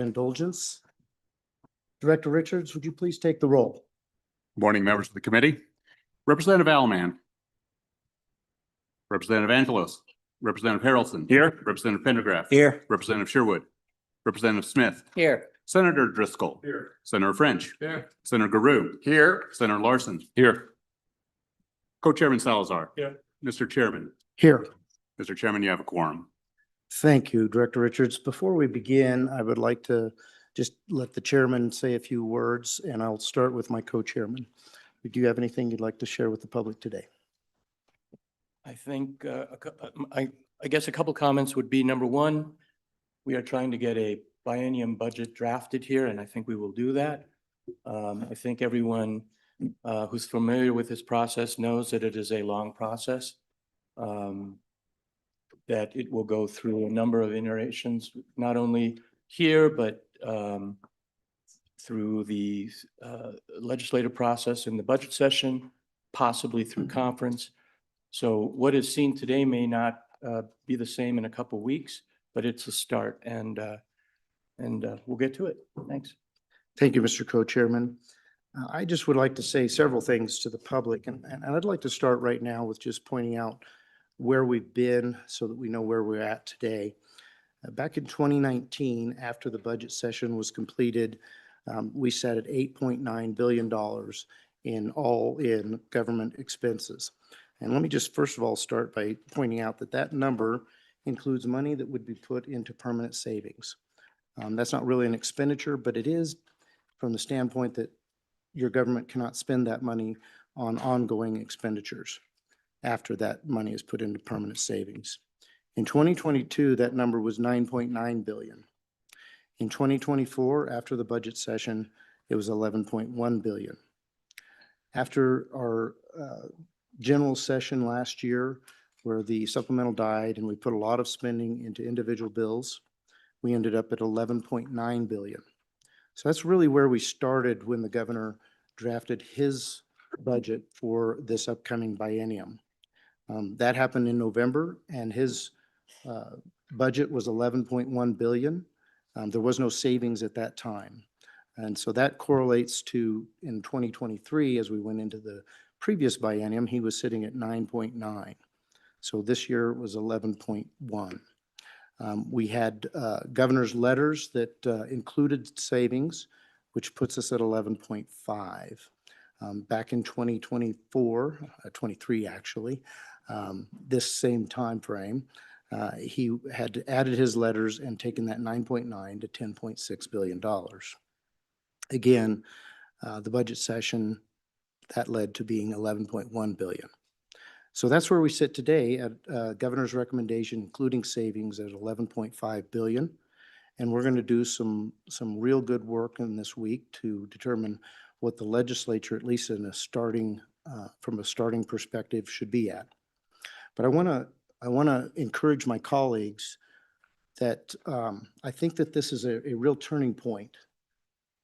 indulgence. Director Richards, would you please take the roll? Morning, members of the committee. Representative Alman. Representative Angelos. Representative Harrelson. Here. Representative Pendergraft. Here. Representative Sherwood. Representative Smith. Here. Senator Driscoll. Here. Senator French. Here. Senator Garou. Here. Senator Larson. Here. Co-Chairman Salazar. Here. Mr. Chairman. Here. Mr. Chairman, you have a quorum. Thank you, Director Richards. Before we begin, I would like to just let the chairman say a few words, and I'll start with my co-chairman. Do you have anything you'd like to share with the public today? I think, I guess a couple comments would be, number one, we are trying to get a biennium budget drafted here, and I think we will do that. I think everyone who's familiar with this process knows that it is a long process, that it will go through a number of iterations, not only here, but through the legislative process in the budget session, possibly through conference. So what is seen today may not be the same in a couple of weeks, but it's a start, and we'll get to it. Thanks. Thank you, Mr. Co-Chairman. I just would like to say several things to the public, and I'd like to start right now with just pointing out where we've been so that we know where we're at today. Back in 2019, after the budget session was completed, we sat at $8.9 billion in all-in government expenses. And let me just first of all start by pointing out that that number includes money that would be put into permanent savings. That's not really an expenditure, but it is from the standpoint that your government cannot spend that money on ongoing expenditures after that money is put into permanent savings. In 2022, that number was $9.9 billion. In 2024, after the budget session, it was $11.1 billion. After our general session last year, where the supplemental died and we put a lot of spending into individual bills, we ended up at $11.9 billion. So that's really where we started when the governor drafted his budget for this upcoming biennium. That happened in November, and his budget was $11.1 billion. There was no savings at that time. And so that correlates to, in 2023, as we went into the previous biennium, he was sitting at 9.9. So this year was 11.1. We had governor's letters that included savings, which puts us at 11.5. Back in 2024, 23 actually, this same time frame, he had added his letters and taken that 9.9 to $10.6 billion. Again, the budget session, that led to being 11.1 billion. So that's where we sit today at governor's recommendation, including savings at 11.5 billion. And we're going to do some real good work in this week to determine what the legislature, at least in a starting, from a starting perspective, should be at. But I want to encourage my colleagues that I think that this is a real turning point.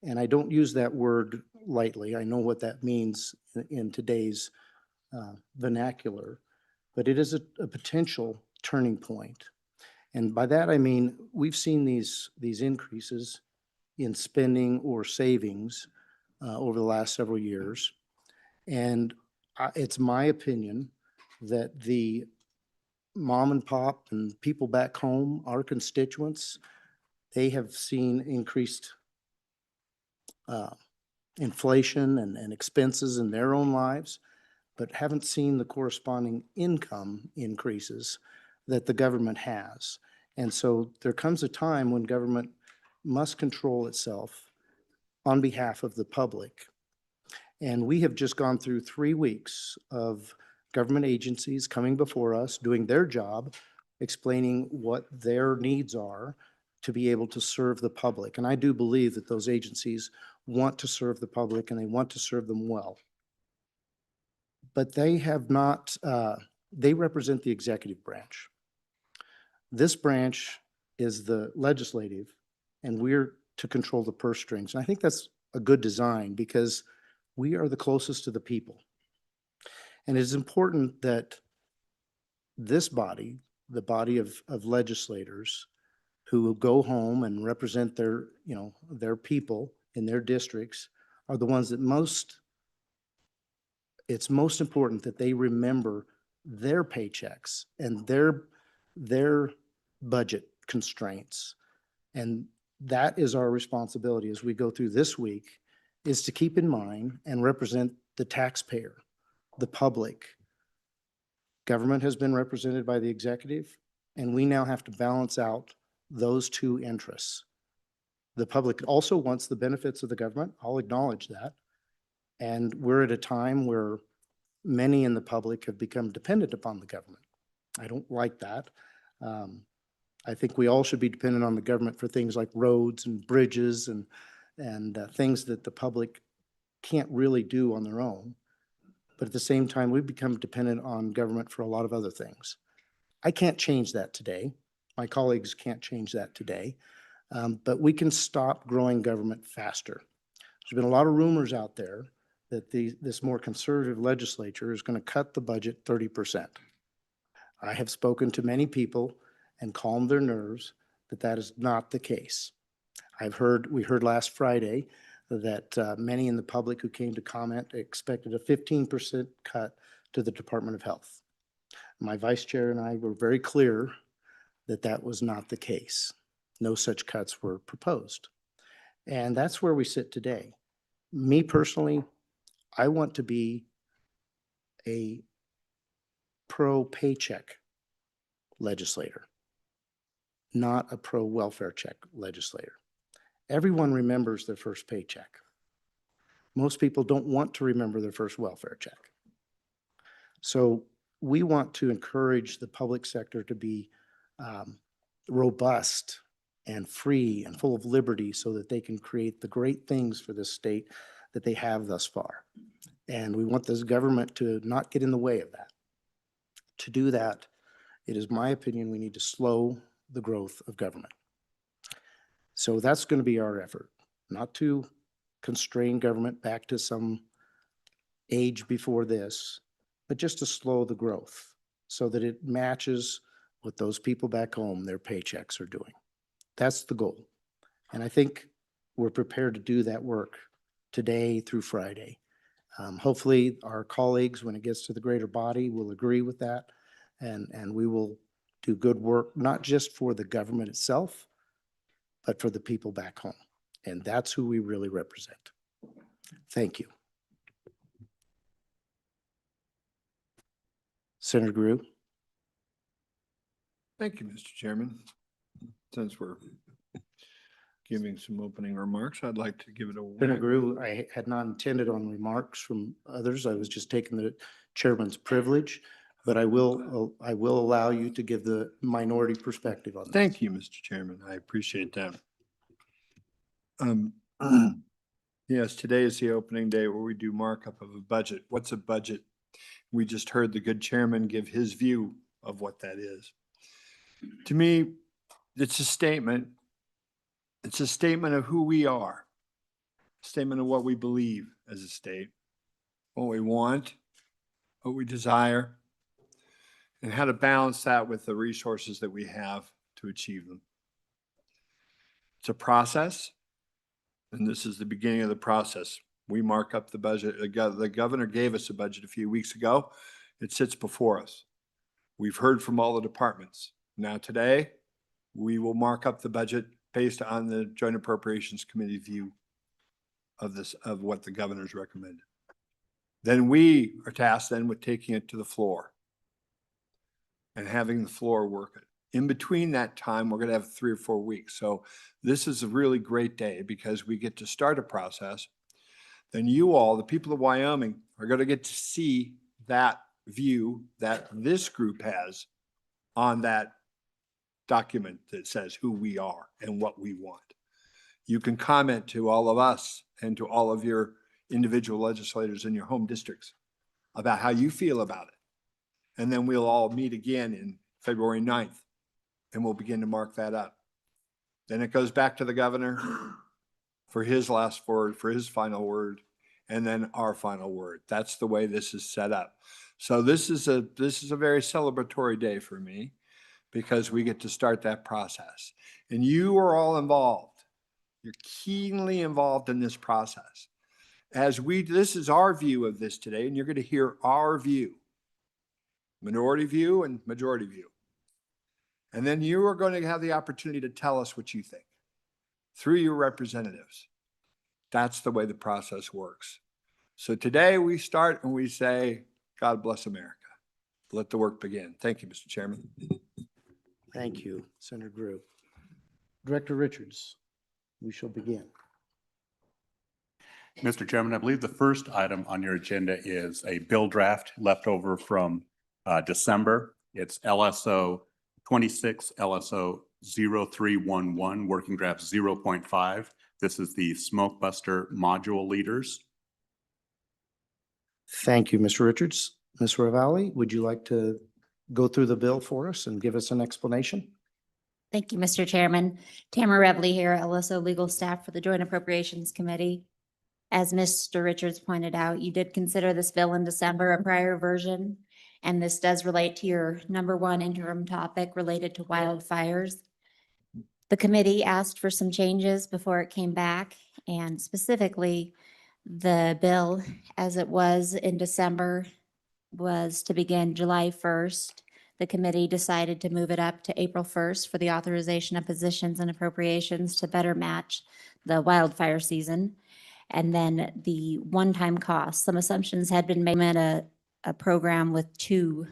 And I don't use that word lightly. I know what that means in today's vernacular, but it is a potential turning point. And by that, I mean, we've seen these increases in spending or savings over the last several years. And it's my opinion that the mom and pop and people back home, our constituents, they have seen increased inflation and expenses in their own lives, but haven't seen the corresponding income increases that the government has. And so there comes a time when government must control itself on behalf of the public. And we have just gone through 3 weeks of government agencies coming before us, doing their job, explaining what their needs are to be able to serve the public. And I do believe that those agencies want to serve the public and they want to serve them well. But they have not, they represent the executive branch. This branch is the legislative, and we're to control the purse strings. And I think that's a good design because we are the closest to the people. And it is important that this body, the body of legislators who go home and represent their, their people in their districts are the ones that it's most important that they remember their paychecks and their budget constraints. And that is our responsibility as we go through this week, is to keep in mind and represent the taxpayer, the public. Government has been represented by the executive, and we now have to balance out those two interests. The public also wants the benefits of the government. I'll acknowledge that. And we're at a time where many in the public have become dependent upon the government. I don't like that. I think we all should be dependent on the government for things like roads and bridges and things that the public can't really do on their own. But at the same time, we've become dependent on government for a lot of other things. I can't change that today. My colleagues can't change that today. But we can stop growing government faster. There's been a lot of rumors out there that this more conservative legislature is going to cut the budget 30%. I have spoken to many people and calmed their nerves that that is not the case. We heard last Friday that many in the public who came to comment expected a 15% cut to the Department of Health. My vice chair and I were very clear that that was not the case. No such cuts were proposed. And that's where we sit today. Me personally, I want to be a pro-paycheck legislator, not a pro-welfare check legislator. Everyone remembers their first paycheck. Most people don't want to remember their first welfare check. So we want to encourage the public sector to be robust and free and full of liberty so that they can create the great things for this state that they have thus far. And we want this government to not get in the way of that. To do that, it is my opinion we need to slow the growth of government. So that's going to be our effort, not to constrain government back to some age before this, but just to slow the growth so that it matches what those people back home, their paychecks are doing. That's the goal. And I think we're prepared to do that work today through Friday. Hopefully our colleagues, when it gets to the greater body, will agree with that. And we will do good work, not just for the government itself, but for the people back home. And that's who we really represent. Thank you. Senator Grew. Thank you, Mr. Chairman. Since we're giving some opening remarks, I'd like to give it a Senator Grew, I had not intended on remarks from others. I was just taking the chairman's privilege, but I will allow you to give the minority perspective on this. Thank you, Mr. Chairman. I appreciate that. Yes, today is the opening day where we do markup of a budget. What's a budget? We just heard the good chairman give his view of what that is. To me, it's a statement. It's a statement of who we are, a statement of what we believe as a state, what we want, what we desire, and how to balance that with the resources that we have to achieve them. It's a process, and this is the beginning of the process. We mark up the budget. The governor gave us a budget a few weeks ago. It sits before us. We've heard from all the departments. Now today, we will mark up the budget based on the Joint Appropriations Committee view of what the governor's recommended. Then we are tasked then with taking it to the floor and having the floor work it. In between that time, we're going to have 3 or 4 weeks. So this is a really great day because we get to start a process. Then you all, the people of Wyoming, are going to get to see that view that this group has on that document that says who we are and what we want. You can comment to all of us and to all of your individual legislators in your home districts about how you feel about it. And then we'll all meet again in February 9th and we'll begin to mark that up. Then it goes back to the governor for his last word, for his final word, and then our final word. That's the way this is set up. So this is a very celebratory day for me because we get to start that process. And you are all involved. You're keenly involved in this process. This is our view of this today, and you're going to hear our view, minority view and majority view. And then you are going to have the opportunity to tell us what you think through your representatives. That's the way the process works. So today we start and we say, God bless America. Let the work begin. Thank you, Mr. Chairman. Thank you, Senator Drew. Director Richards, we shall begin. Mr. Chairman, I believe the first item on your agenda is a bill draft left over from December. It's LSO 26, LSO 0311, working draft 0.5. This is the smoke buster module leaders. Thank you, Mr. Richards. Ms. Ravalli, would you like to go through the bill for us and give us an explanation? Thank you, Mr. Chairman. Tamara Revley here, LSO Legal Staff for the Joint Appropriations Committee. As Mr. Richards pointed out, you did consider this bill in December, a prior version, and this does relate to your number one interim topic related to wildfires. The committee asked for some changes before it came back, and specifically, the bill as it was in December was to begin July 1st. The committee decided to move it up to April 1st for the authorization of positions and appropriations to better match the wildfire season. And then the one-time costs, some assumptions had been made in a program with 2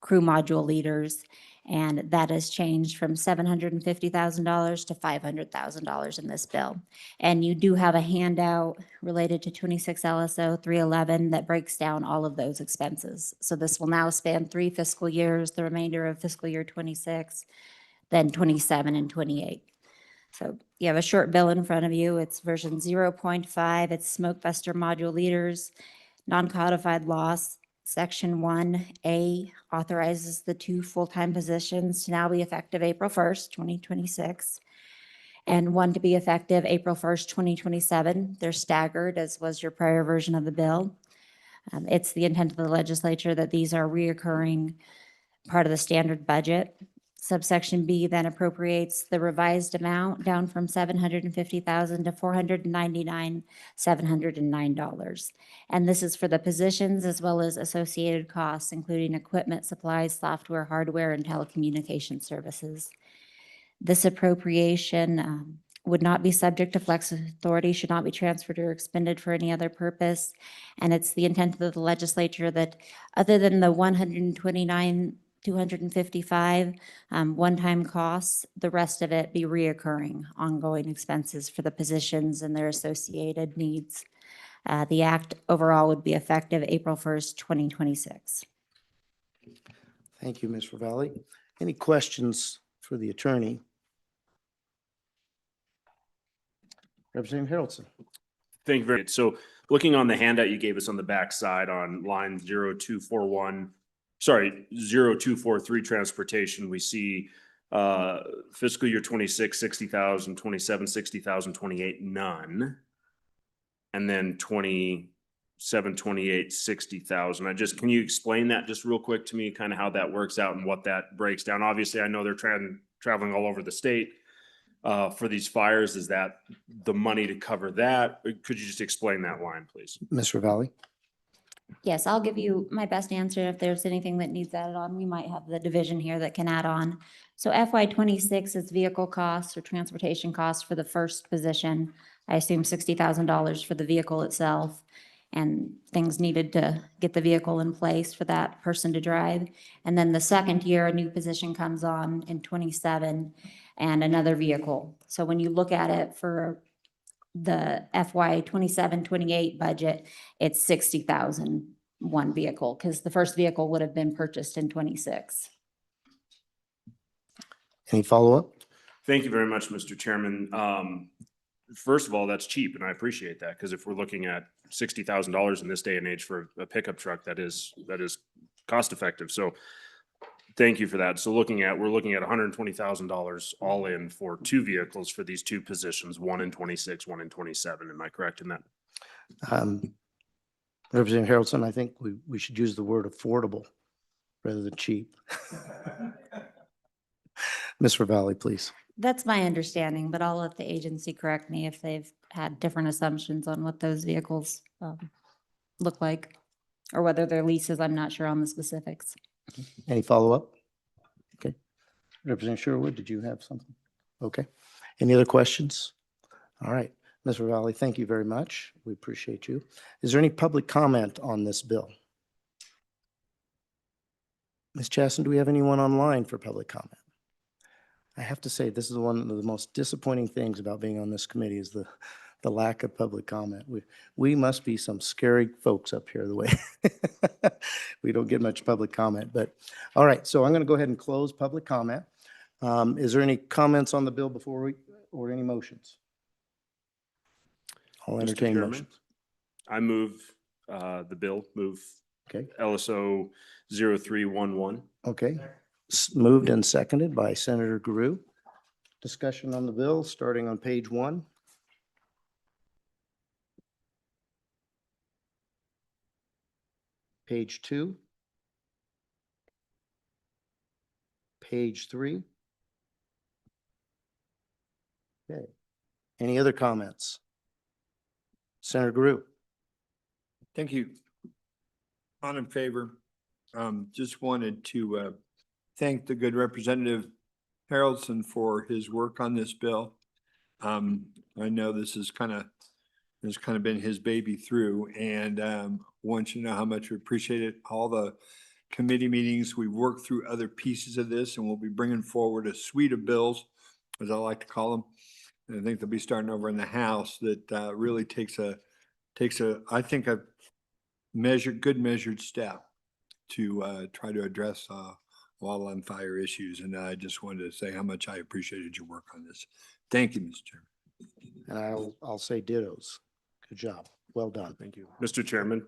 crew module leaders, and that has changed from $750,000 to $500,000 in this bill. And you do have a handout related to 26 LSO 311 that breaks down all of those expenses. So this will now span 3 fiscal years, the remainder of fiscal year 26, then 27 and 28. So you have a short bill in front of you. It's version 0.5. It's smoke buster module leaders, non-codified loss. Section 1A authorizes the 2 full-time positions to now be effective April 1st, 2026, and 1 to be effective April 1st, 2027. They're staggered, as was your prior version of the bill. It's the intent of the legislature that these are reoccurring part of the standard budget. Subsection B then appropriates the revised amount down from $750,000 to $499,709. And this is for the positions as well as associated costs, including equipment, supplies, software, hardware, and telecommunication services. This appropriation would not be subject to flex authority, should not be transferred or expended for any other purpose. And it's the intent of the legislature that other than the $129,255 one-time costs, the rest of it be reoccurring, ongoing expenses for the positions and their associated needs. The act overall would be effective April 1st, 2026. Thank you, Ms. Ravalli. Any questions for the attorney? Representative Harrelson. Thank you very much. So looking on the handout you gave us on the back side on line 0243 transportation, we see fiscal year 26, 60,000, 27, 60,000, 28, none. And then 27, 28, 60,000. Can you explain that just real quick to me, kind of how that works out and what that breaks down? Obviously, I know they're traveling all over the state for these fires. Is that the money to cover that? Could you just explain that line, please? Ms. Ravalli. Yes, I'll give you my best answer. If there's anything that needs added on, we might have the division here that can add on. So FY26 is vehicle costs or transportation costs for the first position. I assume $60,000 for the vehicle itself and things needed to get the vehicle in place for that person to drive. And then the second year, a new position comes on in 27 and another vehicle. So when you look at it for the FY 27-28 budget, it's 60,000 one vehicle because the first vehicle would have been purchased in 26. Any follow-up? Thank you very much, Mr. Chairman. First of all, that's cheap, and I appreciate that, because if we're looking at $60,000 in this day and age for a pickup truck, that is cost effective. So thank you for that. So we're looking at $120,000 all in for 2 vehicles for these 2 positions, 1 in 26, 1 in 27. Am I correct in that? Representative Harrelson, I think we should use the word affordable rather than cheap. Ms. Ravalli, please. That's my understanding, but I'll let the agency correct me if they've had different assumptions on what those vehicles look like, or whether they're leases. I'm not sure on the specifics. Any follow-up? Okay. Representative Sherwood, did you have something? Okay. Any other questions? All right. Ms. Ravalli, thank you very much. We appreciate you. Is there any public comment on this bill? Ms. Chasson, do we have anyone online for public comment? I have to say, this is one of the most disappointing things about being on this committee is the lack of public comment. We must be some scary folks up here the way we don't get much public comment, but all right. So I'm going to go ahead and close public comment. Is there any comments on the bill or any motions? I'll Mr. entertain Chairman, motions. I move the bill, move Okay, LSO 0311. okay. Moved and seconded by Senator Guru. Discussion on the bill, starting on page 1. Page 2. Page 3. Okay. Any other comments? Senator Guru. Thank you. On in favor. Just wanted to thank the good Representative Harrelson for his work on this bill. I know this has kind of been his baby through, and want you to know how much we appreciate it. All the committee meetings, we worked through other pieces of this, and we'll be bringing forward a suite of bills, as I like to call them. And I think they'll be starting over in the House that really takes a, I think, a good measured step to try to address wildland fire issues. And I just wanted to say how much I appreciated your work on this. Thank you, Mr. Chairman. And I'll say dittos. Good job. Well done. Thank you. Mr. Chairman,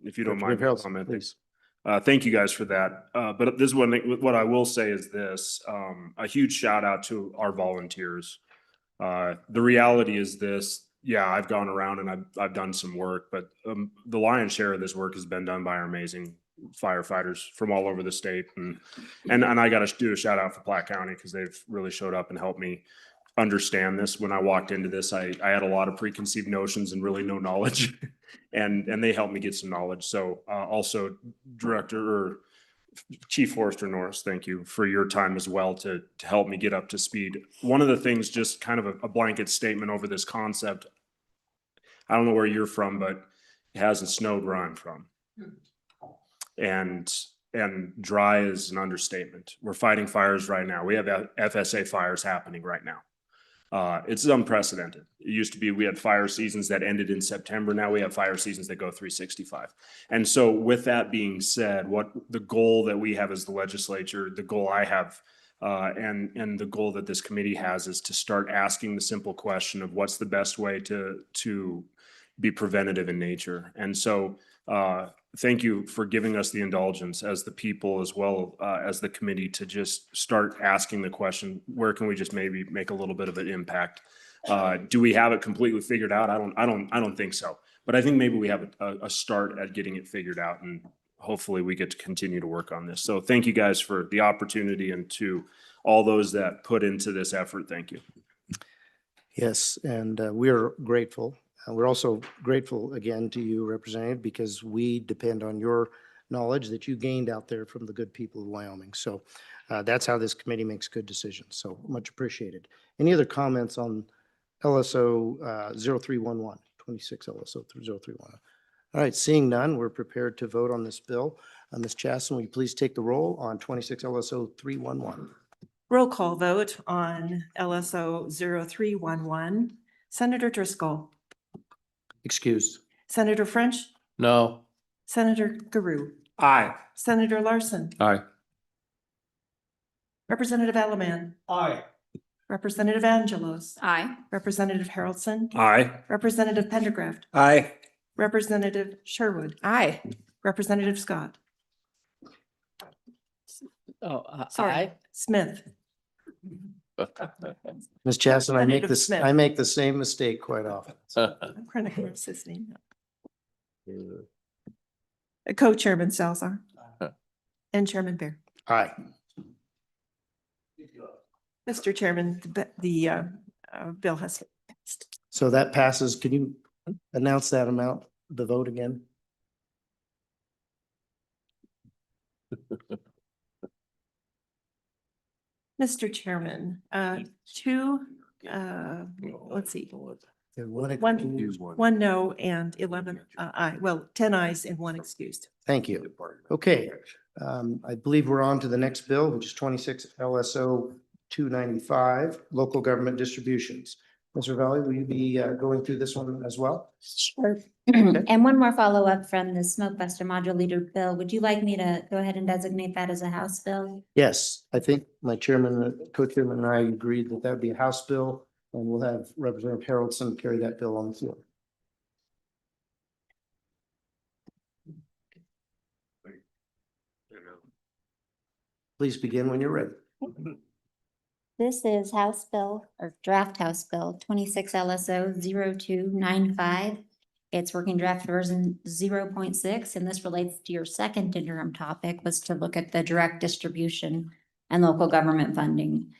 if you don't mind Representative Harrelson, commenting. please. Thank you guys for that. But this one, what I will say is this, a huge shout out to our volunteers. The reality is this, yeah, I've gone around and I've done some work, but the lion's share of this work has been done by our amazing firefighters from all over the state. And I got to do a shout out for Platte County because they've really showed up and helped me understand this. When I walked into this, I had a lot of preconceived notions and really no knowledge, and they helped me get some knowledge. So also Chief Forester Norris, thank you for your time as well to help me get up to speed. One of the things, just kind of a blanket statement over this concept. I don't know where you're from, but it hasn't snowed where I'm from. And dry is an understatement. We're fighting fires right now. We have FSA fires happening right now. It's unprecedented. It used to be we had fire seasons that ended in September. Now we have fire seasons that go 365. And so with that being said, what the goal that we have as the legislature, the goal I have, and the goal that this committee has is to start asking the simple question of what's the best way to be preventative in nature. And so thank you for giving us the indulgence as the people as well as the committee to just start asking the question, where can we just maybe make a little bit of an impact? Do we have it completely figured out? I don't think so. But I think maybe we have a start at getting it figured out, and hopefully we get to continue to work on this. So thank you guys for the opportunity, and to all those that put into this effort, thank you. Yes, and we are grateful. We're also grateful again to you, Representative, because we depend on your knowledge that you gained out there from the good people of Wyoming. So that's how this committee makes good decisions. So much appreciated. Any other comments on LSO 0311, 26 LSO 0311? All right, seeing none, we're prepared to vote on this bill. Ms. Chasson, will you please take the roll on 26 LSO 311? Roll call vote on LSO 0311. Senator Driscoll. Excused. Senator French. No. Senator Guru. Aye. Senator Larson. Aye. Representative Alaman. Aye. Representative Angelos. Aye. Representative Harrelson. Aye. Representative Pendergraft. Aye. Representative Sherwood. Aye. Representative Scott. Sorry. Smith. Ms. Chasson, Representative Smith. I make the same mistake quite often. I'm trying to pronounce his name. Co-chairman Salzar. And Chairman Bear. Aye. Mr. Chairman, the bill has passed. So that passes. Can you announce that amount, the vote again? Mr. Chairman, let's see, And what- one no and 11 aye, well, 10 ayes and 1 excused. Thank you. Okay, I believe we're on to the next bill, which is 26 LSO 295, local government distributions. Mr. Valley, will you be going through this one as well? Sure. And one more follow-up from the Smoke Buster Modulator bill. Would you like me to go ahead and designate that as a House bill? Yes, I think my chairman, co-chairman and I agreed that that'd be a House bill, and we'll have Representative Haroldson carry that bill on the floor. Please begin when you're ready. This is House Bill or Draft House Bill 26 LSO 0295. It's working draft version 0.6, and this relates to your second interim topic, was to look at the direct distribution and local government funding.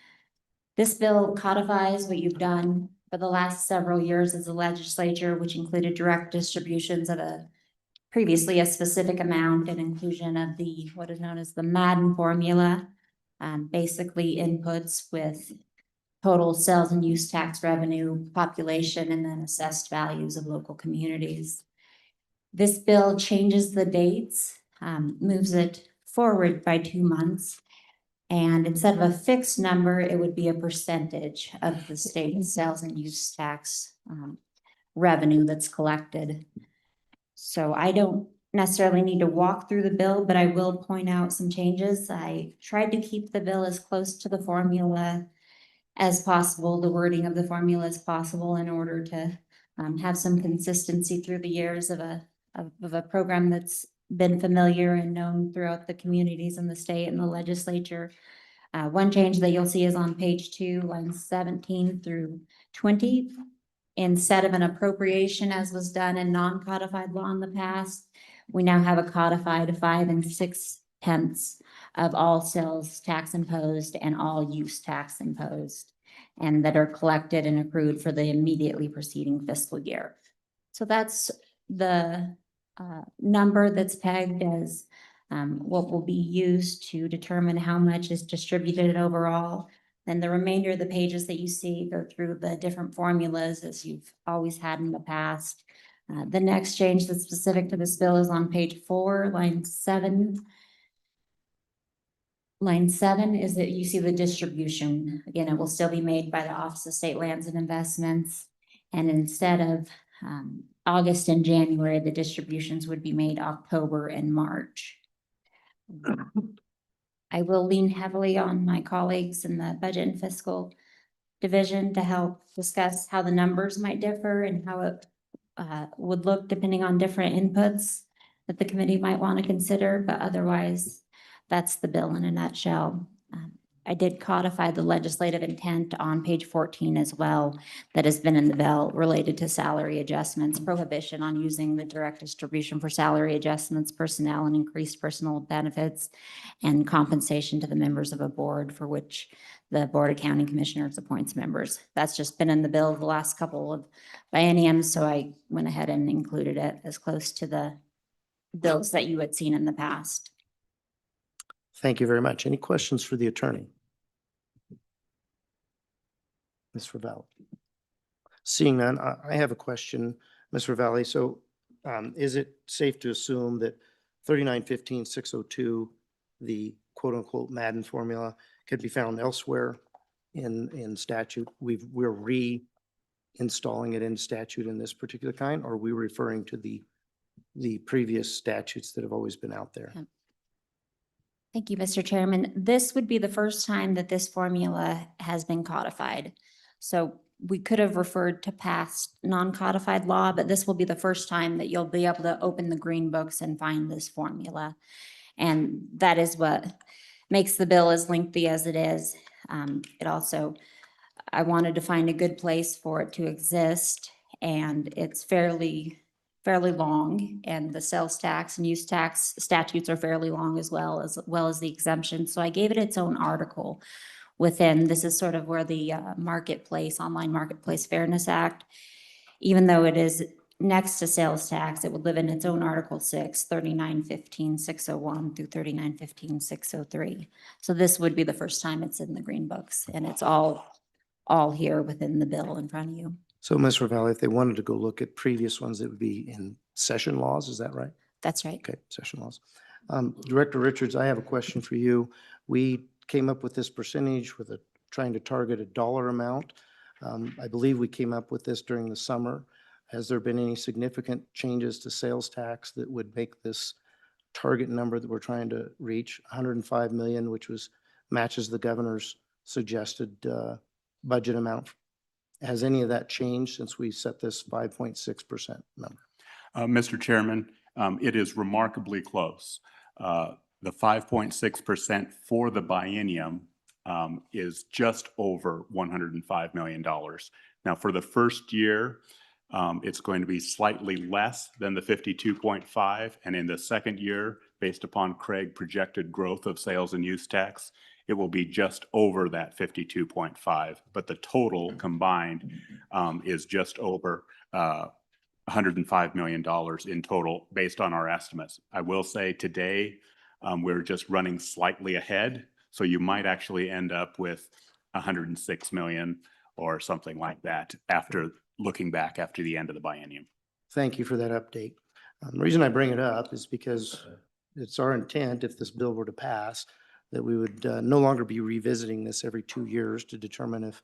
This bill codifies what you've done for the last several years as a legislature, which included direct distributions of previously a specific amount and inclusion of the, what is known as the Madden formula. Basically inputs with total sales and use tax revenue, population, and then assessed values of local communities. This bill changes the dates, moves it forward by 2 months. And instead of a fixed number, it would be a percentage of the state sales and use tax revenue that's collected. So I don't necessarily need to walk through the bill, but I will point out some changes. I tried to keep the bill as close to the formula as possible, the wording of the formula as possible, in order to have some consistency through the years of a program that's been familiar and known throughout the communities in the state and the legislature. One change that you'll see is on page 2, lines 17 through 20. Instead of an appropriation as was done in non-codified law in the past, we now have a codified 5 6/10 of all sales tax imposed and all use tax imposed, and that are collected and accrued for the immediately preceding fiscal year. So that's the number that's pegged as what will be used to determine how much is distributed overall. Then the remainder of the pages that you see go through the different formulas as you've always had in the past. The next change that's specific to this bill is on page 4, line 7. Line 7 is that you see the distribution. Again, it will still be made by the Office of State Lands and Investments. And instead of August and January, the distributions would be made October and March. I will lean heavily on my colleagues in the Budget and Fiscal Division to help discuss how the numbers might differ and how it would look depending on different inputs that the committee might want to consider, but otherwise, that's the bill in a nutshell. I did codify the legislative intent on page 14 as well, that has been in the bill related to salary adjustments, prohibition on using the direct distribution for salary adjustments, personnel and increased personal benefits, and compensation to the members of a board for which the Board of County Commissioners appoints members. That's just been in the bill the last couple of bienniums, so I went ahead and included it as close to the bills that you had seen in the past. Thank you very much. Any questions for the attorney? Ms. Ravalli? Seeing none, I have a question, Ms. Ravalli. So is it safe to assume that 3915-602, the quote unquote Madden formula, could be found elsewhere in statute? We're reinstalling it in statute in this particular kind, or are we referring to the previous statutes that have always been out there? Thank you, Mr. Chairman. This would be the first time that this formula has been codified. So we could have referred to past non-codified law, but this will be the first time that you'll be able to open the green books and find this formula. And that is what makes the bill as lengthy as it is. It also, I wanted to find a good place for it to exist, and it's fairly long, and the sales tax and use tax statutes are fairly long as well as the exemption. So I gave it its own article within, this is sort of where the Online Marketplace Fairness Act, even though it is next to sales tax, it would live in its own Article 6, 3915-601 through 3915-603. So this would be the first time it's in the green books, and it's all here within the bill in front of you. So Ms. Ravelli, if they wanted to go look at previous ones, it would be in session laws, is that right? That's right. Okay, session laws. Director Richards, I have a question for you. We came up with this percentage with trying to target a dollar amount. I believe we came up with this during the summer. Has there been any significant changes to sales tax that would make this target number that we're trying to reach, 105 million, which matches the governor's suggested budget amount? Has any of that changed since we set this 5.6% number? Mr. Chairman, it is remarkably close. The 5.6% for the biennium is just over $105 million. Now, for the first year, it's going to be slightly less than the 52.5. And in the second year, based upon Craig projected growth of sales and use tax, it will be just over that 52.5. But the total combined is just over $105 million in total based on our estimates. I will say today, we're just running slightly ahead. So you might actually end up with 106 million or something like that after looking back after the end of the biennium. Thank you for that update. The reason I bring it up is because it's our intent, if this bill were to pass, that we would no longer be revisiting this every 2 years to determine if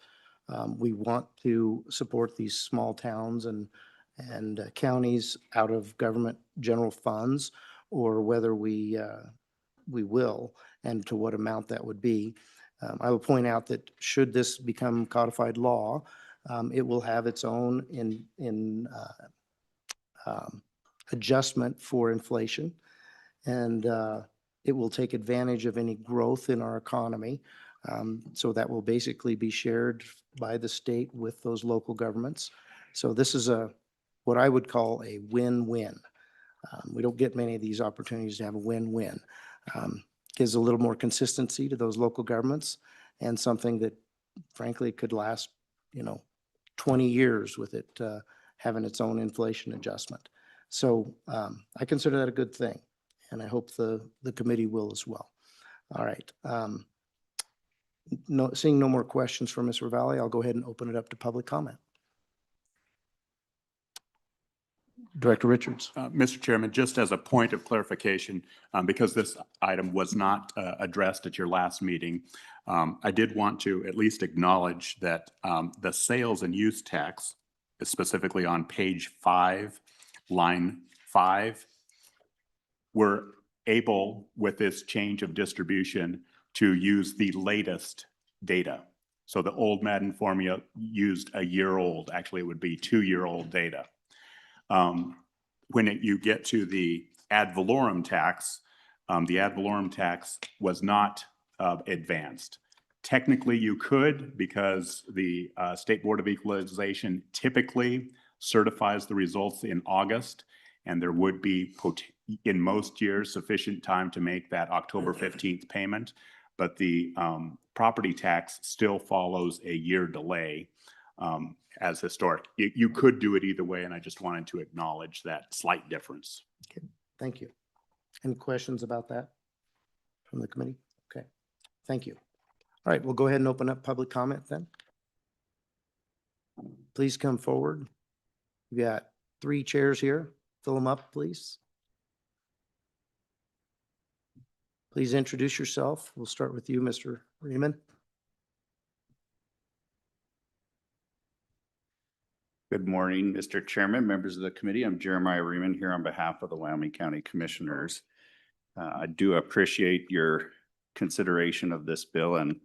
we want to support these small towns and counties out of government general funds, or whether we will, and to what amount that would be. I will point out that should this become codified law, it will have its own adjustment for inflation, and it will take advantage of any growth in our economy. So that will basically be shared by the state with those local governments. So this is what I would call a win-win. We don't get many of these opportunities to have a win-win. Gives a little more consistency to those local governments, and something that frankly could last, 20 years with it having its own inflation adjustment. So I consider that a good thing, and I hope the committee will as well. All right. Seeing no more questions from Ms. Ravelli, I'll go ahead and open it up to public comment. Director Richards. Mr. Chairman, just as a point of clarification, because this item was not addressed at your last meeting, I did want to at least acknowledge that the sales and use tax, specifically on page 5, line 5, we're able with this change of distribution to use the latest data. So the old Madden formula used a year old, actually it would be 2-year-old data. When you get to the ad valorem tax, the ad valorem tax was not advanced. Technically, you could, because the State Board of Equalization typically certifies the results in August, and there would be, in most years, sufficient time to make that October 15th payment. But the property tax still follows a year delay. As historic. You could do it either way, and I just wanted to acknowledge that slight difference. Okay, thank you. Any questions about that from the committee? Okay, thank you. All right, we'll go ahead and open up public comment then. Please come forward. We got 3 chairs here. Fill them up, please. Please introduce yourself. We'll start with you, Mr. Riemann. Good morning, Mr. Chairman, members of the committee. I'm Jeremiah Riemann here on behalf of the Wyoming County Commissioners. I do appreciate your consideration of this bill, and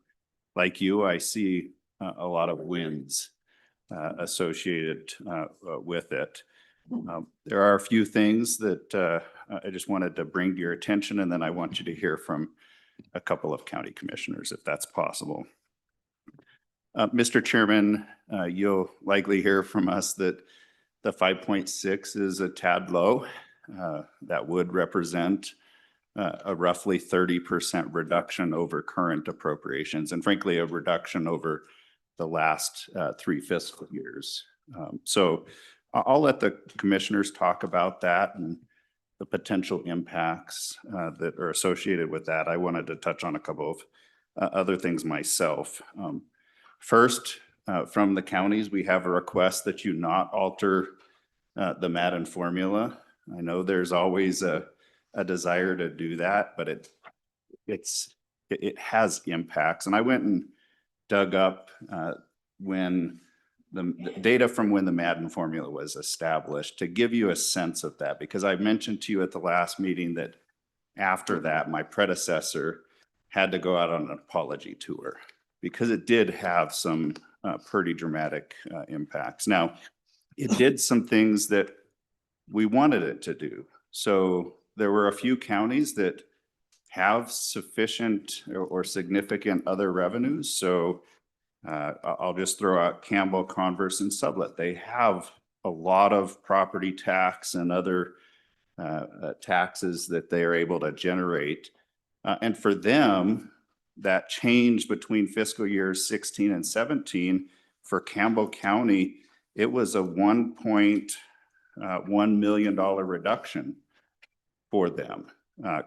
like you, I see a lot of wins associated with it. There are a few things that I just wanted to bring to your attention, and then I want you to hear from a couple of county commissioners, if that's possible. Mr. Chairman, you'll likely hear from us that the 5.6 is a tad low. That would represent a roughly 30% reduction over current appropriations, and frankly, a reduction over the last 3 fiscal years. So I'll let the commissioners talk about that and the potential impacts that are associated with that. I wanted to touch on a couple of other things myself. First, from the counties, we have a request that you not alter the Madden formula. I know there's always a desire to do that, but it has impacts. And I went and dug up when the data from when the Madden formula was established to give you a sense of that, because I mentioned to you at the last meeting that after that, my predecessor had to go out on an apology tour because it did have some pretty dramatic impacts. Now, it did some things that we wanted it to do. So there were a few counties that have sufficient or significant other revenues. So I'll just throw out Campbell, Converse, and Sublette. They have a lot of property tax and other taxes that they are able to generate. And for them, that change between fiscal years 16 and 17 for Campbell County, it was a $1.1 million reduction for them.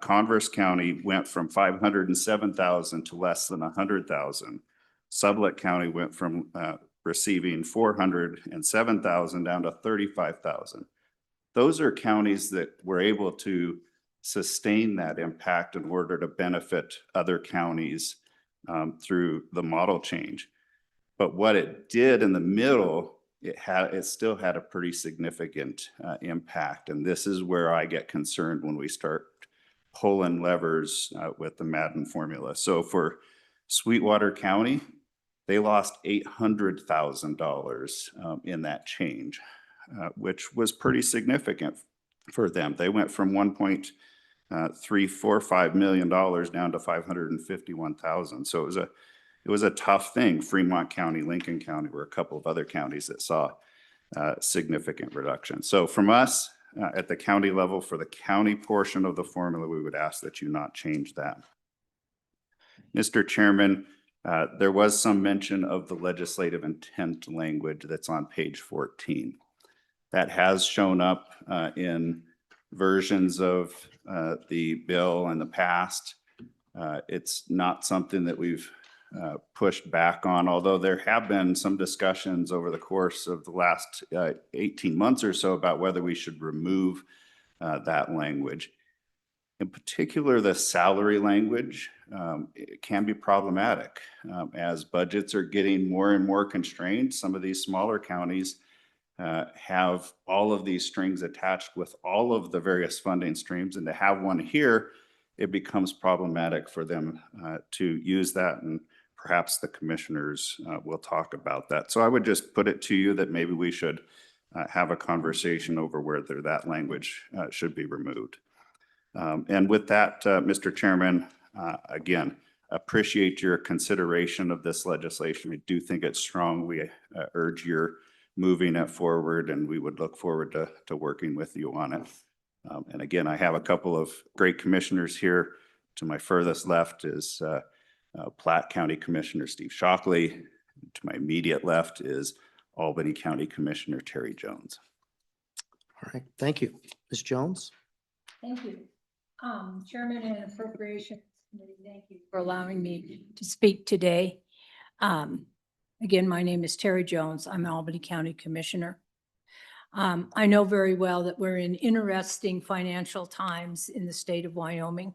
Converse County went from 507,000 to less than 100,000. Sublette County went from receiving 407,000 down to 35,000. Those are counties that were able to sustain that impact in order to benefit other counties through the model change. But what it did in the middle, it still had a pretty significant impact. And this is where I get concerned when we start pulling levers with the Madden formula. So for Sweetwater County, they lost $800,000 in that change, which was pretty significant for them. They went from $1.345 million down to $551,000. So it was a tough thing. Fremont County, Lincoln County were a couple of other counties that saw significant reduction. So from us at the county level, for the county portion of the formula, we would ask that you not change that. Mr. Chairman, there was some mention of the legislative intent language that's on page 14. That has shown up in versions of the bill in the past. It's not something that we've pushed back on, although there have been some discussions over the course of the last 18 months or so about whether we should remove that language. In particular, the salary language it can be problematic as budgets are getting more and more constrained. Some of these smaller counties have all of these strings attached with all of the various funding streams, and to have one here, it becomes problematic for them to use that, and perhaps the commissioners will talk about that. So I would just put it to you that maybe we should have a conversation over whether that language should be removed. And with that, Mr. Chairman, again, appreciate your consideration of this legislation. I do think it's strong. We urge your moving it forward, and we would look forward to working with you on it. And again, I have a couple of great commissioners here. To my furthest left is Platte County Commissioner Steve Shockley. To my immediate left is Albany County Commissioner Terry Jones. All right, thank you. Ms. Jones? Thank you. Chairman and Appropriations Committee, thank you for allowing me to speak today. Again, my name is Terry Jones. I'm Albany County Commissioner. I know very well that we're in interesting financial times in the state of Wyoming.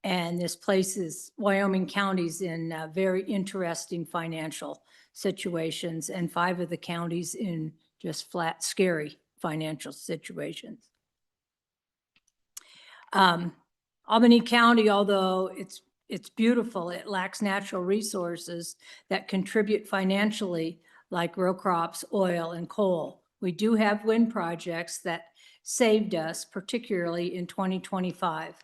And this places Wyoming counties in very interesting financial situations, and 5 of the counties in just flat, scary financial situations. Albany County, although it's beautiful, it lacks natural resources that contribute financially, like row crops, oil, and coal. We do have wind projects that saved us, particularly in 2025.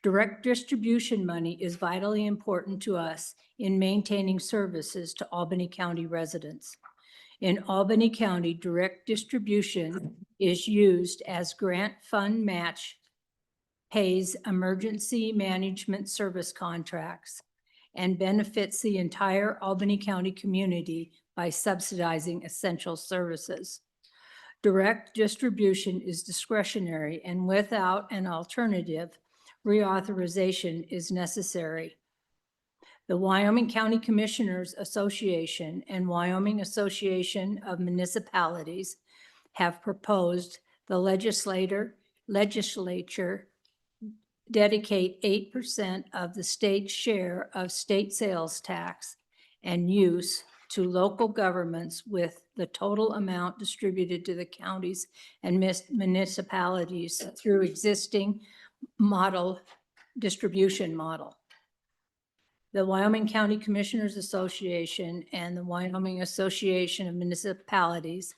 Direct distribution money is vitally important to us in maintaining services to Albany County residents. In Albany County, direct distribution is used as grant fund match pays emergency management service contracts and benefits the entire Albany County community by subsidizing essential services. Direct distribution is discretionary, and without an alternative, reauthorization is necessary. The Wyoming County Commissioners Association and Wyoming Association of Municipalities have proposed the legislature dedicate 8% of the state's share of state sales tax and use to local governments, with the total amount distributed to the counties and municipalities through existing distribution model. The Wyoming County Commissioners Association and the Wyoming Association of Municipalities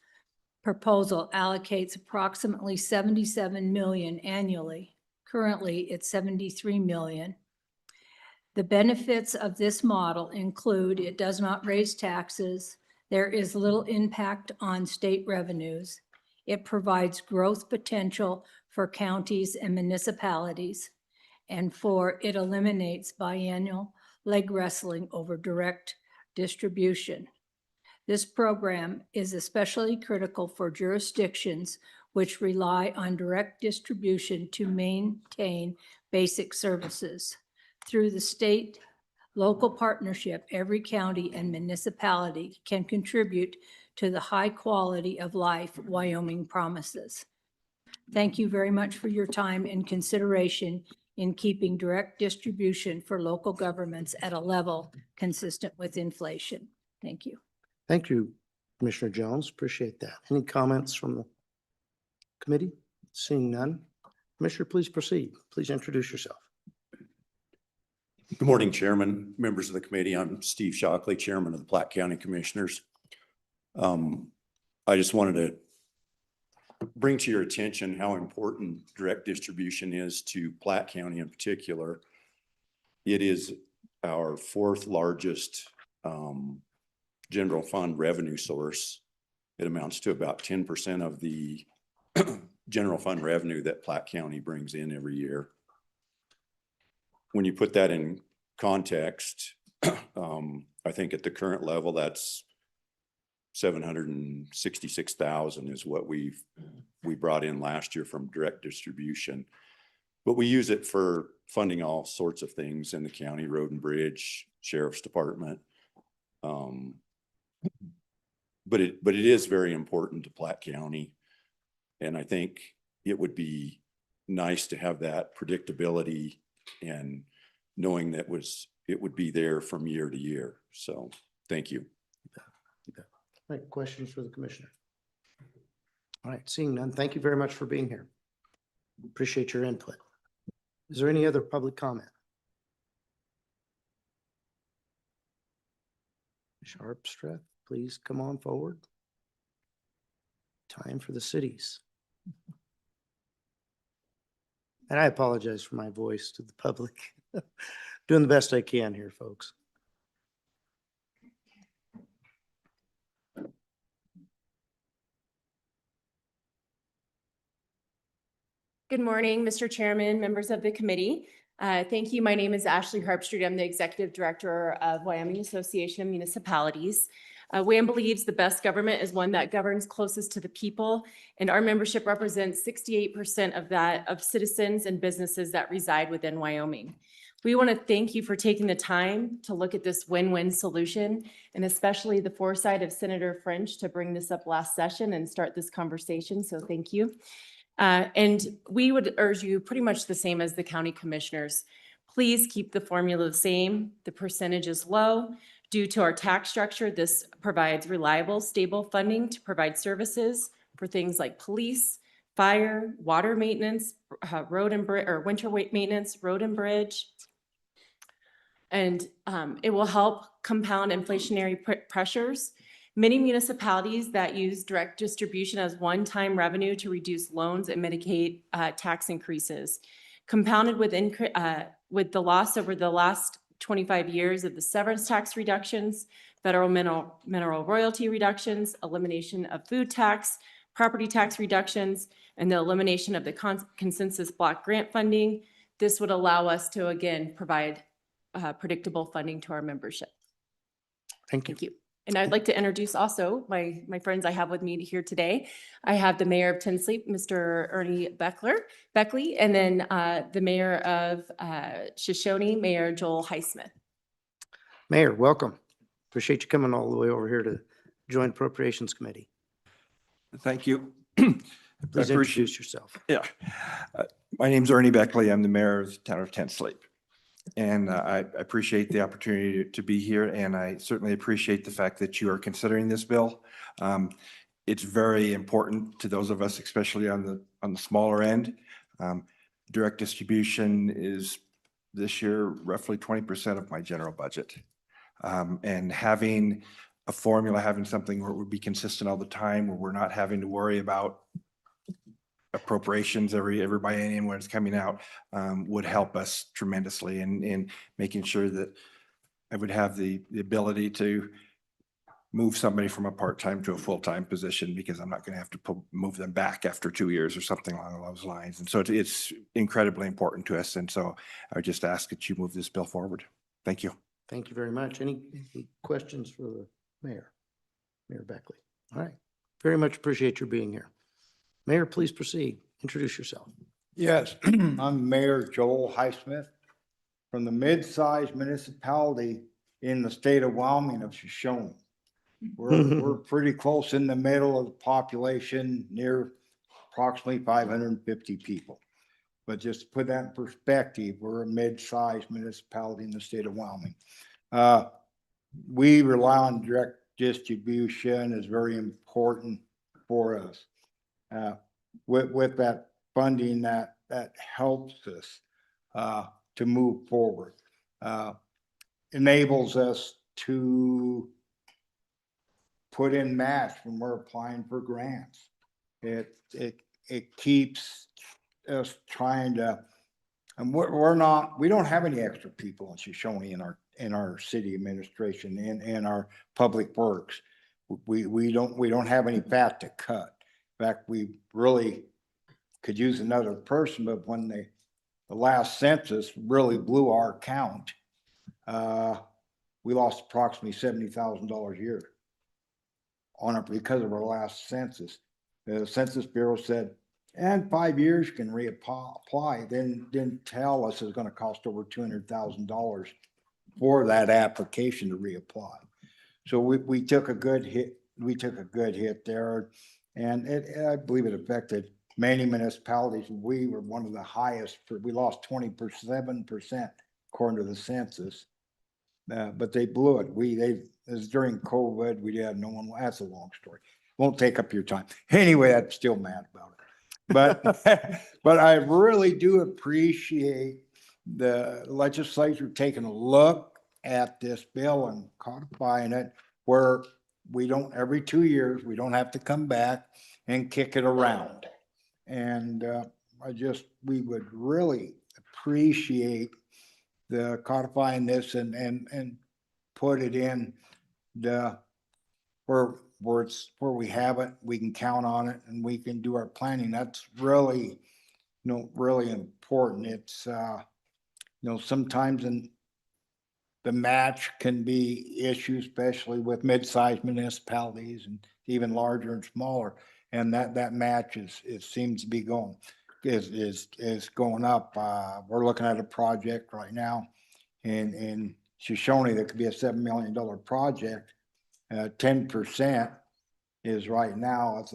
proposal allocates approximately 77 million annually. Currently, it's 73 million. The benefits of this model include it does not raise taxes, there is little impact on state revenues, it provides growth potential for counties and municipalities, and 4, it eliminates biennial leg wrestling over direct distribution. This program is especially critical for jurisdictions which rely on direct distribution to maintain basic services. Through the state-local partnership, every county and municipality can contribute to the high quality of life Wyoming promises. Thank you very much for your time and consideration in keeping direct distribution for local governments at a level consistent with inflation. Thank you. Thank you, Commissioner Jones. Appreciate that. Any comments from the committee? Seeing none. Commissioner, please proceed. Please introduce yourself. Good morning, Chairman, members of the committee. I'm Steve Shockley, Chairman of the Platte County Commissioners. I just wanted to bring to your attention how important direct distribution is to Platte County in particular. It is our 4th largest general fund revenue source. It amounts to about 10% of the general fund revenue that Platte County brings in every year. When you put that in context, I think at the current level, that's 766,000 is what we brought in last year from direct distribution. But we use it for funding all sorts of things in the county, road and bridge, sheriff's department. But it is very important to Platte County. And I think it would be nice to have that predictability and knowing that it would be there from year to year. So thank you. All right, questions for the commissioner? All right, seeing none, thank you very much for being here. Appreciate your input. Is there any other public comment? Sharpstreth, please come on forward. Time for the cities. And I apologize for my voice to the public. Doing the best I can here, folks. Good morning, Mr. Chairman, members of the committee. Thank you. My name is Ashley Harpstreet. I'm the Executive Director of Wyoming Association of Municipalities. WAM believes the best government is one that governs closest to the people, and our membership represents 68% of citizens and businesses that reside within Wyoming. We want to thank you for taking the time to look at this win-win solution, and especially the foresight of Senator French to bring this up last session and start this conversation, so thank you. And we would urge you pretty much the same as the county commissioners. Please keep the formula the same. The percentage is low. Due to our tax structure, this provides reliable, stable funding to provide services for things like police, fire, water maintenance, road and bridge, or winter maintenance, road and bridge. And it will help compound inflationary pressures. Many municipalities that use direct distribution as one-time revenue to reduce loans and mitigate tax increases. Compounded with the loss over the last 25 years of the severance tax reductions, federal mineral royalty reductions, elimination of food tax, property tax reductions, and the elimination of the consensus block grant funding. This would allow us to, again, provide predictable funding to our membership. Thank you. Thank you. And I'd like to introduce also my friends I have with me here today. I have the mayor of Tinsley, Mr. Ernie Beckley, and then the mayor of Shoshone, Mayor Joel Highsmith. Mayor, welcome. Appreciate you coming all the way over here to join Appropriations Committee. Thank you. Please Appreciate- introduce yourself. Yeah. My name's Ernie Beckley. I'm the mayor of the town of Tinsley. And I appreciate the opportunity to be here, and I certainly appreciate the fact that you are considering this bill. It's very important to those of us, especially on the smaller end. Direct distribution is this year roughly 20% of my general budget. And having a formula, having something where it would be consistent all the time, where we're not having to worry about appropriations every biennium when it's coming out, would help us tremendously in making sure that I would have the ability to move somebody from a part-time to a full-time position, because I'm not going to have to move them back after 2 years or something along those lines. And so it's incredibly important to us. And so I would just ask that you move this bill forward. Thank you. Thank you very much. Any questions for the mayor? Mayor Beckley. All right. Very much appreciate your being here. Mayor, please proceed. Introduce yourself. Yes, I'm Mayor Joel Highsmith from the mid-sized municipality in the state of Wyoming of Shoshone. We're pretty close in the middle of the population, near approximately 550 people. But just to put that in perspective, we're a mid-sized municipality in the state of Wyoming. We rely on direct distribution is very important for us. With that funding that helps us to move forward, enables us to put in match when we're applying for grants. It keeps us trying to, and we don't have any extra people in Shoshone in our city administration and our public works. We don't have any fat to cut. In fact, we really could use another person, but when the last census really blew our count, we lost approximately $70,000 a year on it because of our last census. The Census Bureau said, and 5 years you can reapply. Then didn't tell us it's going to cost over $200,000 for that application to reapply. So we took a good hit. We took a good hit there, and I believe it affected many municipalities. We were one of the highest. We lost 27% according to the census, but they blew it. It was during COVID. We had no one. That's a long story. Won't take up your time. Anyway, I'm still mad about it. But I really do appreciate the legislature taking a look at this bill and codifying it, where we don't, every 2 years, we don't have to come back and kick it around. And we would really appreciate the codifying this and put it in the where we have it, we can count on it, and we can do our planning. That's really, really important. It's sometimes the match can be issues, especially with mid-sized municipalities and even larger and smaller. And that match it seems to be is going up. We're looking at a project right now in Shoshone that could be a $7 million project. 10% is right now, it's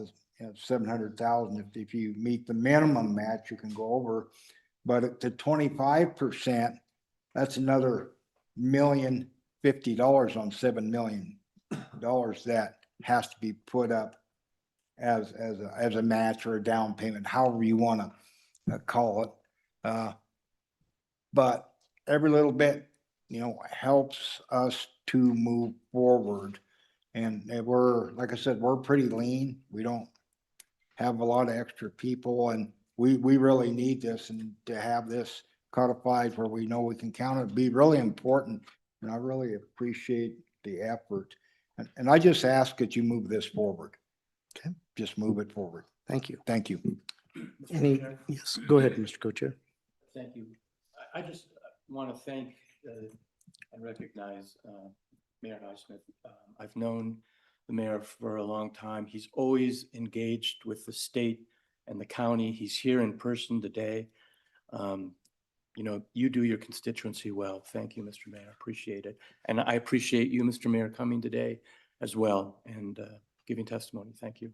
700,000. If you meet the minimum match, you can go over, but to 25%, that's another $1,050,000 on $7 million that has to be put up as a match or a down payment, however you want to call it. But every little bit, helps us to move forward. And like I said, we're pretty lean. We don't have a lot of extra people, and we really need this, and to have this codified where we know we can count it be really important. And I really appreciate the effort. And I just ask that you move this forward. Okay. just move it forward. Thank you. Thank you. Any, yes, go ahead, Mr. Co-Chair. Thank you. I just want to thank and recognize Mayor Highsmith. I've known the mayor for a long time. He's always engaged with the state and the county. He's here in person today. You know, you do your constituency well. Thank you, Mr. Mayor. Appreciate it. And I appreciate you, Mr. Mayor, coming today as well and giving testimony. Thank you.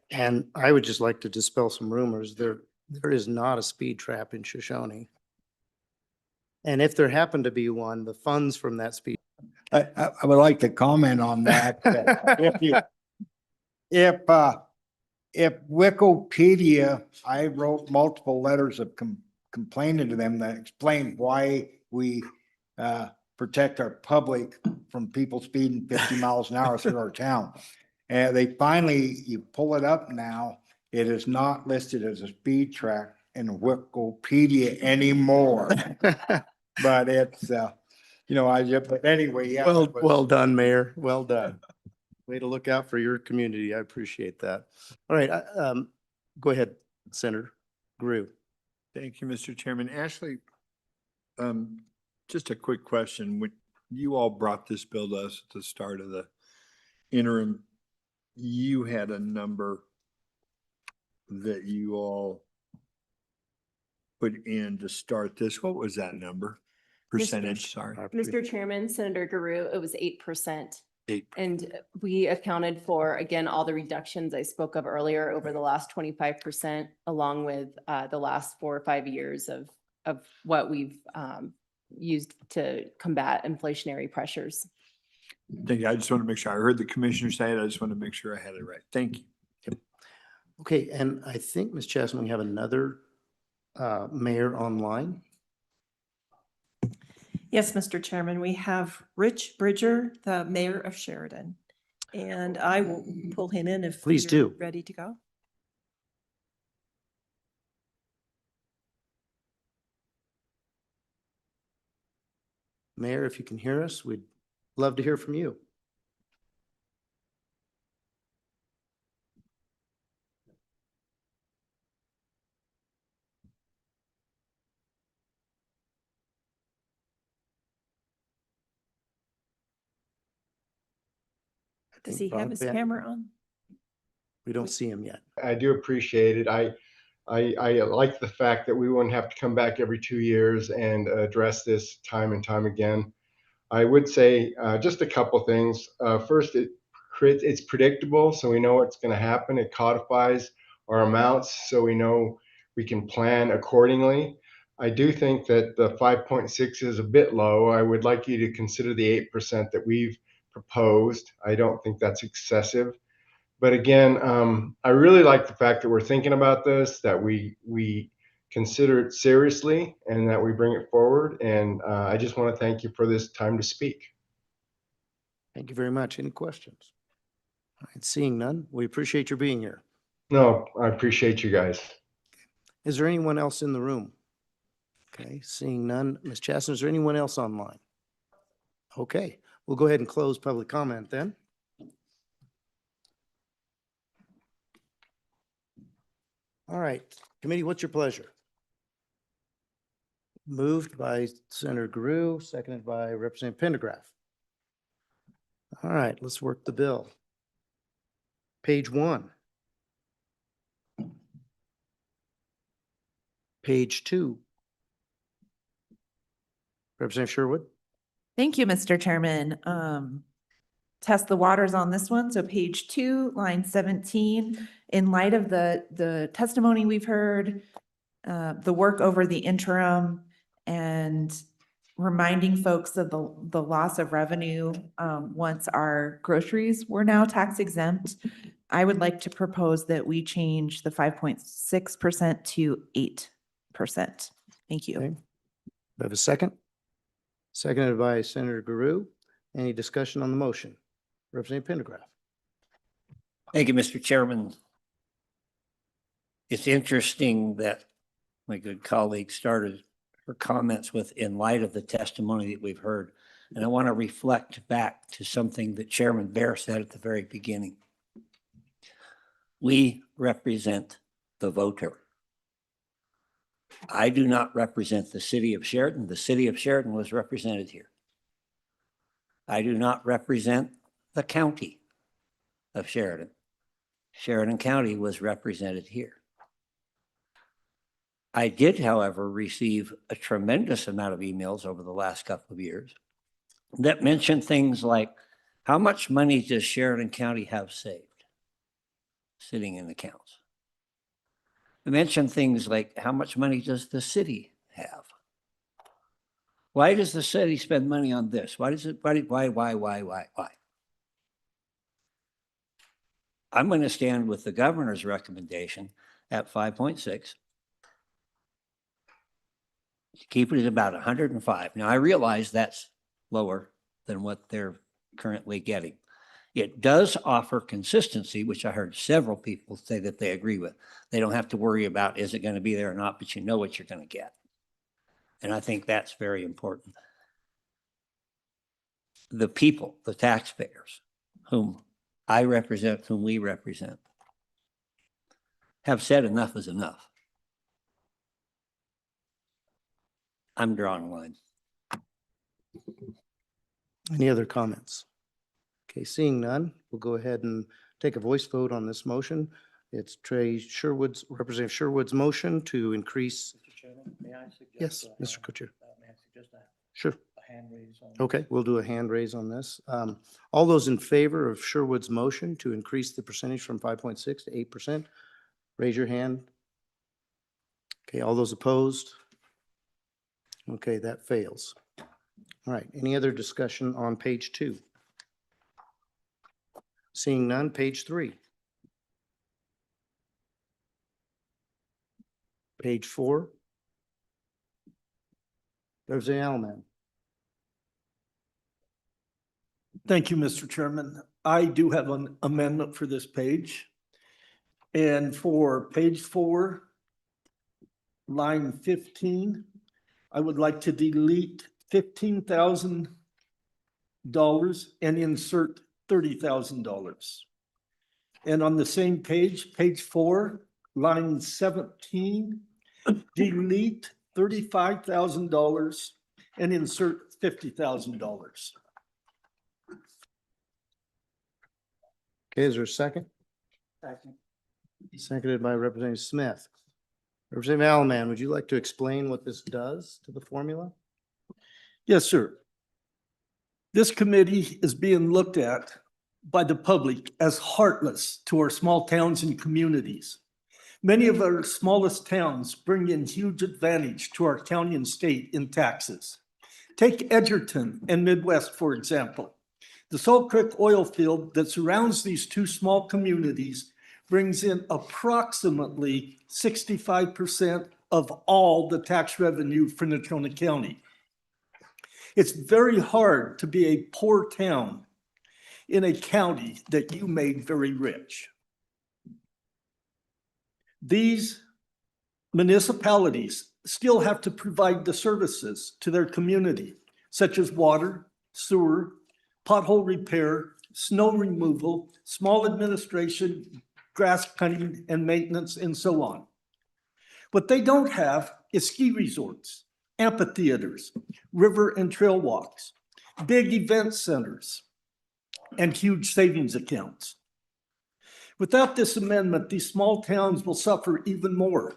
And I would just like to dispel some rumors. There is not a speed trap in Shoshone. And if there happened to be one, the funds from that speed. I would like to comment on that. If Wikipedia, I wrote multiple letters of complaining to them that explain why we protect our public from people speeding 50 miles an hour through our town. And they finally, you pull it up now, it is not listed as a speed trap in Wikipedia anymore. But it's, you know, but anyway, yeah. Well done, Mayor. Well done. Way to look out for your community. I appreciate that. All right, go ahead, Senator Grew. Thank you, Mr. Chairman. Ashley, just a quick question. When you all brought this bill to us at the start of the interim, you had a number that you all put in to start this. What was that number? Percentage, sorry. Mr. Chairman, Senator Guru, it was 8%. 8%. And we accounted for, again, all the reductions I spoke of earlier over the last 25%, along with the last 4 or 5 years of what we've used to combat inflationary pressures. Thank you. I just want to make sure I heard the commissioner say it. I just want to make sure I had it right. Thank you. Okay, and I think, Ms. Chasman, we have another mayor online. Yes, Mr. Chairman, we have Rich Bridger, the mayor of Sheridan. And I will pull him in if Please you're do. ready to go. Mayor, if you can hear us, we'd love to hear from you. I Does think he have his broadband- camera on? We don't see him yet. I do appreciate it. I like the fact that we wouldn't have to come back every 2 years and address this time and time again. I would say just a couple things. First, it's predictable, so we know what's going to happen. It codifies our amounts, so we know we can plan accordingly. I do think that the 5.6 is a bit low. I would like you to consider the 8% that we've proposed. I don't think that's excessive. But again, I really like the fact that we're thinking about this, that we consider it seriously and that we bring it forward. And I just want to thank you for this time to speak. Thank you very much. Any questions? All right, seeing none, we appreciate your being here. No, I appreciate you guys. Is there anyone else in the room? Okay, seeing none. Ms. Chaston, is there anyone else online? Okay, we'll go ahead and close public comment then. All right, committee, what's your pleasure? Moved by Senator Guru, seconded by Representative Pendergraph. All right, let's work the bill. Page 1. Page 2. Representative Sherwood? Thank you, Mr. Chairman. Test the waters on this one. So page 2, line 17, in light of the testimony we've heard, the work over the interim and reminding folks of the loss of revenue once our groceries were now tax exempt, I would like to propose that we change the 5.6% to 8%. Thank you. Okay. Do I have a second? Seconded by Senator Guru. Any discussion on the motion? Representative Pendergraph. Thank you, Mr. Chairman. It's interesting that my good colleague started her comments with "in light of the testimony that we've heard." And I want to reflect back to something that Chairman Bear said at the very beginning. We represent the voter. I do not represent the city of Sheridan. The city of Sheridan was represented here. I do not represent the county of Sheridan. Sheridan County was represented here. I did, however, receive a tremendous amount of emails over the last couple of years that mention things like, how much money does Sheridan County have saved sitting in accounts? They mention things like, how much money does the city have? Why does the city spend money on this? Why? I'm going to stand with the governor's recommendation at 5.6. Keep it at about 105. Now, I realize that's lower than what they're currently getting. It does offer consistency, which I heard several people say that they agree with. They don't have to worry about, is it going to be there or not, but you know what you're going to get. And I think that's very important. The people, the taxpayers, whom I represent, whom we represent, have said enough is enough. I'm drawing a line. Any other comments? Okay, seeing none, we'll go ahead and take a voice vote on this motion. It's Representative Sherwood's motion to increase. Mr. Chairman, may I suggest? Yes, Mr. Kutcher. May I suggest that? Sure. A hand raise on. Okay, we'll do a hand raise on this. All those in favor of Sherwood's motion to increase the percentage from 5.6 to 8%, raise your hand. Okay, all those opposed? Okay, that fails. All right, any other discussion on page 2? Seeing none, page 3. Page 4. Representative Alman. Thank you, Mr. Chairman. I do have an amendment for this page. And for page 4, line 15, I would like to delete $15,000 and insert $30,000. And on the same page, page 4, line 17, delete $35,000 and insert $50,000. Okay, is there a second? Second. Seconded by Representative Smith. Representative Alman, would you like to explain what this does to the formula? Yes, sir. This committee is being looked at by the public as heartless to our small towns and communities. Many of our smallest towns bring in huge advantage to our county and state in taxes. Take Edgerton and Midwest, for example. The Salt Creek oil field that surrounds these two small communities brings in approximately 65% of all the tax revenue for Natrona County. It's very hard to be a poor town in a county that you made very rich. These municipalities still have to provide the services to their community, such as water, sewer, pothole repair, snow removal, small administration, grass cutting and maintenance, and so on. What they don't have is ski resorts, amphitheaters, river and trail walks, big event centers, and huge savings accounts. Without this amendment, these small towns will suffer even more.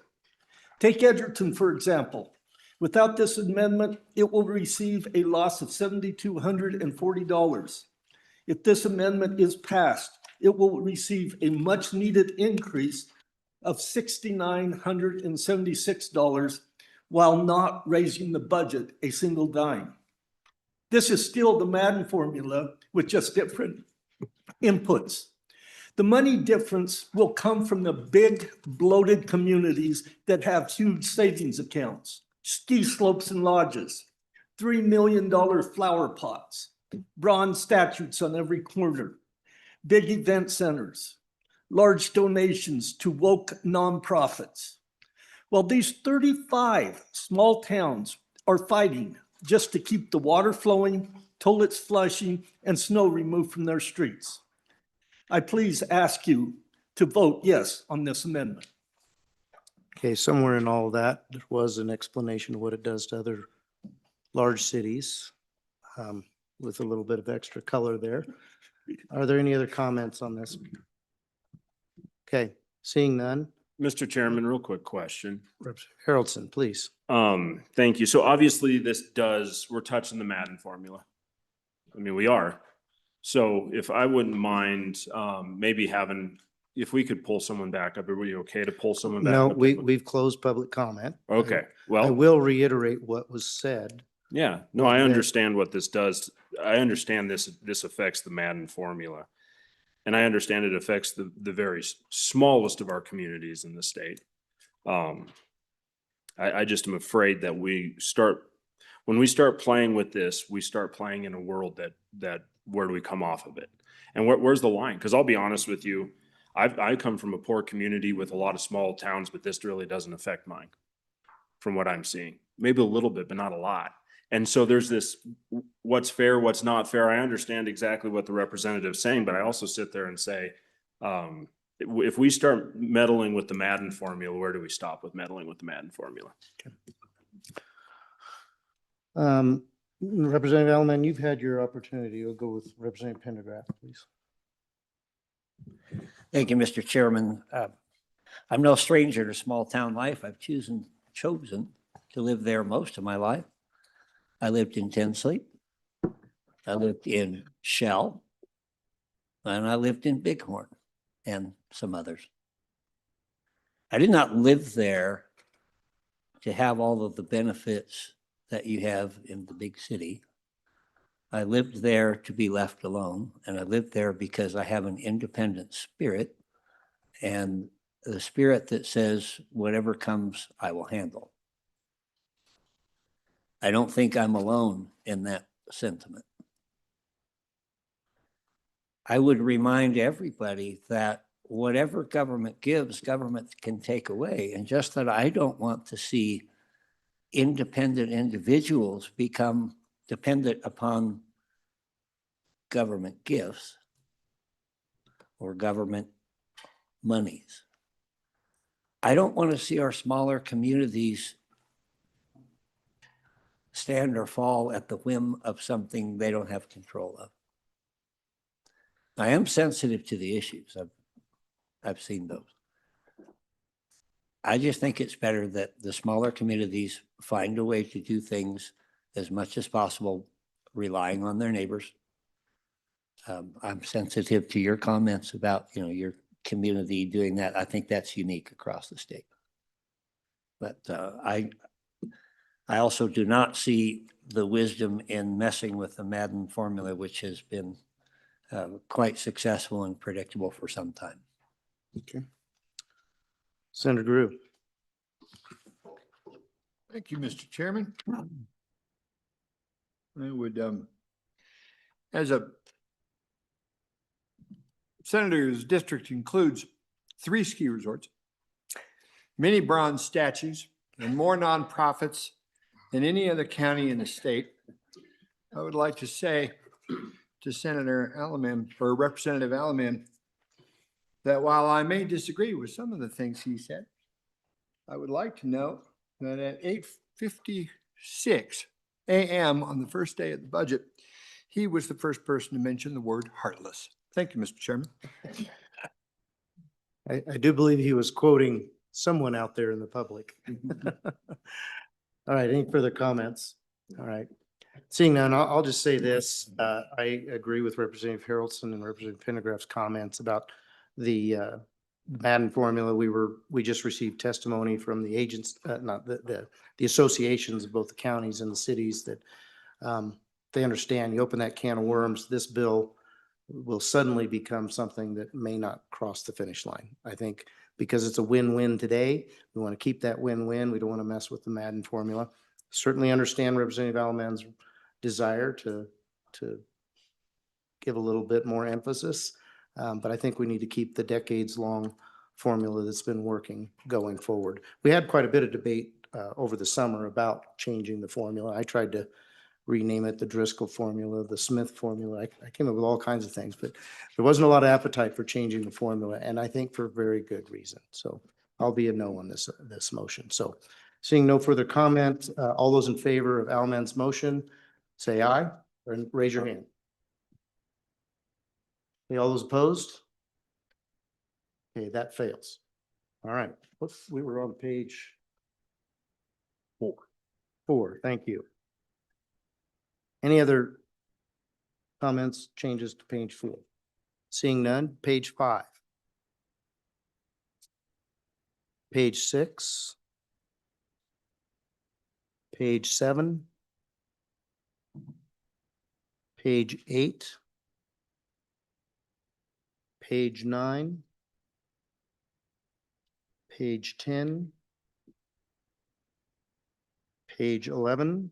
Take Edgerton, for example. Without this amendment, it will receive a loss of $7,240. If this amendment is passed, it will receive a much needed increase of $6,976 while not raising the budget a single dime. This is still the Madden formula with just different inputs. The money difference will come from the big bloated communities that have huge savings accounts, ski slopes and lodges, $3 million flower pots, bronze statues on every corner, big event centers, large donations to woke nonprofits. While these 35 small towns are fighting just to keep the water flowing, toilets flushing, and snow removed from their streets. I please ask you to vote yes on this amendment. Okay, somewhere in all of that, there was an explanation of what it does to other large cities, with a little bit of extra color there. Are there any other comments on this? Okay, seeing none, Mr. Chairman, real quick question. Representative Haroldson, please. Thank you. So obviously we're touching the Madden formula. I mean, we are. So if I wouldn't mind, maybe if we could pull someone back up, are we okay to pull someone back No, up? we've closed public comment. Okay, I well, will reiterate what was said. yeah, no, I that- understand what this does. I understand this affects the Madden formula. And I understand it affects the very smallest of our communities in the state. I just am afraid that when we start playing with this, we start playing in a world that where do we come off of it? And where's the line? Because I'll be honest with you, I come from a poor community with a lot of small towns, but this really doesn't affect mine from what I'm seeing. Maybe a little bit, but not a lot. And so there's this, what's fair, what's not fair. I understand exactly what the representative's saying, but I also sit there and say, if we start meddling with the Madden formula, where do we stop with meddling with the Madden formula? Representative Elman, you've had your opportunity. We'll go with Representative Pendergraft, please. Thank you, Mr. Chairman. I'm no stranger to small town life. I've chosen to live there most of my life. I lived in Tinsley. I lived in Shell. And I lived in Bighorn and some others. I did not live there to have all of the benefits that you have in the big city. I lived there to be left alone, and I lived there because I have an independent spirit and the spirit that says, whatever comes, I will handle. I don't think I'm alone in that sentiment. I would remind everybody that whatever government gives, government can take away. And just that I don't want to see independent individuals become dependent upon government gifts or government monies. I don't want to see our smaller communities stand or fall at the whim of something they don't have control of. I am sensitive to the issues. I've seen those. I just think it's better that the smaller communities find a way to do things as much as possible, relying on their neighbors. I'm sensitive to your comments about, your community doing that. I think that's unique across the state. But I also do not see the wisdom in messing with the Madden formula, which has been quite successful and predictable for some time. Okay. Senator Drew. Thank you, Mr. Chairman. I would, as a senator's district includes 3 ski resorts, many bronze statues, and more nonprofits than any other county in the state, I would like to say to Senator Alamin, or Representative Alamin, that while I may disagree with some of the things he said, I would like to note that at 8:56 a.m. on the first day of the budget, he was the first person to mention the word heartless. Thank you, Mr. Chairman. I do believe he was quoting someone out there in the public. All right, any further comments? All right. Seeing none, I'll just say this. I agree with Representative Haroldson and Representative Pendergraft's comments about the Madden formula. We just received testimony from the agents, not the associations of both the counties and the cities that they understand. You open that can of worms, this bill will suddenly become something that may not cross the finish line. I think because it's a win-win today, we want to keep that win-win. We don't want to mess with the Madden formula. Certainly understand Representative Alaman's desire to give a little bit more emphasis. But I think we need to keep the decades-long formula that's been working going forward. We had quite a bit of debate over the summer about changing the formula. I tried to rename it the Driscoll formula, the Smith formula. I came up with all kinds of things, but there wasn't a lot of appetite for changing the formula, and I think for very good reason. So I'll be a no on this motion. So seeing no further comment, all those in favor of Alman's motion, say aye or raise your hand. Okay, all those opposed? Okay, that fails. All right, we were on page 4, thank you. Any other comments, changes to page 4? Seeing none, page 5. Page 6. Page 7. Page 8. Page 9. Page 10. Page 11.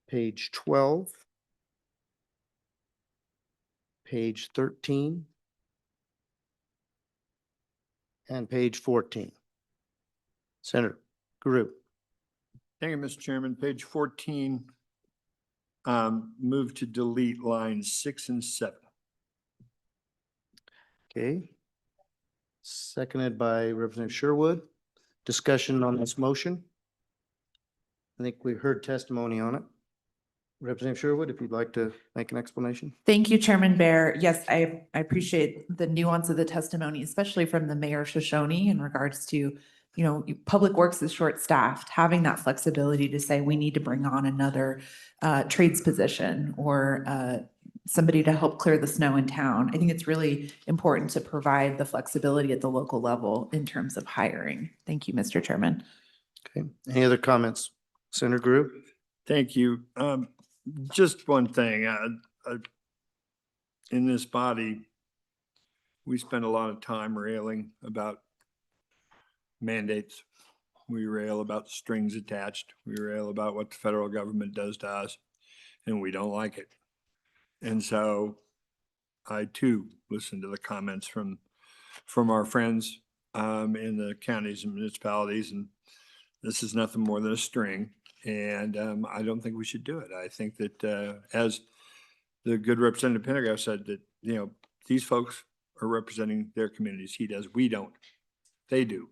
Page 12. Page 13. And page 14. Senator Group. Thank you, Mr. Chairman. Page 14, move to delete lines 6 and 7. Okay. Seconded by Representative Sherwood. Discussion on this motion. I think we heard testimony on it. Representative Sherwood, if you'd like to make an explanation. Thank you, Chairman Bear. Yes, I appreciate the nuance of the testimony, especially from the Mayor Shoshone in regards to, Public Works is short-staffed, having that flexibility to say we need to bring on another trades position or somebody to help clear the snow in town. I think it's really important to provide the flexibility at the local level in terms of hiring. Thank you, Mr. Chairman. Okay. Any other comments? Senator Group? Thank you. Just one thing, in this body, we spend a lot of time railing about mandates. We rail about strings attached. We rail about what the federal government does to us, and we don't like it. And so I too listen to the comments from our friends in the counties and municipalities, and this is nothing more than a string. And I don't think we should do it. I think that as the good Representative Pendergast said, that, these folks are representing their communities. He does. We don't. They do.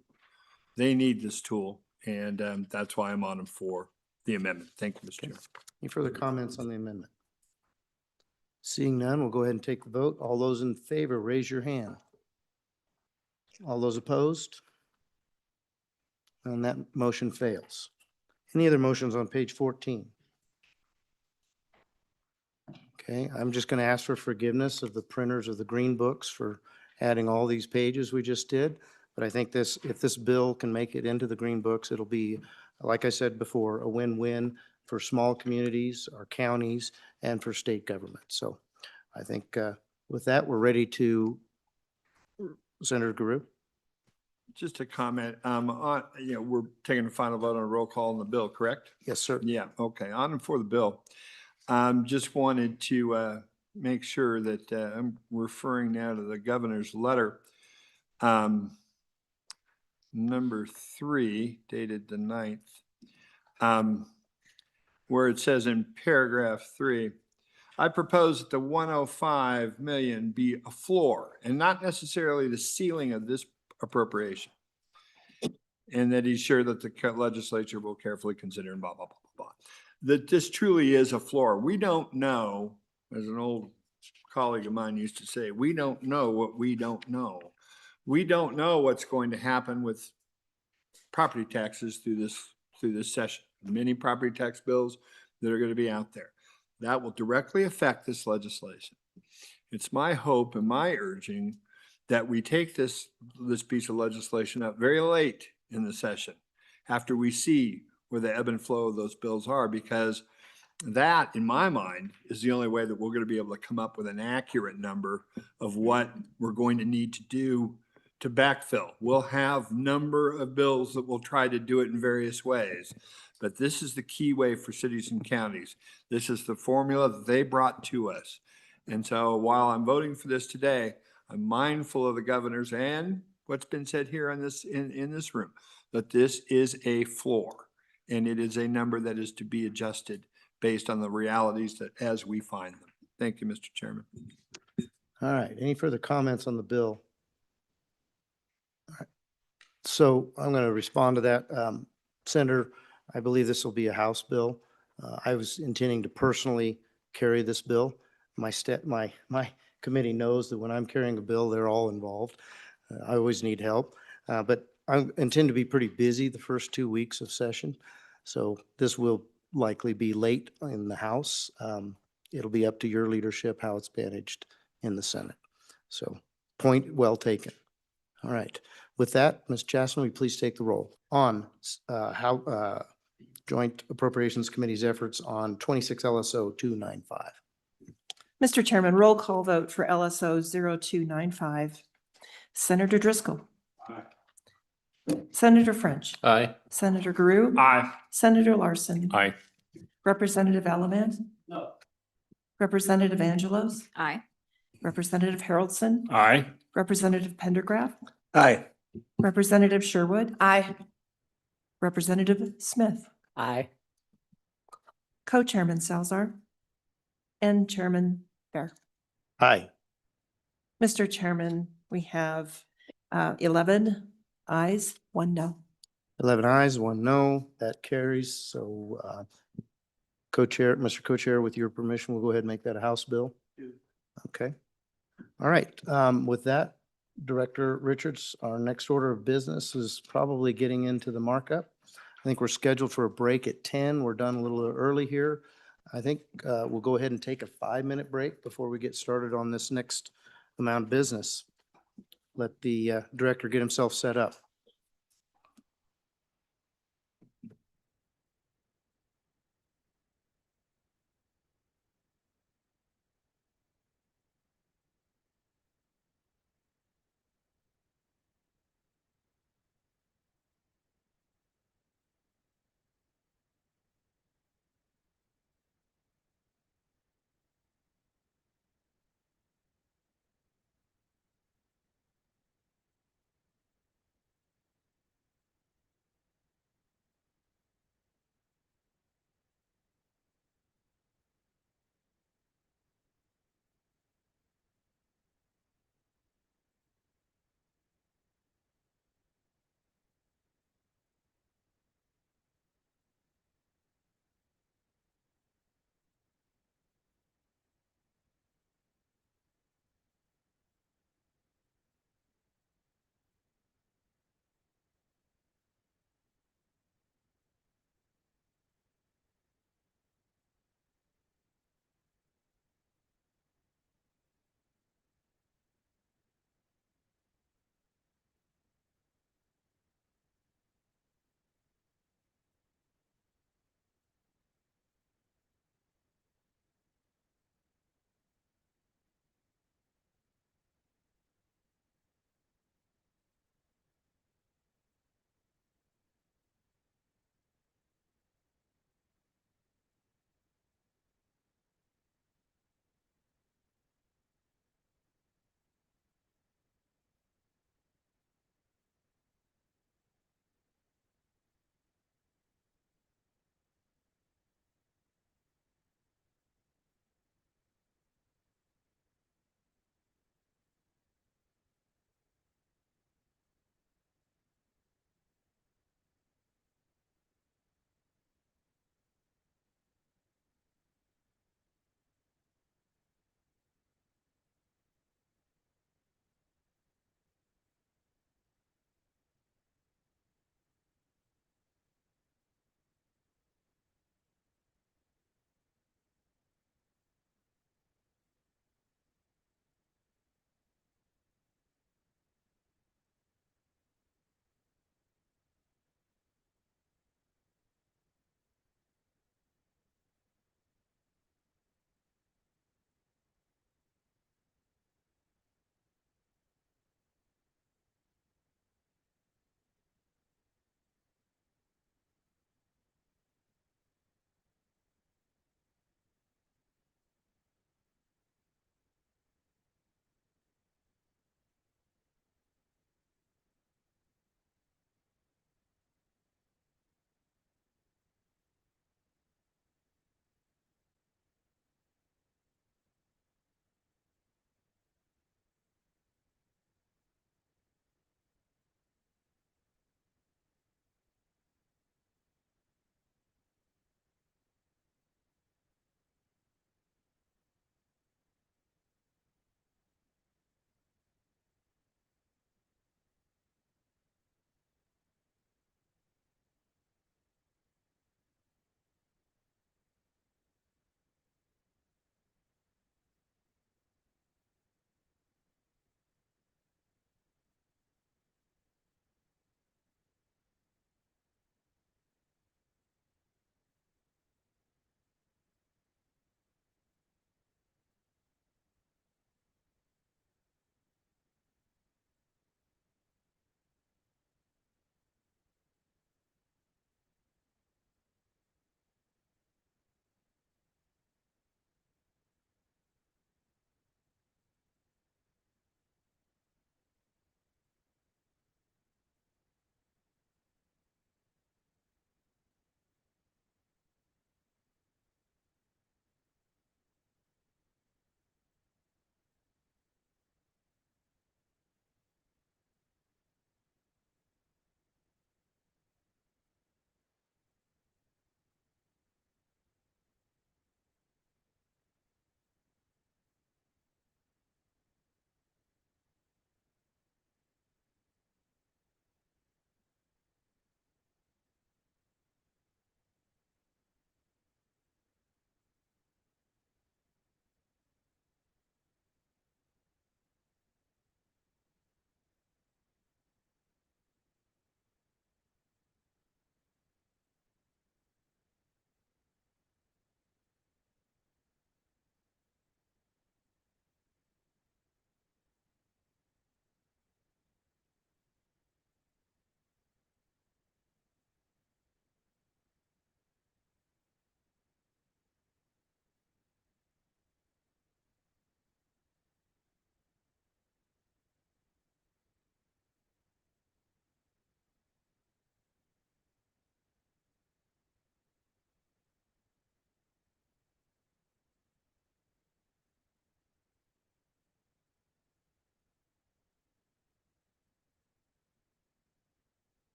They need this tool. And that's why I'm on them for the amendment. Thank you, Mr. Chairman. Any further comments on the amendment? Seeing none, we'll go ahead and take the vote. All those in favor, raise your hand. All those opposed? And that motion fails. Any other motions on page 14? Okay, I'm just going to ask for forgiveness of the printers of the green books for adding all these pages we just did. But I think if this bill can make it into the green books, it'll be, like I said before, a win-win for small communities, our counties, and for state government. So I think with that, we're ready to, Senator Guru. Just a comment, we're taking a final vote on a roll call on the bill, correct? Yes, sir. Yeah, okay, on and for the bill. Just wanted to make sure that I'm referring now to the governor's letter. Number 3, dated the 9th, where it says in paragraph 3, I propose that the 105 million be a floor and not necessarily the ceiling of this appropriation. And that he's sure that the legislature will carefully consider and blah, blah, blah, blah, blah. That this truly is a floor. We don't know, as an old colleague of mine used to say, we don't know what we don't know. We don't know what's going to happen with property taxes through this session. Many property tax bills that are going to be out there. That will directly affect this legislation. It's my hope and my urging that we take this piece of legislation up very late in the session after we see where the ebb and flow of those bills are, because that, in my mind, is the only way that we're going to be able to come up with an accurate number of what we're going to need to do to backfill. We'll have number of bills that will try to do it in various ways, but this is the key way for cities and counties. This is the formula that they brought to us. And so while I'm voting for this today, I'm mindful of the governors and what's been said here on this in this room, that this is a floor. And it is a number that is to be adjusted based on the realities that as we find them. Thank you, Mr. Chairman. All right, any further comments on the bill? All right. So I'm going to respond to that. Senator, I believe this will be a House bill. I was intending to personally carry this bill. My committee knows that when I'm carrying a bill, they're all involved. I always need help, but I intend to be pretty busy the first 2 weeks of session. So this will likely be late in the House. It'll be up to your leadership how it's managed in the Senate. So point well taken. All right. With that, Ms. Chasson, will you please take the roll on Joint Appropriations Committee's efforts on 26 LSO 295. Mr. Chairman, roll call vote for LSO 0295. Senator Driscoll. Senator French. Aye. Senator Guru. Aye. Senator Larson. Aye. Representative Alaman. No. Representative Angelos. Aye. Representative Haroldson. Aye. Representative Pendergraph. Aye. Representative Sherwood. Aye. Representative Smith. Aye. Co-Chairman Salzar. And Chairman Bear. Aye. Mr. Chairman, we have 11 ayes, 1 no. 11 ayes, 1 no. That carries. So Co-Chair, Mr. Co-Chair, with your permission, we'll go ahead and make that a House bill. Okay. All right. With that, Director Richards, our next order of business is probably getting into the markup. I think we're scheduled for a break at 10. We're done a little early here. I think we'll go ahead and take a 5-minute break before we get started on this next amount of business. Let the director get himself set up.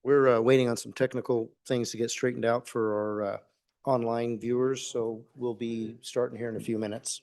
We're waiting on some technical things to get straightened out for our online viewers, so we'll be starting here in a few minutes.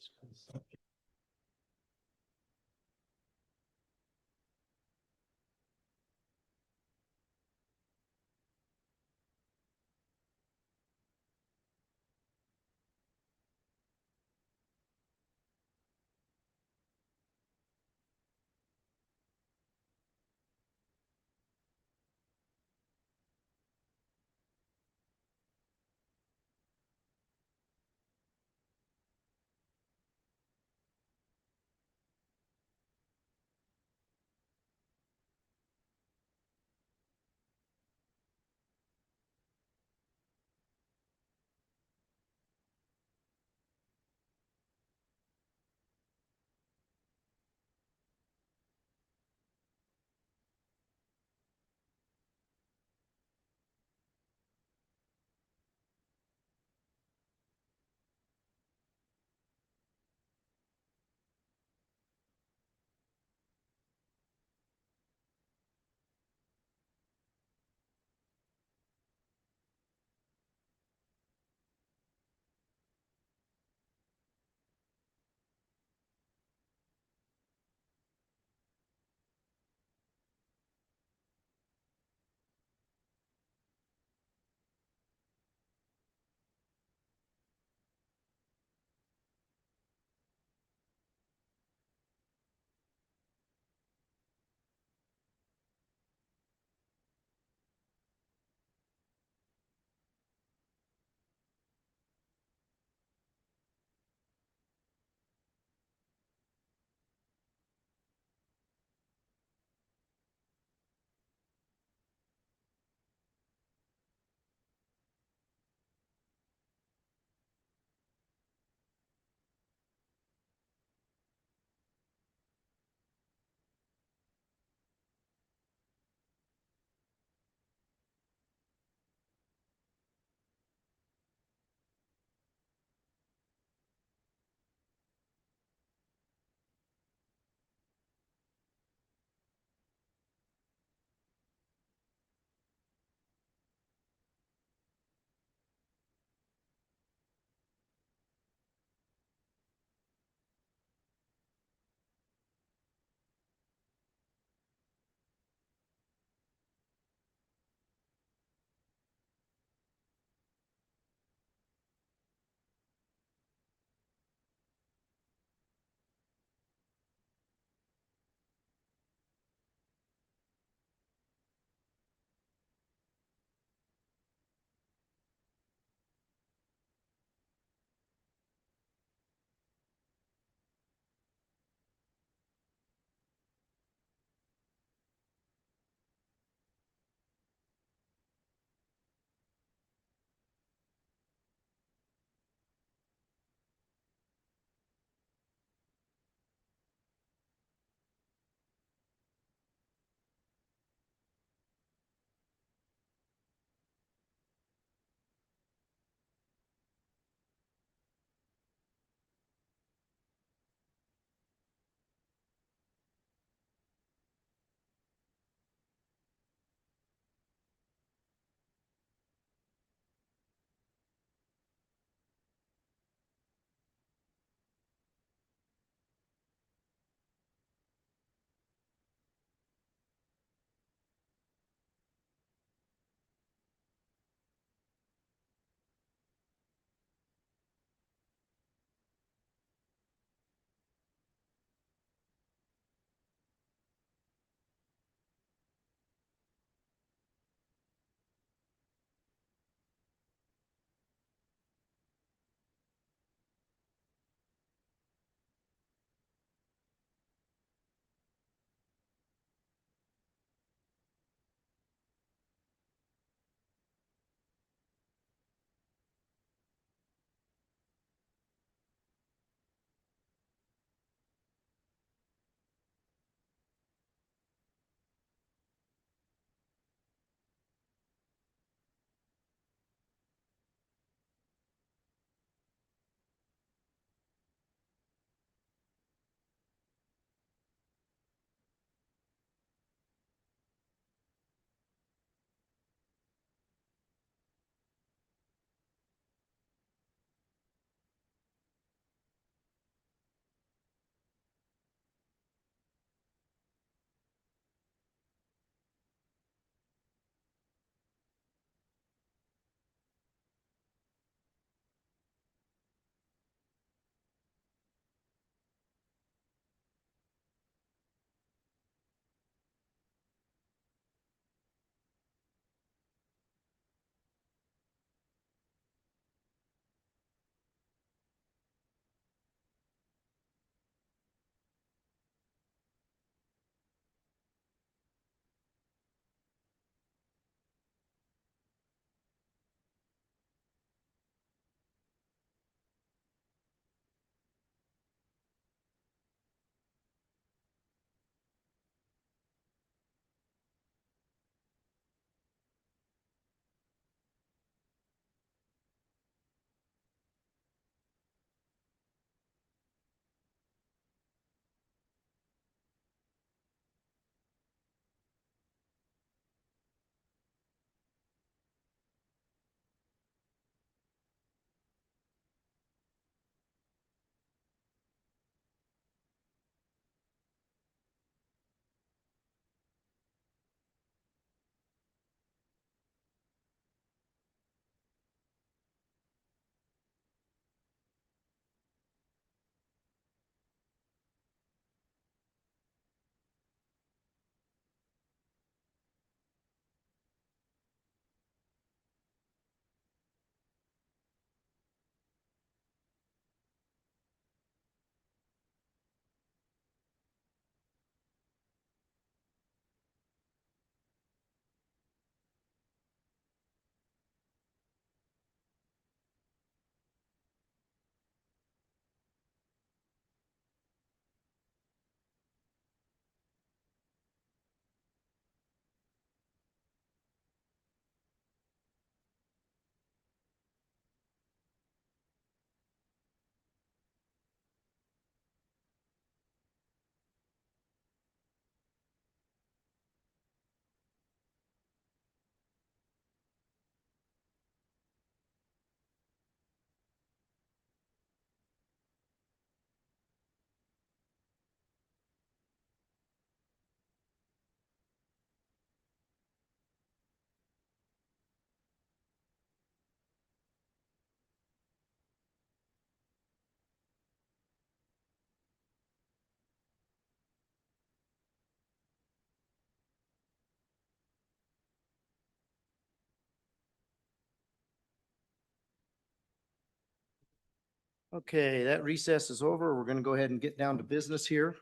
Okay, that recess is over. We're going to go ahead and get down to business here.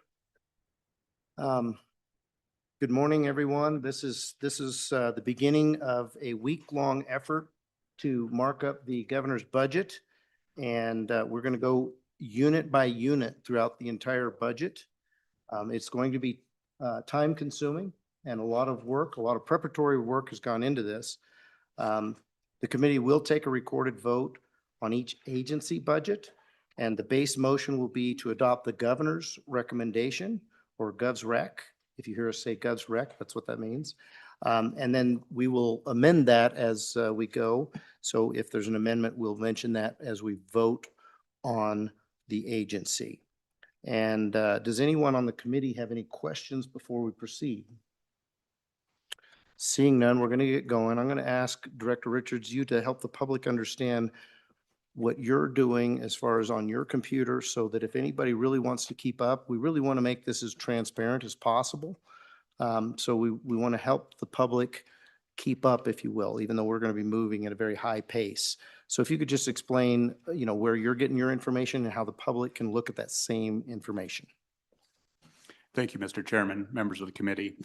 Good morning, everyone. This is the beginning of a week-long effort to mark up the governor's budget. And we're going to go unit by unit throughout the entire budget. It's going to be time consuming and a lot of work, a lot of preparatory work has gone into this. The committee will take a recorded vote on each agency budget, and the base motion will be to adopt the governor's recommendation, or Gov's Rec. If you hear us say Gov's Rec, that's what that means. And then we will amend that as we go. So if there's an amendment, we'll mention that as we vote on the agency. And does anyone on the committee have any questions before we proceed? Seeing none, we're going to get going. I'm going to ask Director Richards, you to help the public understand what you're doing as far as on your computer, so that if anybody really wants to keep up, we really want to make this as transparent as possible. So we want to help the public keep up, if you will, even though we're going to be moving at a very high pace. So if you could just explain, where you're getting your information and how the public can look at that same information. Thank you, Mr. Chairman, members of the committee.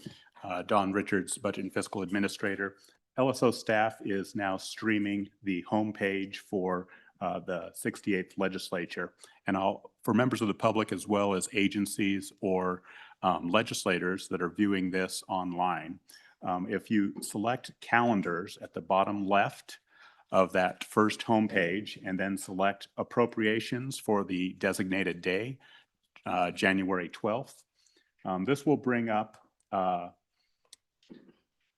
Don Richards, Budget and Fiscal Administrator. LSO staff is now streaming the homepage for the 68th legislature. And for members of the public as well as agencies or legislators that are viewing this online, if you select calendars at the bottom left of that first homepage and then select appropriations for the designated day, January 12th, this will bring up,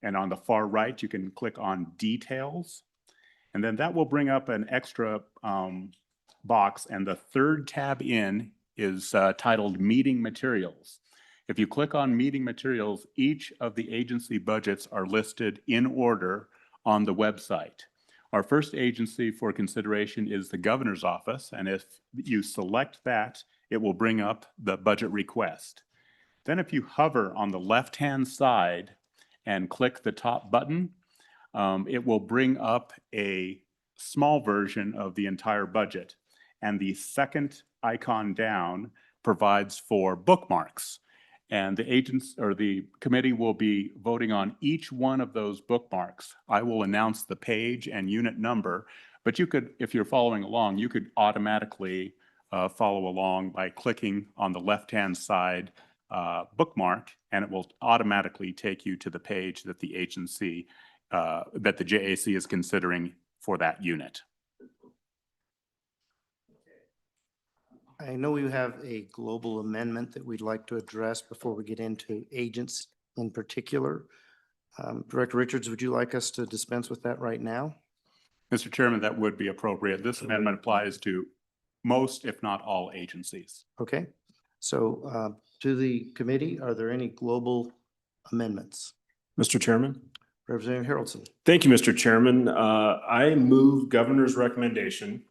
and on the far right, you can click on details. And then that will bring up an extra box, and the third tab in is titled Meeting Materials. If you click on Meeting Materials, each of the agency budgets are listed in order on the website. Our first agency for consideration is the governor's office, and if you select that, it will bring up the budget request. Then if you hover on the left-hand side and click the top button, it will bring up a small version of the entire budget. And the second icon down provides for bookmarks. And the agents or the committee will be voting on each one of those bookmarks. I will announce the page and unit number, but you could, if you're following along, you could automatically follow along by clicking on the left-hand side bookmark, and it will automatically take you to the page that the agency, that the JAC is considering for that unit. I know we have a global amendment that we'd like to address before we get into agents in particular. Director Richards, would you like us to dispense with that right now? Mr. Chairman, that would be appropriate. This amendment applies to most, if not all, agencies. Okay, so to the committee, are there any global amendments? Mr. Chairman. Representative Harrelson. Thank you, Mr. Chairman. I move governor's recommendation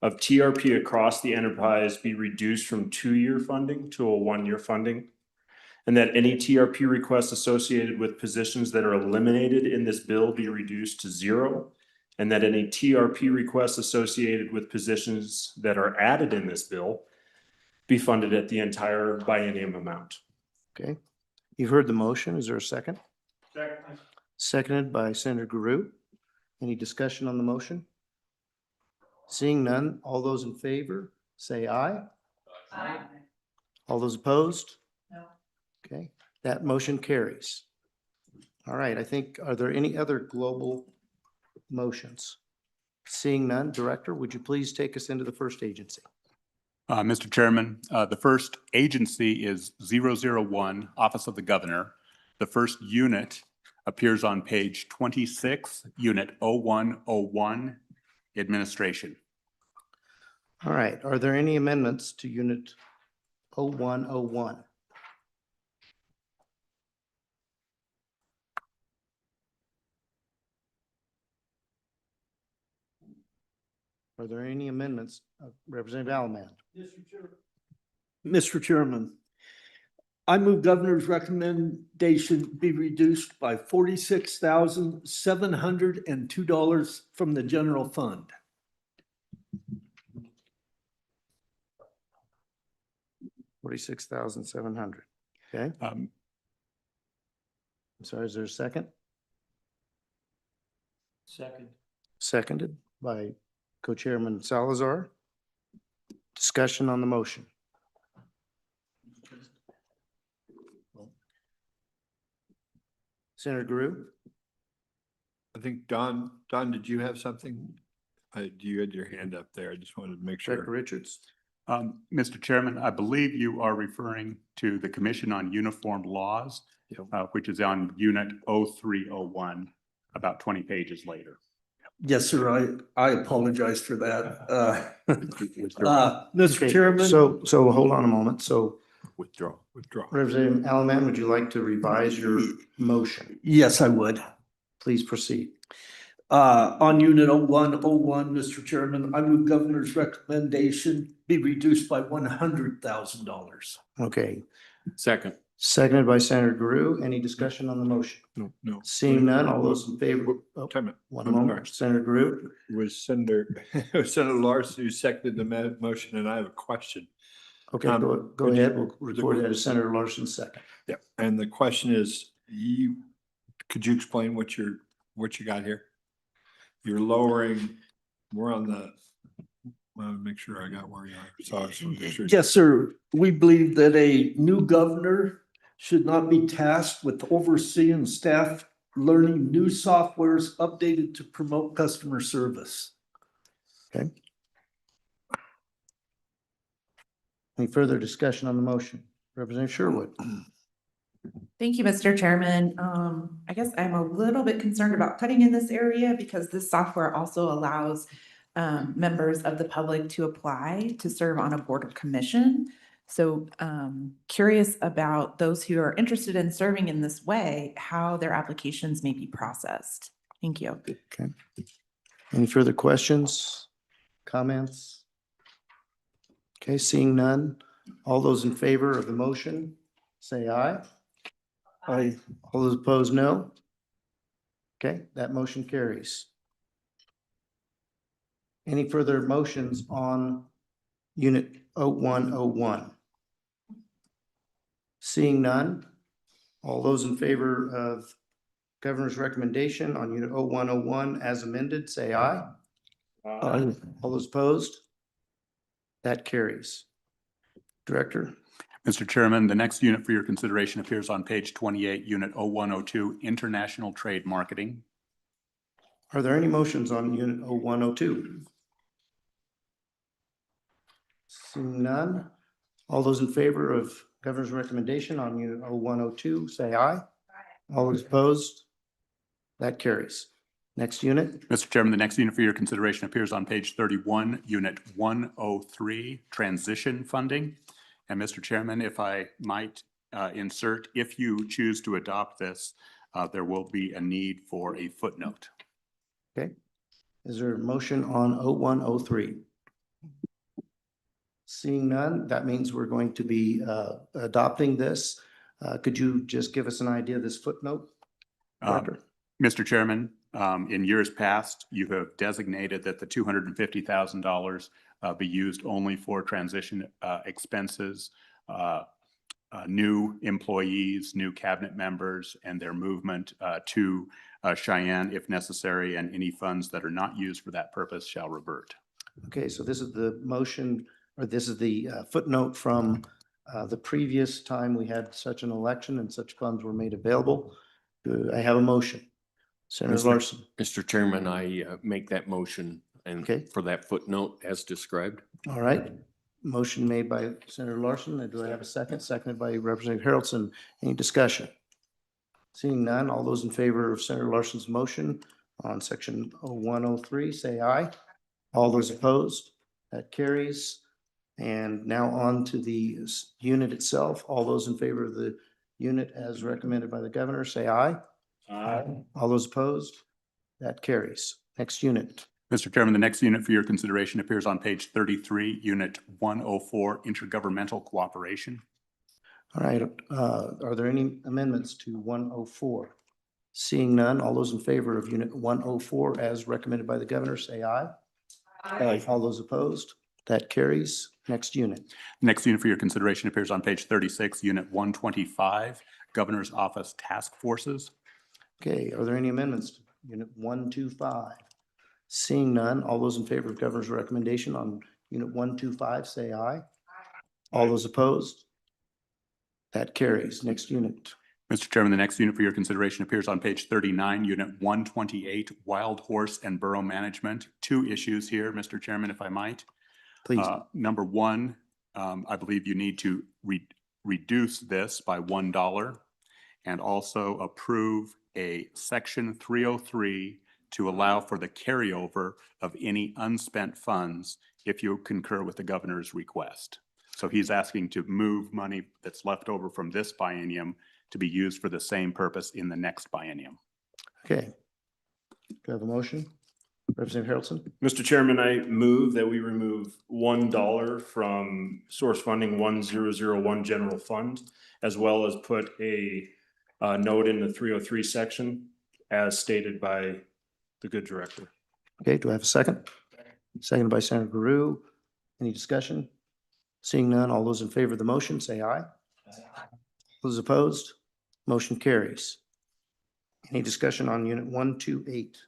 of TRP across the enterprise be reduced from 2-year funding to a 1-year funding, and that any TRP requests associated with positions that are eliminated in this bill be reduced to 0, and that any TRP requests associated with positions that are added in this bill be funded at the entire biennium amount. Okay, you've heard the motion. Is there a second? Second. Seconded by Senator Guru. Any discussion on the motion? Seeing none, all those in favor, say aye. Aye. All those opposed? No. Okay, that motion carries. All right, are there any other global motions? Seeing none, Director, would you please take us into the first agency? Mr. Chairman, the first agency is 001, Office of the Governor. The first unit appears on page 26, Unit 0101, Administration. All right, are there any amendments to Unit 0101? Are there any amendments? Representative Alaman. Mr. Chairman, I move governor's recommendation be reduced by $46,702 from the general fund. 46,700. Okay, I'm sorry, is there a second? Second. Seconded by Co-Chairman Salazar. Discussion on the motion. Senator Grew? I think Don, did you have something? You had your hand up there. I just wanted to make Director sure. Richards? Mr. Chairman, I believe you are referring to the Commission on Uniform Laws, which is on Unit 0301, about 20 pages later. Yes, sir. I apologize for that. Mr. Okay, Chairman. So hold on a moment. So Withdraw. Representative Alaman, would you like to revise your motion? Yes, I would. Please proceed. On Unit 0101, Mr. Chairman, I move Governor's recommendation be reduced by $100,000. Okay, Second. seconded by Senator Grew. Any discussion on the motion? No. Seeing none, all those in favor? Oh, Time it. one I'm moment, Senator Grew. Was Senator, Senator Larson who seconded the motion, and I have a question. Okay, go could ahead. you- We'll record that as Senator Larson's second. Yeah, and the question is, could you explain what you got here? You're lowering, we're on the, I want to make sure I got where you are. So I just want to make sure. Yes, sir. We believe that a new governor should not be tasked with overseeing staff learning new softwares updated to promote customer service. Okay. Any further discussion on the motion? Representative Sherwood? Thank you, Mr. Chairman. I guess I'm a little bit concerned about cutting in this area because this software also allows members of the public to apply to serve on a board or commission. So curious about those who are interested in serving in this way, how their applications may be processed. Thank you. Okay. Any further questions, comments? Okay, seeing none. All those in favor of the motion, say aye. Aye. All those opposed, no. Okay, that motion carries. Any further motions on Unit 0101? Seeing none. All those in favor of Governor's recommendation on Unit 0101 as amended, say aye. Aye. All those opposed? That carries. Director? Mr. Chairman, the next unit for your consideration appears on page 28, Unit 0102, International Trade Marketing. Are there any motions on Unit 0102? Seeing none. All those in favor of Governor's recommendation on Unit 0102, say aye. All those opposed? That carries. Next unit. Mr. Chairman, the next unit for your consideration appears on page 31, Unit 103, Transition Funding. And Mr. Chairman, if I might insert, if you choose to adopt this, there will be a need for a footnote. Okay. Is there a motion on 0103? Seeing none, that means we're going to be adopting this. Could you just give us an idea of this footnote? Mr. Chairman, in years past, you have designated that the $250,000 be used only for transition expenses, new employees, new cabinet members, and their movement to Cheyenne if necessary, and any funds that are not used for that purpose shall revert. Okay, so this is the motion, or this is the footnote from the previous time we had such an election and such funds were made available. Do I have a motion? Senator Larson. Mr. Chairman, I make that motion and for that footnote as described. All right. Motion made by Senator Larson. And do I have a second? Seconded by Representative Harrelson. Any discussion? Seeing none, all those in favor of Senator Larson's motion on section 0103, say aye. All those opposed? That carries. And now on to the unit itself. All those in favor of the unit as recommended by the governor, say aye. Aye. All those opposed? That carries. Next unit. Mr. Chairman, the next unit for your consideration appears on page 33, Unit 104, Intergovernmental Cooperation. All right. Are there any amendments to 104? Seeing none, all those in favor of Unit 104 as recommended by the governor, say aye. Aye. All those opposed? That carries. Next unit. Next unit for your consideration appears on page 36, Unit 125, Governor's Office Task Forces. Okay, are there any amendments to Unit 125? Seeing none, all those in favor of Governor's recommendation on Unit 125, say aye. All those opposed? That carries. Next unit. Mr. Chairman, the next unit for your consideration appears on page 39, Unit 128, Wild Horse and Borough Management. Two issues here, Mr. Chairman, if I might. Please. Number one, I believe you need to reduce this by $1 and also approve a Section 303 to allow for the carryover of any unspent funds if you concur with the governor's request. So he's asking to move money that's left over from this biennium to be used for the same purpose in the next biennium. Okay. Do I have a motion? Representative Harrelson? Mr. Chairman, I move that we remove $1 from source funding 1001 general fund, as well as put a note in the 303 section as stated by the good director. Okay, do I have a second? Seconded by Senator Guru. Any discussion? Seeing none, all those in favor of the motion, say aye. Those opposed? Motion carries. Any discussion on Unit 128?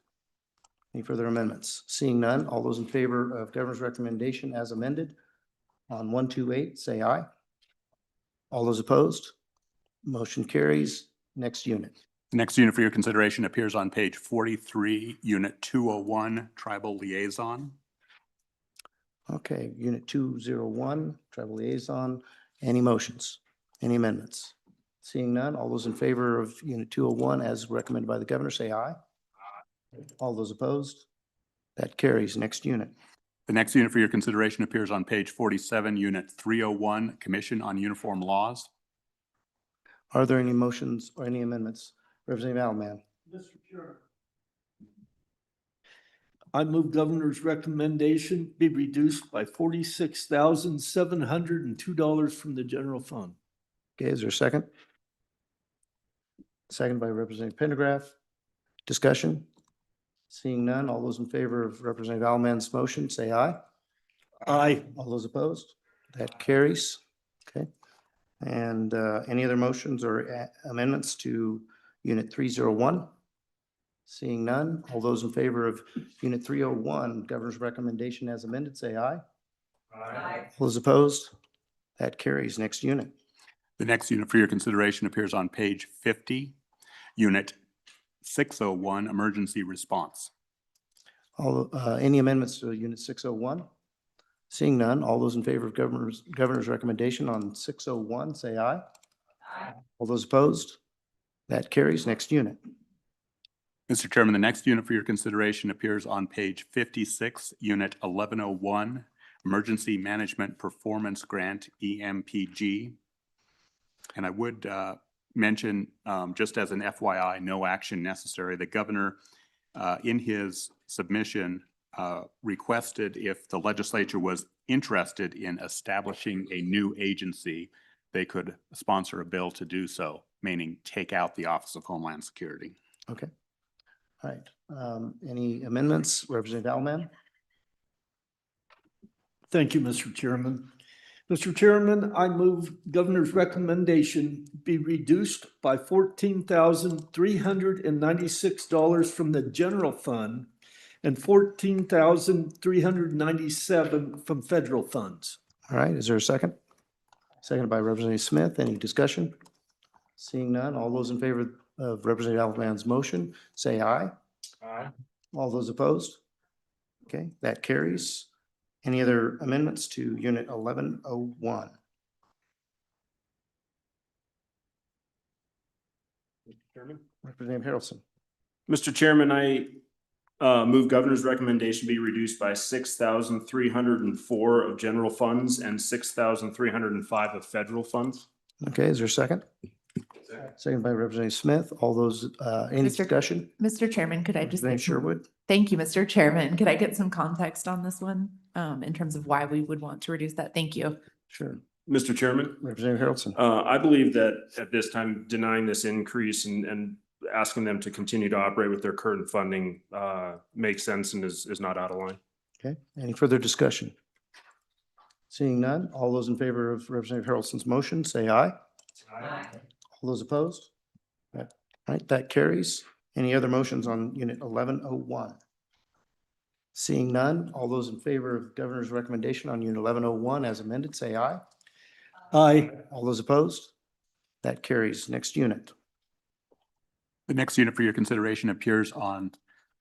Any further amendments? Seeing none, all those in favor of Governor's recommendation as amended on 128, say aye. All those opposed? Motion carries. Next unit. The next unit for your consideration appears on page 43, Unit 201, Tribal Liaison. Okay, Unit 201, Tribal Liaison. Any motions? Any amendments? Seeing none, all those in favor of Unit 201 as recommended by the governor, say aye. All those opposed? That carries. Next unit. The next unit for your consideration appears on page 47, Unit 301, Commission on Uniform Laws. Are there any motions or any amendments? Representative Alman. Mr. Chairman. I move governor's recommendation be reduced by $46,702 from the general fund. Okay, is there a second? Second by Representative Pendergraph. Discussion? Seeing none, all those in favor of Representative Alman's motion, say aye. Aye. All those opposed? That carries. Okay. And any other motions or amendments to Unit 301? Seeing none, all those in favor of Unit 301, Governor's recommendation as amended, say aye. Aye. All those opposed? That carries. Next unit. The next unit for your consideration appears on page 50, Unit 601, Emergency Response. Any amendments to Unit 601? Seeing none, all those in favor of Governor's recommendation on 601, say aye. Aye. All those opposed? That carries. Next unit. Mr. Chairman, the next unit for your consideration appears on page 56, Unit 1101, Emergency Management Performance Grant, EMPG. And I would mention, just as an FYI, no action necessary. The governor, in his submission, requested if the legislature was interested in establishing a new agency, they could sponsor a bill to do so, meaning take out the Office of Homeland Security. Okay. All right. Any amendments? Representative Alman? Thank you, Mr. Chairman. Mr. Chairman, I move governor's recommendation be reduced by $14,396 from the general fund and $14,397 from federal funds. All right. Is there a second? Seconded by Representative Smith. Any discussion? Seeing none, all those in favor of Representative Alman's motion, say aye. Aye. All those opposed? Okay, that carries. Any other amendments to Unit 1101? Representative Harrelson. Mr. Chairman, I move governor's recommendation be reduced by 6,304 of general funds and 6,305 of federal funds. Okay, is there a second? Second by Representative Smith. All those, any discussion? Mr. Chairman, could I just? Representative Sherwood? Thank you, Mr. Chairman. Could I get some context on this one, in terms of why we would want to reduce that? Thank you. Sure. Mr. Chairman, Representative Harrelson. I believe that at this time, denying this increase and asking them to continue to operate with their current funding makes sense and is not out of line. Okay, any further discussion? Seeing none, all those in favor of Representative Harrelson's motion, say aye. Aye. All those opposed? Right, that carries. Any other motions on Unit 1101? Seeing none, all those in favor of Governor's recommendation on Unit 1101 as amended, say aye. Aye. All those opposed? That carries. Next unit. The next unit for your consideration appears on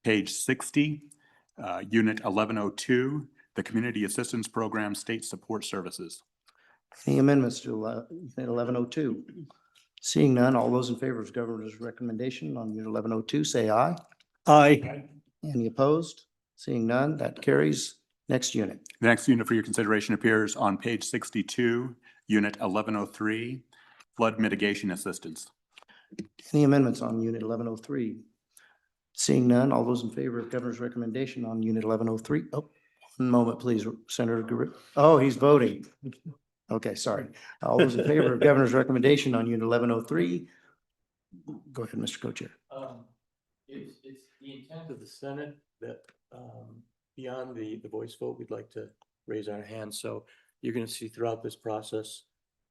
page 60, Unit 1102, the Community Assistance Program State Support Services. Any amendments to Unit 1102? Seeing none, all those in favor of Governor's recommendation on Unit 1102, say aye. Aye. Any opposed? Seeing none, that carries. Next unit. The next unit for your consideration appears on page 62, Unit 1103, Flood Mitigation Assistance. Any amendments on Unit 1103? Seeing none, all those in favor of Governor's recommendation on Unit 1103? Oh, one moment, please, Senator Guerrero. Oh, he's voting. Okay, sorry. All those in favor of Governor's recommendation on Unit 1103? Go ahead, Mr. Co-Chair. It's the intent of the Senate that beyond the voice vote, we'd like to raise our hands. So you're going to see throughout this process,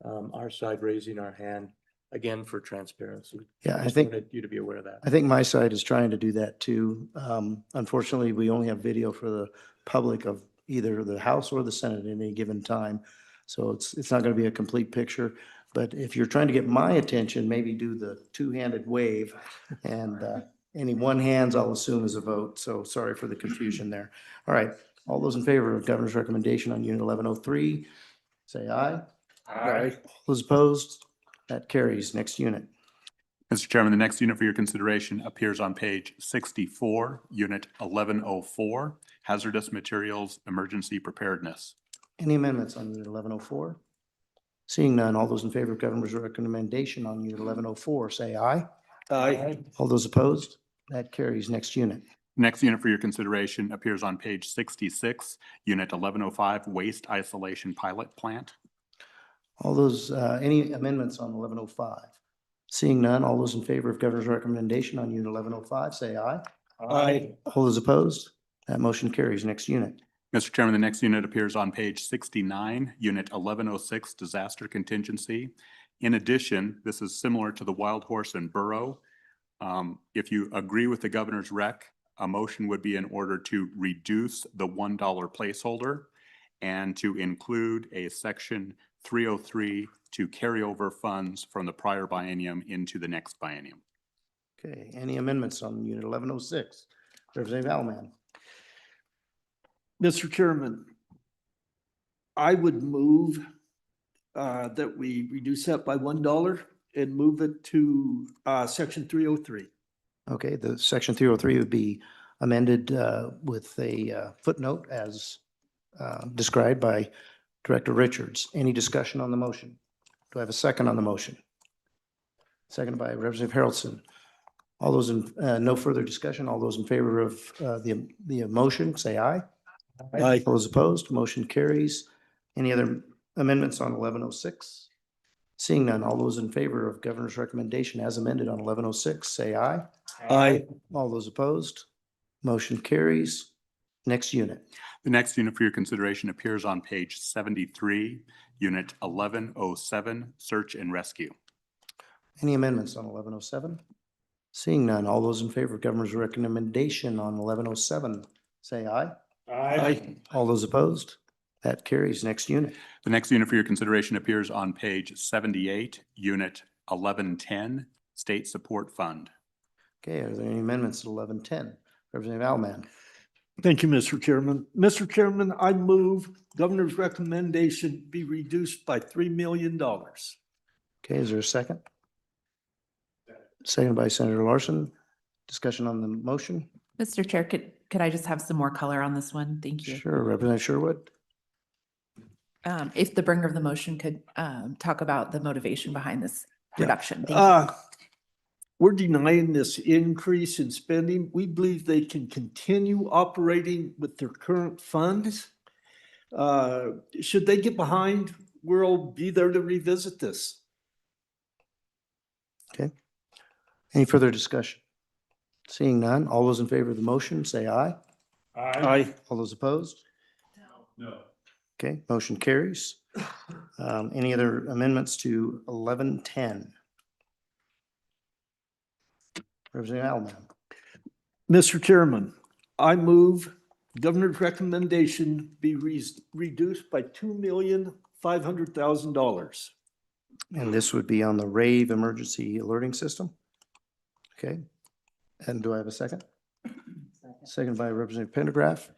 our side raising our hand again for transparency. Yeah, I just think wanted you to be aware of that. I think my side is trying to do that too. Unfortunately, we only have video for the public of either the House or the Senate at any given time. So it's not going to be a complete picture. But if you're trying to get my attention, maybe do the two-handed wave, and any one hands I'll assume is a vote. So sorry for the confusion there. All right. All those in favor of Governor's recommendation on Unit 1103, say aye. Aye. All those opposed? That carries. Next unit. Mr. Chairman, the next unit for your consideration appears on page 64, Unit 1104, Hazardous Materials Emergency Preparedness. Any amendments on Unit 1104? Seeing none, all those in favor of Governor's recommendation on Unit 1104, say aye. Aye. All those opposed? That carries. Next unit. Next unit for your consideration appears on page 66, Unit 1105, Waste Isolation Pilot Plant. All those, any amendments on 1105? Seeing none, all those in favor of Governor's recommendation on Unit 1105, say aye. Aye. All those opposed? That motion carries. Next unit. Mr. Chairman, the next unit appears on page 69, Unit 1106, Disaster Contingency. In addition, this is similar to the Wild Horse and Burro. If you agree with the governor's rec, a motion would be in order to reduce the $1 placeholder and to include a section 303 to carry over funds from the prior biennium into the next biennium. Okay, any amendments on Unit 1106? Representative Alman. Mr. Chairman, I would move that we reduce that by $1 and move it to section 303. Okay, the section 303 would be amended with a footnote as described by Director Richards. Any discussion on the motion? Do I have a second on the motion? Seconded by Representative Harrelson. All those in, no further discussion. All those in favor of the motion, say aye. Aye. All those opposed, motion carries. Any other amendments on 1106? Seeing none, all those in favor of Governor's recommendation as amended on 1106, say aye. Aye. All those opposed, motion carries. Next unit. The next unit for your consideration appears on page 73, Unit 1107, Search and Rescue. Any amendments on 1107? Seeing none, all those in favor of Governor's recommendation on 1107, say aye. Aye. All those opposed, that carries. Next unit. The next unit for your consideration appears on page 78, Unit 1110, State Support Fund. Okay, are there any amendments to 1110? Representative Alman. Thank you, Mr. Chairman. Mr. Chairman, I move governor's recommendation be reduced by $3 million. Okay, is there a second? Second by Senator Larson. Discussion on the motion? Mr. Chair, could I just have some more color on this one? Thank you. Sure, Representative Sherwood. If the bringer of the motion could talk about the motivation behind this reduction. Thank you. We're denying this increase in spending. We believe they can continue operating with their current funds. Should they get behind, we'll be there to revisit this. Okay. Any further discussion? Seeing none, all those in favor of the motion, say aye. Aye. All those opposed? No. Okay, motion carries. Any other amendments to 1110? Representative Alman. Mr. Chairman, I move governor's recommendation be reduced by $2,500,000. And this would be on the RAVE emergency alerting system. Okay. And do I have a second? Second by Representative Pendergraph.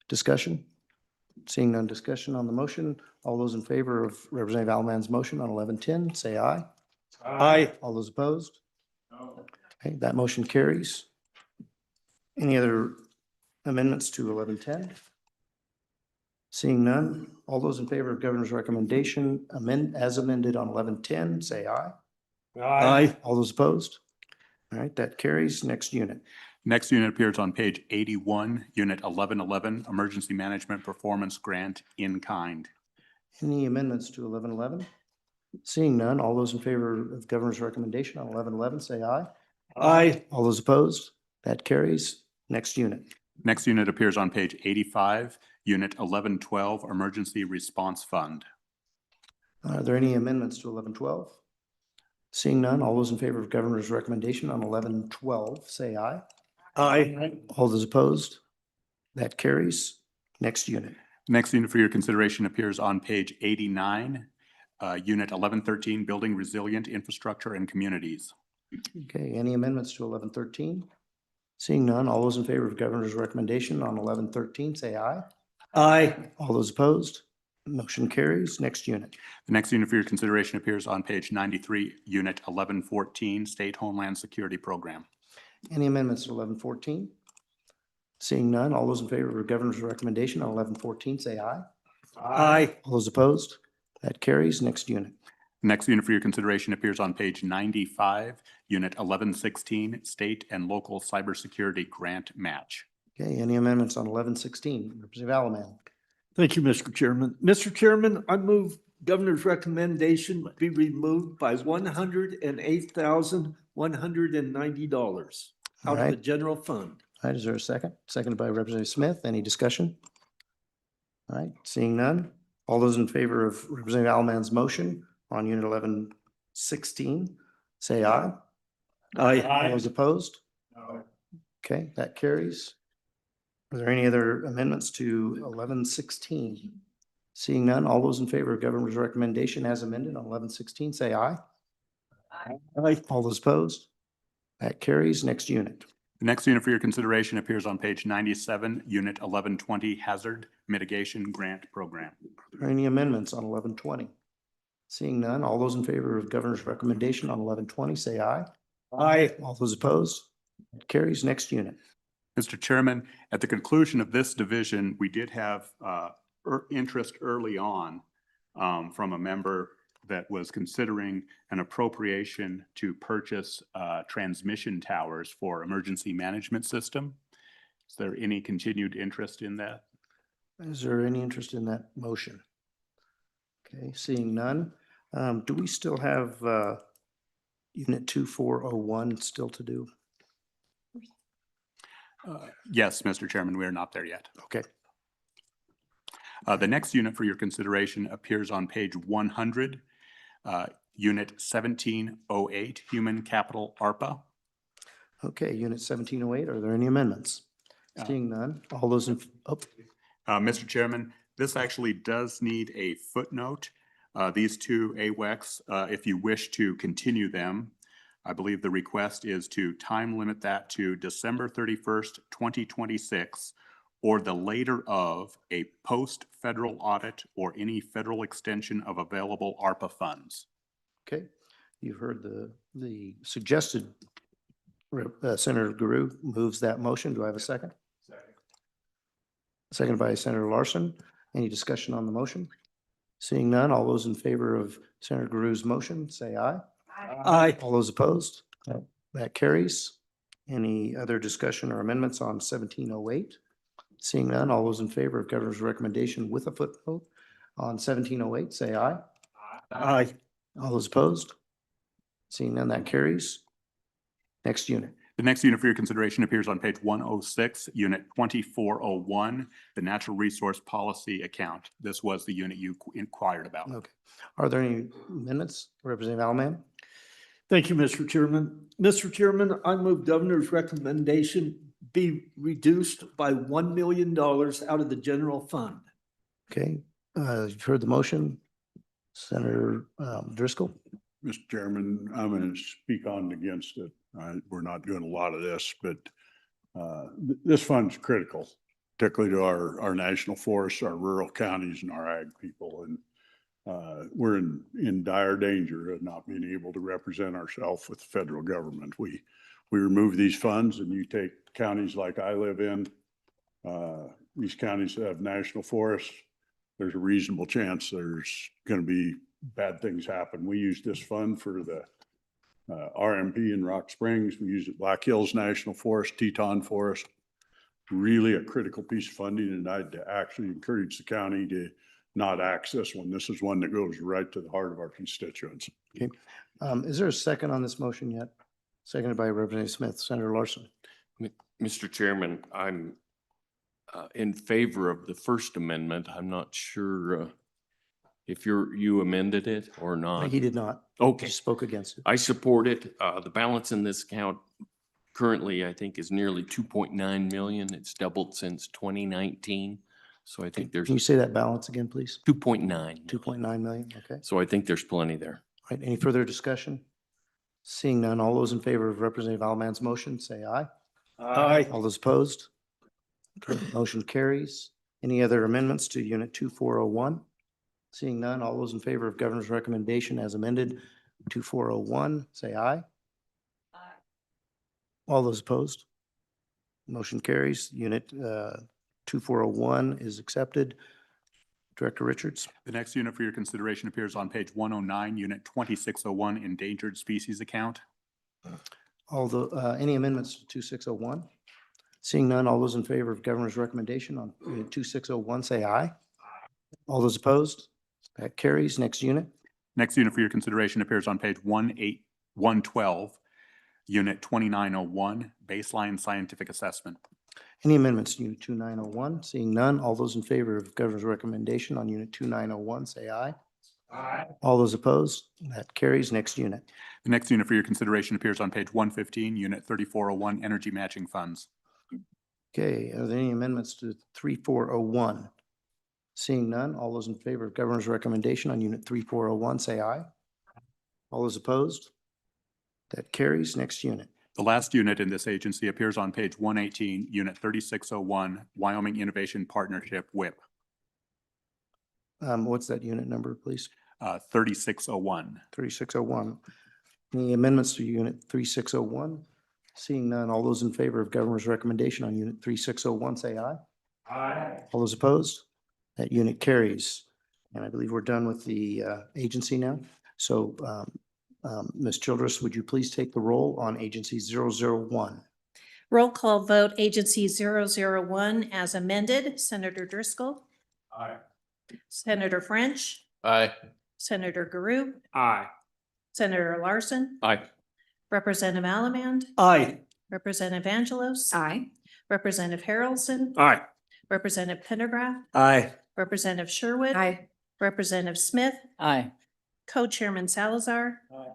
Discussion? Seeing none discussion on the motion, all those in favor of Representative Alman's motion on 1110, say aye. Aye. All those opposed? Okay, that motion carries. Any other amendments to 1110? Seeing none, all those in favor of governor's recommendation as amended on 1110, say aye. Aye. All those opposed? All right, that carries. Next unit. Next unit appears on page 81, Unit 1111, Emergency Management Performance Grant in kind. Any amendments to 1111? Seeing none, all those in favor of governor's recommendation on 1111, say aye. Aye. All those opposed? That carries. Next unit. Next unit appears on page 85, Unit 1112, Emergency Response Fund. Are there any amendments to 1112? Seeing none, all those in favor of governor's recommendation on 1112, say aye. Aye. All those opposed? That carries. Next unit. Next unit for your consideration appears on page 89, Unit 1113, Building Resilient Infrastructure and Communities. Okay, any amendments to 1113? Seeing none, all those in favor of governor's recommendation on 1113, say aye. Aye. All those opposed? Motion carries. Next unit. The next unit for your consideration appears on page 93, Unit 1114, State Homeland Security Program. Any amendments to 1114? Seeing none, all those in favor of governor's recommendation on 1114, say aye. Aye. All those opposed? That carries. Next unit. Next unit for your consideration appears on page 95, Unit 1116, State and Local Cybersecurity Grant Match. Okay, any amendments on 1116? Representative Alman. Thank you, Mr. Chairman. Mr. Chairman, I move governor's recommendation be removed by $108,190 All out of the right. general fund. All right, is there a second? Seconded by Representative Smith. Any discussion? All right, seeing none. All those in favor of Representative Alman's motion on Unit 1116, say aye. Aye. All those opposed? Okay, that carries. Are there any other amendments to 1116? Seeing none, all those in favor of governor's recommendation as amended on 1116, say aye. Aye. All those opposed? That carries. Next unit. The next unit for your consideration appears on page 97, Unit 1120, Hazard Mitigation Grant Program. Are there any amendments on 1120? Seeing none, all those in favor of governor's recommendation on 1120, say aye. Aye. All those opposed? That carries. Next unit. Mr. Chairman, at the conclusion of this division, we did have interest early on from a member that was considering an appropriation to purchase transmission towers for emergency management system. Is there any continued interest in that? Is there any interest in that motion? Okay, seeing none. Do we still have Unit 2401 still to do? Yes, Mr. Chairman, we are not there yet. Okay. The next unit for your consideration appears on page 100, Unit 1708, Human Capital ARPA. Okay, Unit 1708, are there any amendments? Seeing none, all those in, Mr. Chairman, this actually does need a footnote. These two AWECs, if you wish to continue them, I believe the request is to time limit that to December 31st, 2026, or the later of a post-federal audit or any federal extension of available ARPA funds. okay, you've heard the suggested, Senator Guru moves that motion. Do I have a second? Second. Seconded by Senator Larson. Any discussion on the motion? Seeing none, all those in favor of Senator Guru's motion, say aye. Aye. All those opposed? That carries. Any other discussion or amendments on 1708? Seeing none, all those in favor of governor's recommendation with a footnote on 1708, say aye. Aye. All those opposed? Seeing none, that carries. Next unit. The next unit for your consideration appears on page 106, Unit 2401, the Natural Resource Policy Account. This was the unit you inquired about. Okay. Are there any amendments? Representative Alman? Thank you, Mr. Chairman. Mr. Chairman, I move governor's recommendation be reduced by $1 million out of the general fund. Okay, you've heard the motion. Senator Driscoll? Mr. Chairman, I'm going to speak on against it. We're not doing a lot of this, but this fund's critical, particularly to our national forests, our rural counties, and our ag people. And we're in dire danger of not being able to represent ourselves with the federal government. We remove these funds, and you take counties like I live in, these counties that have national forests, there's a reasonable chance there's going to be bad things happen. We use this fund for the RMP in Rock Springs. We use it Black Hills National Forest, Teton Forest. Really a critical piece of funding, and I'd actually encourage the county to not access one. This is one that goes right to the heart of our constituents. Okay. Is there a second on this motion yet? Seconded by Representative Smith. Senator Larson? Mr. Chairman, I'm in favor of the First Amendment. I'm not sure if you amended it or not. He did not. Okay. He spoke against it. I support it. The balance in this account currently, I think, is nearly 2.9 million. It's doubled since 2019. So I think there's Can you say that balance again, please? 2.9. 2.9 million, okay. So I think there's plenty there. All right, any further discussion? Seeing none, all those in favor of Representative Alman's motion, say aye. Aye. All those opposed? Okay, motion carries. Any other amendments to Unit 2401? Seeing none, all those in favor of Governor's recommendation as amended, 2401, say aye. Aye. All those opposed? Motion carries. Unit 2401 is accepted. Director Richards? The next unit for your consideration appears on page 109, Unit 2601, Endangered Species Account. Any amendments to 2601? Seeing none, all those in favor of Governor's recommendation on Unit 2601, say aye. All those opposed? That carries. Next unit. Next unit for your consideration appears on page 112, Unit 2901, Baseline Scientific Assessment. Any amendments to Unit 2901? Seeing none, all those in favor of Governor's recommendation on Unit 2901, say aye. Aye. All those opposed? That carries. Next unit. The next unit for your consideration appears on page 115, Unit 3401, Energy Matching Funds. Okay, are there any amendments to 3401? Seeing none, all those in favor of Governor's recommendation on Unit 3401, say aye. All those opposed? That carries. Next unit. The last unit in this agency appears on page 118, Unit 3601, Wyoming Innovation Partnership, WIP. What's that unit number, please? 3601. 3601. Any amendments to Unit 3601? Seeing none, all those in favor of Governor's recommendation on Unit 3601, say aye. Aye. All those opposed? That unit carries. And I believe we're done with the agency now. So Ms. Childress, would you please take the roll on Agency 001? Roll call vote, Agency 001 as amended. Senator Driscoll. Aye. Senator French. Aye. Senator Garu. Aye. Senator Larson. Aye. Representative Allamand. Aye. Representative Angelos. Aye. Representative Harrelson. Aye. Representative Pendergraft. Aye. Representative Sherwood. Aye. Representative Smith. Aye. Co-Chairman Salazar. Aye.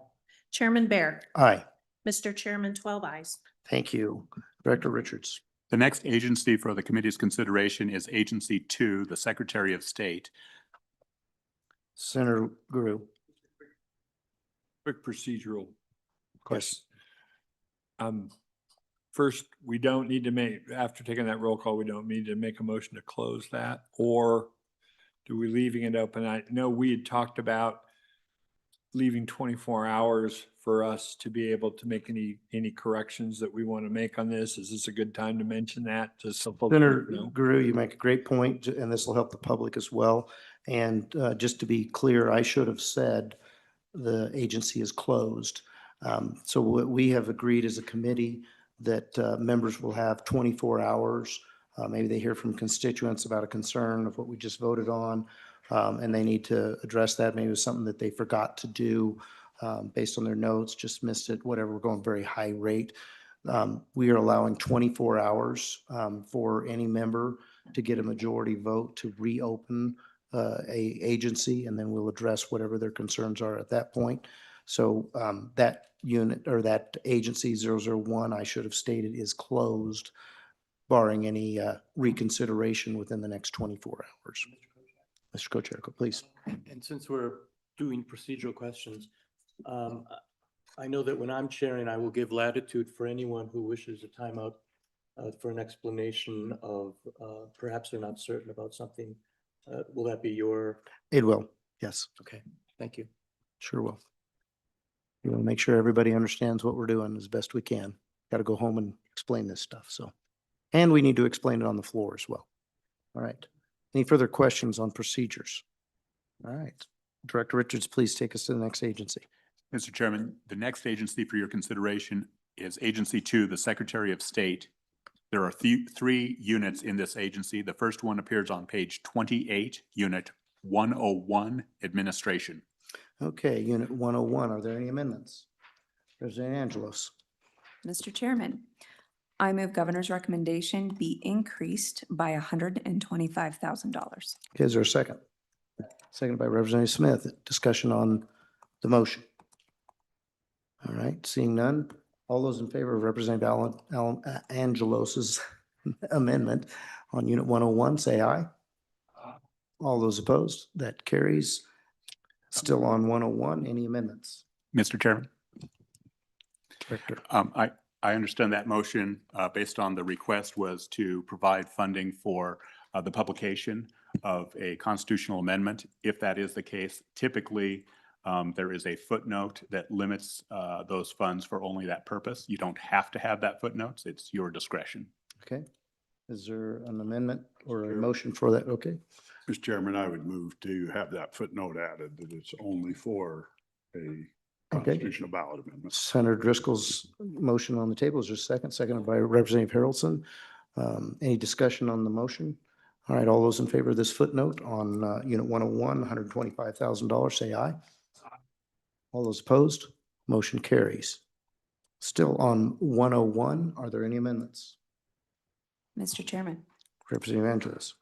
Chairman Bear. Aye. Mr. Chairman, 12 ayes. Thank you. Director Richards. The next agency for the committee's consideration is Agency 2, the Secretary of State. Senator Guru. Quick procedural Yes. First, we don't need to make, after taking that roll call, we don't need to make a motion to close that, or do we leaving it open? I know we had talked about leaving 24 hours for us to be able to make any corrections that we want to make on this. Is this a good time to mention that? Just so folks Senator know? Guru, you make a great point, and this will help the public as well. And just to be clear, I should have said the agency is closed. So what we have agreed as a committee that members will have 24 hours. Maybe they hear from constituents about a concern of what we just voted on, and they need to address that. Maybe it was something that they forgot to do based on their notes, just missed it, whatever. We're going very high rate. We are allowing 24 hours for any member to get a majority vote to reopen a agency, and then we'll address whatever their concerns are at that point. So that unit or that agency 001, I should have stated, is closed barring any reconsideration within the next 24 hours. Mr. Co-Chair, please. And since we're doing procedural questions, I know that when I'm chairing, I will give latitude for anyone who wishes a timeout for an explanation of perhaps they're not certain about something. Will that be your? It will, yes. Okay, thank you. Sure will. We want to make sure everybody understands what we're doing as best we can. Got to go home and explain this stuff, so. And we need to explain it on the floor as well. All right. Any further questions on procedures? All right. Director Richards, please take us to the next agency. Mr. Chairman, the next agency for your consideration is Agency 2, the Secretary of State. There are three units in this agency. The first one appears on page 28, Unit 101, Administration. Okay, Unit 101, are there any amendments? Representative Angelos. Mr. Chairman, I move governor's recommendation be increased by $125,000. Okay, is there a second? Seconded by Representative Smith. Discussion on the motion. All right, seeing none. All those in favor of Representative Angelos's amendment on Unit 101, say aye. All those opposed, that carries. Still on 101, any amendments? Mr. Chairman. Director. I understand that motion based on the request was to provide funding for the publication of a constitutional amendment. If that is the case, typically there is a footnote that limits those funds for only that purpose. You don't have to have that footnote. It's your discretion. Okay. Is there an amendment or a motion for that? Okay. Mr. Chairman, I would move to have that footnote added that it's only for a constitutional ballot amendment. Senator Driscoll's motion on the table is just second, seconded by Representative Harrelson. Any discussion on the motion? All right, all those in favor of this footnote on Unit 101, $125,000, say aye. All those opposed, motion carries. Still on 101, are there any amendments? Mr. Chairman. Representative Angelos.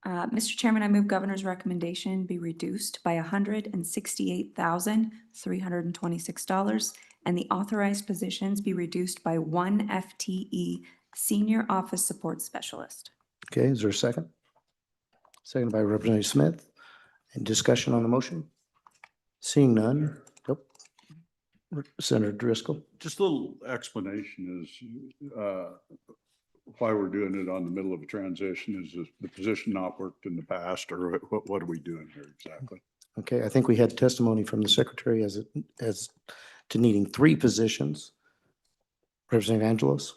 Mr. Chairman, I move governor's recommendation be reduced by $168,326 and the authorized positions be reduced by 1 FTE Senior Office Support Specialist. Okay, is there a second? Seconded by Representative Smith. And discussion on the motion? Seeing none. Nope. Senator Driscoll. Just a little explanation is why we're doing it on the middle of a transition. Is the position not worked in the past, or what are we doing here exactly? Okay, I think we had testimony from the secretary as to needing 3 positions. Representative Angelos.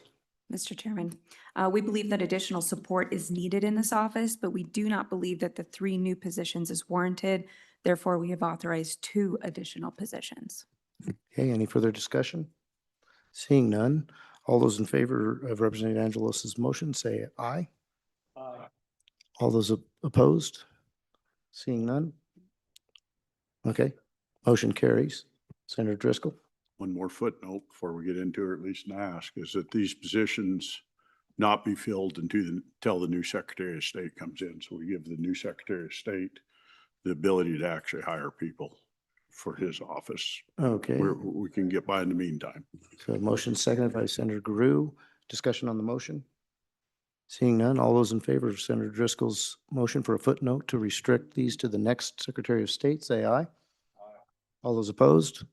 Mr. Chairman, we believe that additional support is needed in this office, but we do not believe that the 3 new positions is warranted. Therefore, we have authorized 2 additional positions. Okay, any further discussion? Seeing none. All those in favor of Representative Angelos's motion, say aye. Aye. All those opposed? Seeing none. Okay, motion carries. Senator Driscoll. One more footnote before we get into it, or at least ask, is that these positions not be filled until the new Secretary of State comes in. So we give the new Secretary of State the ability to actually hire people for his office. Okay. We can get by in the meantime. So motion seconded by Senator Guru. Discussion on the motion? Seeing none, all those in favor of Senator Driscoll's motion for a footnote to restrict these to the next Secretary of State, say aye. Aye. All those opposed?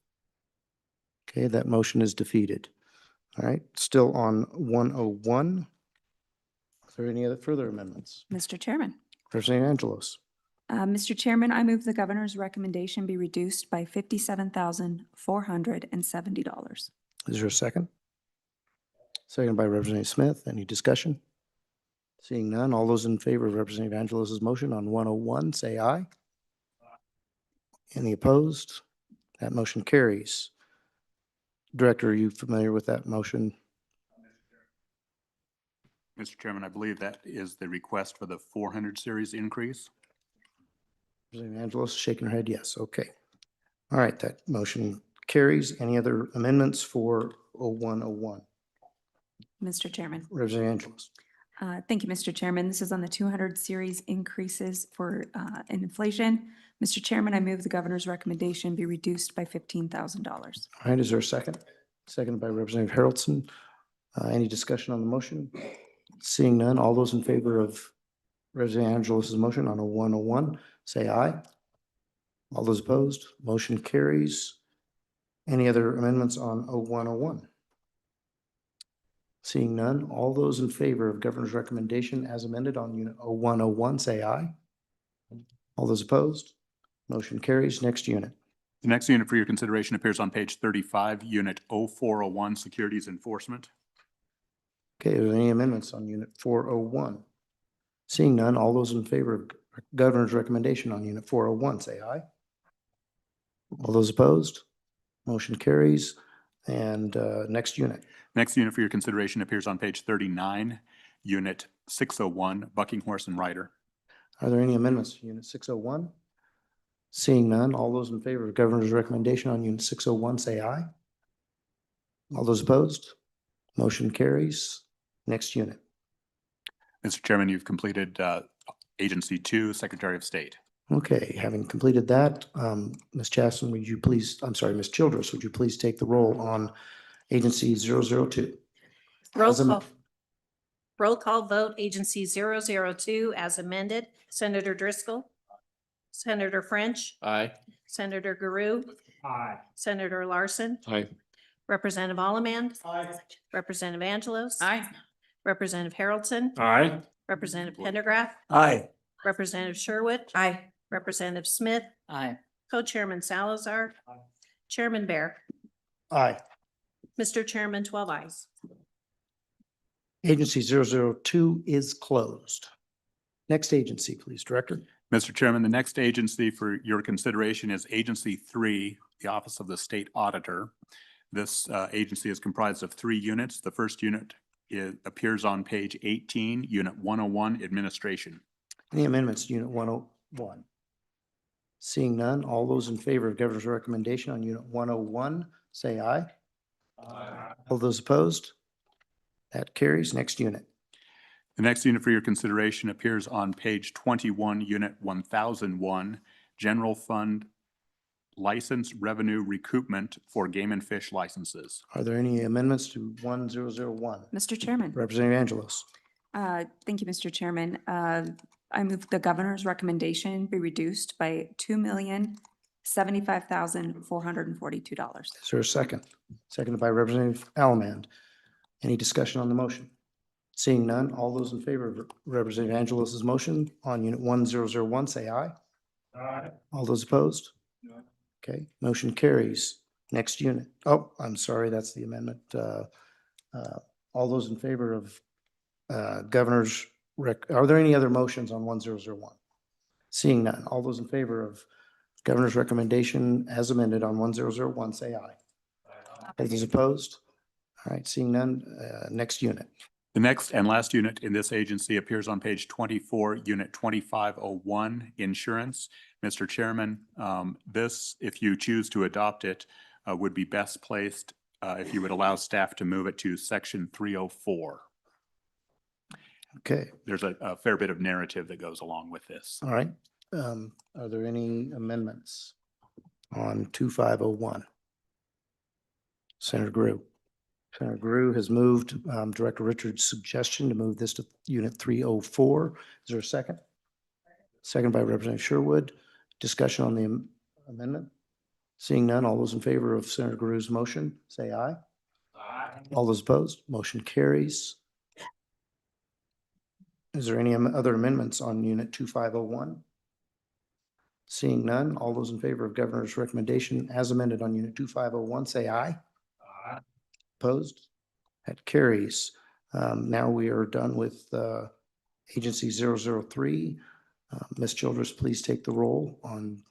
Okay, that motion is defeated. All right, still on 101. Are there any other further amendments? Mr. Chairman. Representative Angelos. Mr. Chairman, I move the governor's recommendation be reduced by $57,470. Is there a second? Second by Representative Smith. Any discussion? Seeing none, all those in favor of Representative Angelos's motion on 101, say aye. Any opposed? That motion carries. Director, are you familiar with that motion? Mr. Chairman, I believe that is the request for the 400 series increase. Representative Angelos shaking her head yes. Okay. All right, that motion carries. Any other amendments for 0101? Mr. Chairman. Representative Angelos. Thank you, Mr. Chairman. This is on the 200 series increases for inflation. Mr. Chairman, I move the governor's recommendation be reduced by $15,000. All right, is there a second? Seconded by Representative Haroldson. Any discussion on the motion? Seeing none, all those in favor of Representative Angelos' motion on 0101, say aye. All those opposed, motion carries. Any other amendments on 0101? Seeing none, all those in favor of governor's recommendation as amended on unit 0101, say aye. All those opposed, motion carries. Next unit. The next unit for your consideration appears on page 35, unit 0401, securities enforcement. Okay, are there any amendments on unit 401? Seeing none, all those in favor of governor's recommendation on unit 401, say aye. All those opposed, motion carries. And next unit. Next unit for your consideration appears on page 39, unit 601, bucking horse and rider. Are there any amendments to unit 601? Seeing none, all those in favor of governor's recommendation on unit 601, say aye. All those opposed, motion carries. Next unit. Mr. Chairman, you've completed Agency 2, Secretary of State. Okay, having completed that, Ms. Chasson, would you please, I'm sorry, Ms. Childress, would you please take the roll on Agency 002? Roll call vote, Agency 002 as amended. Senator Driscoll. Senator French. Aye. Senator Guru. Aye. Senator Larson. Aye. Representative Allemand. Aye. Representative Angelos. Aye. Representative Haroldson. Aye. Representative Pendergraft. Aye. Representative Sherwood. Aye. Representative Smith. Aye. Co-Chairman Salazar. Chairman Bear. Aye. Mr. Chairman, 12 ayes. Agency 002 is closed. Next agency, please, Director. Mr. Chairman, the next agency for your consideration is Agency 3, the Office of the State Auditor. This agency is comprised of 3 units. The first unit appears on page 18, Unit 101, Administration. Any amendments to Unit 101? Seeing none, all those in favor of governor's recommendation on Unit 101, say aye. Aye. All those opposed? That carries. Next unit. The next unit for your consideration appears on page 21, Unit 1001, General Fund License Revenue Recoupment for Game and Fish Licenses. Are there any amendments to 1001? Mr. Chairman. Representative Angelos. Thank you, Mr. Chairman. I move the governor's recommendation be reduced by $2,075,442. Is there a second? Seconded by Representative Allemand. Any discussion on the motion? Seeing none, all those in favor of Representative Angelos' motion on Unit 1001, say aye. Aye. All those opposed? No. Okay, motion carries. Next unit. Oh, I'm sorry, that's the amendment. All those in favor of governor's are there any other motions on 1001? Seeing none, all those in favor of governor's recommendation as amended on 1001, say aye. All those opposed? All right, seeing none, next unit. The next and last unit in this agency appears on page 24, Unit 2501, Insurance. Mr. Chairman, this, if you choose to adopt it, would be best placed if you would allow staff to move it to Section 304. Okay. There's a fair bit of narrative that goes along with this. All right. Are there any amendments on 2501? Senator Grew. Senator Grew has moved Director Richards' suggestion to move this to Unit 304. Is there a second? Second by Representative Sherwood. Discussion on the amendment? Seeing none, all those in favor of Senator Grew's motion, say aye. Aye. All those opposed, motion carries. Is there any other amendments on Unit 2501? Seeing none, all those in favor of Governor's recommendation as amended on Unit 2501, say aye. Aye. Opposed? That carries. Now we are done with Agency 003. Ms. Childress, please take the roll on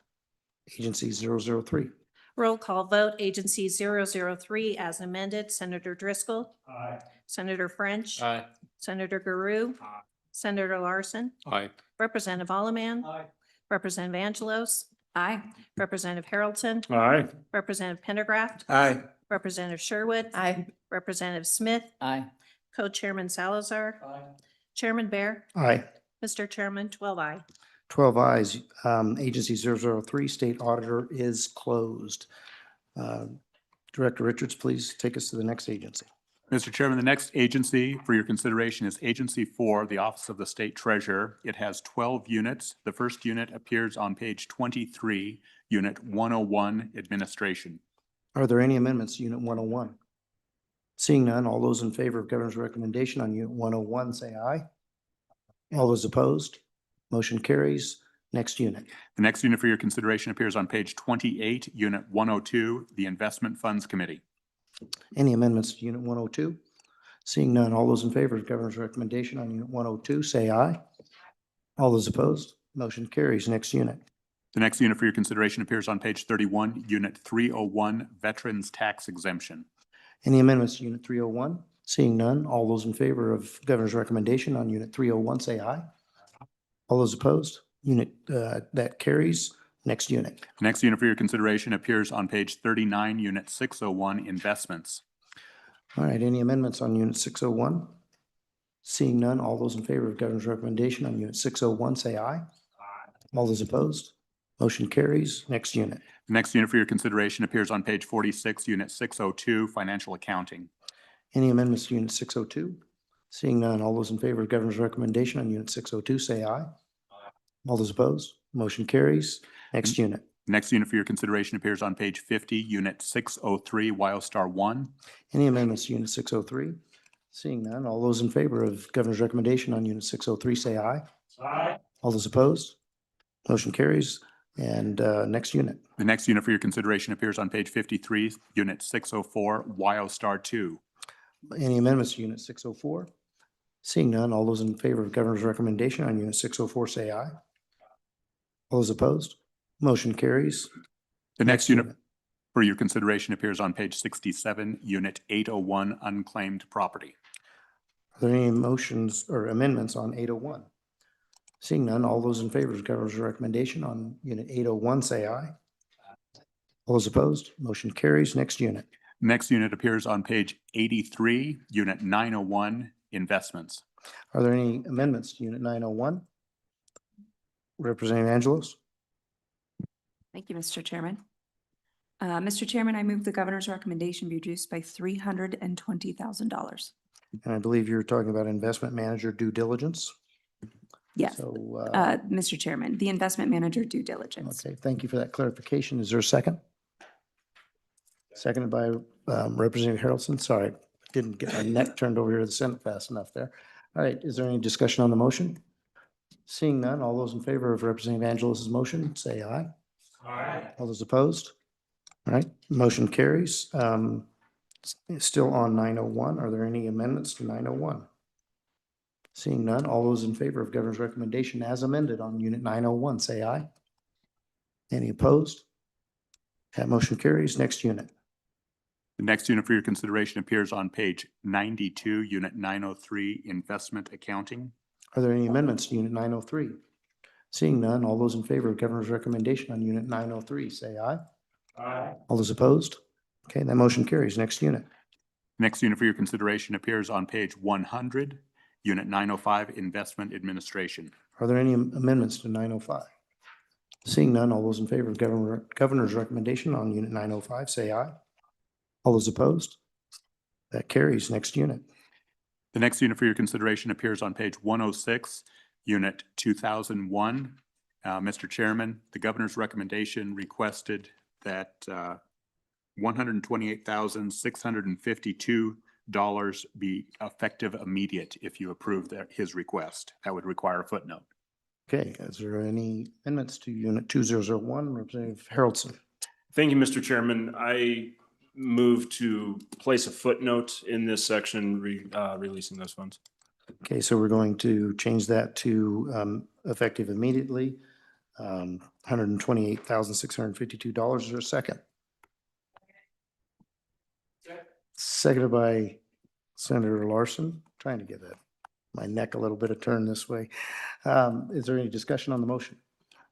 Agency 003. Roll call vote, Agency 003 as amended. Senator Driscoll. Aye. Senator French. Aye. Senator Guru. Aye. Senator Larson. Aye. Representative Allemand. Aye. Representative Angelos. Aye. Representative Haroldson. Aye. Representative Pendergraft. Aye. Representative Sherwood. Aye. Representative Smith. Aye. Co-Chairman Salazar. Chairman Bear. Aye. Mr. Chairman, 12 aye. 12 ayes. Agency 003, State Auditor is closed. Director Richards, please take us to the next agency. Mr. Chairman, the next agency for your consideration is Agency 4, the Office of the State Treasurer. It has 12 units. The first unit appears on page 23, Unit 101, Administration. Are there any amendments to Unit 101? Seeing none, all those in favor of Governor's recommendation on Unit 101, say aye. All those opposed? Motion carries. Next unit. The next unit for your consideration appears on page 28, Unit 102, the Investment Funds Committee. Any amendments to Unit 102? Seeing none, all those in favor of Governor's recommendation on Unit 102, say aye. All those opposed? Motion carries. Next unit. The next unit for your consideration appears on page 31, Unit 301, Veterans Tax Exemption. Any amendments to Unit 301? Seeing none, all those in favor of Governor's recommendation on Unit 301, say aye. All those opposed? That carries. Next unit. The next unit for your consideration appears on page 39, Unit 601, Investments. All right, any amendments on Unit 601? Seeing none, all those in favor of Governor's recommendation on Unit 601, say aye. All those opposed? Motion carries. Next unit. The next unit for your consideration appears on page 46, Unit 602, Financial Accounting. Any amendments to Unit 602? Seeing none, all those in favor of Governor's recommendation on Unit 602, say aye. All those opposed? Motion carries. Next unit. Next unit for your consideration appears on page 50, Unit 603, Wildstar 1. Any amendments to Unit 603? Seeing none, all those in favor of Governor's recommendation on Unit 603, say aye. Aye. All those opposed? Motion carries. And next unit. The next unit for your consideration appears on page 53, Unit 604, Wildstar 2. Any amendments to Unit 604? Seeing none, all those in favor of Governor's recommendation on Unit 604, say aye. All those opposed? Motion carries. The next unit for your consideration appears on page 67, Unit 801, Unclaimed Property. Are there any motions or amendments on 801? Seeing none, all those in favor of Governor's recommendation on Unit 801, say aye. All those opposed? Motion carries. Next unit. Next unit appears on page 83, Unit 901, Investments. Are there any amendments to Unit 901? Representative Angelos? Thank you, Mr. Chairman. Mr. Chairman, I move the governor's recommendation be reduced by $320,000. And I believe you're talking about investment manager due diligence. Yes, So, Mr. Chairman, the investment manager due diligence. okay, thank you for that clarification. Is there a second? Seconded by Representative Harrelson. Sorry, didn't get my neck turned over here to the Senate fast enough there. All right, is there any discussion on the motion? Seeing none, all those in favor of Representative Angelos's motion, say aye. Aye. All those opposed? All right, motion carries. Still on 901, are there any amendments to 901? Seeing none, all those in favor of Governor's recommendation as amended on Unit 901, say aye. Any opposed? That motion carries. Next unit. The next unit for your consideration appears on page 92, Unit 903, Investment Accounting. Are there any amendments to Unit 903? Seeing none, all those in favor of Governor's recommendation on Unit 903, say aye. Aye. All those opposed? Okay, that motion carries. Next unit. Next unit for your consideration appears on page 100, Unit 905, Investment Administration. Are there any amendments to 905? Seeing none, all those in favor of Governor's recommendation on Unit 905, say aye. All those opposed? That carries. Next unit. The next unit for your consideration appears on page 106, Unit 2001. Mr. Chairman, the governor's recommendation requested that $128,652 be effective immediate if you approve his request. That would require a footnote. Okay, is there any amendments to Unit 2001? Representative Harrelson. Thank you, Mr. Chairman. I move to place a footnote in this section releasing those funds. Okay, so we're going to change that to effective immediately, $128,652. Is there a second? Seconded by Senator Larson. Trying to get my neck a little bit of turn this way. Is there any discussion on the motion?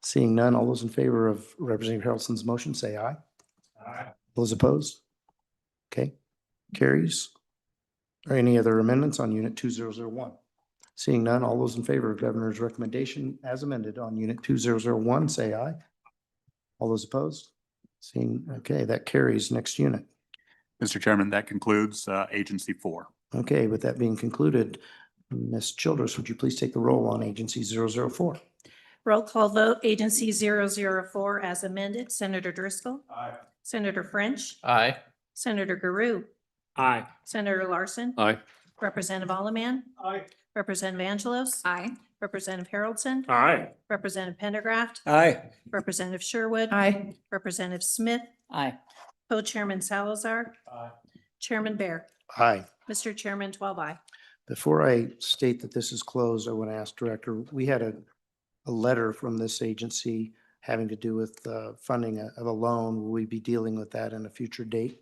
Seeing none, all those in favor of Representative Harrelson's motion, say aye. Aye. Those opposed? Okay, carries. Or any other amendments on Unit 2001? Seeing none, all those in favor of Governor's recommendation as amended on Unit 2001, say aye. All those opposed? Seeing, okay, that carries. Next unit. Mr. Chairman, that concludes Agency 4. Okay, with that being concluded, Ms. Childress, would you please take the roll on Agency 004? Roll call vote, Agency 004 as amended. Senator Driscoll. Aye. Senator French. Aye. Senator Guru. Aye. Senator Larson. Aye. Representative Allemand. Aye. Representative Angelos. Aye. Representative Haroldson. Aye. Representative Pendergraft. Aye. Representative Sherwood. Aye. Representative Smith. Aye. Co-Chairman Salazar. Aye. Chairman Bear. Aye. Mr. Chairman, 12 aye. Before I state that this is closed, I want to ask Director, we had a letter from this agency having to do with funding of a loan. Will we be dealing with that in a future date?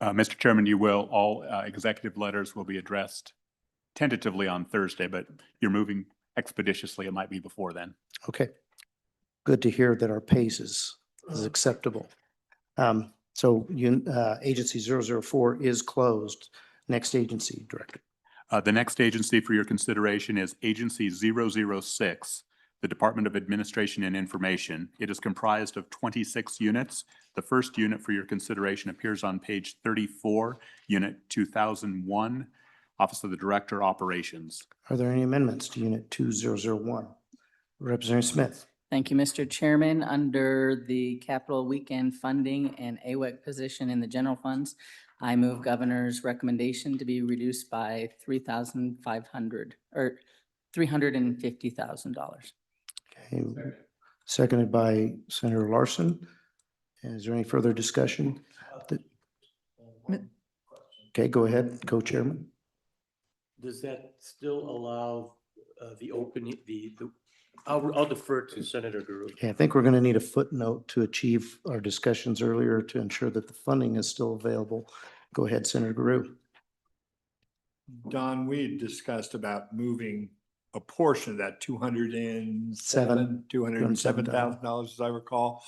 Mr. Chairman, you will. All executive letters will be addressed tentatively on Thursday, but you're moving expeditiously. It might be before then. Okay. Good to hear that our pace is acceptable. So Agency 004 is closed. Next agency, Director. The next agency for your consideration is Agency 006, the Department of Administration and Information. It is comprised of 26 units. The first unit for your consideration appears on page 34, Unit 2001, Office of the Director, Operations. Are there any amendments to Unit 2001? Representative Smith. Thank you, Mr. Chairman. Under the capital weekend funding and AWEC position in the general funds, I move Governor's recommendation to be reduced by $3,500 or $350,000. Okay. Seconded by Senator Larson. Is there any further discussion? Okay, go ahead, Co-Chairman. Does that still allow the opening, I'll defer to Senator Guru. Okay, I think we're going to need a footnote to achieve our discussions earlier to ensure that the funding is still available. Go ahead, Senator Guru. Don, we had discussed about moving a portion of that $207,000, as I recall,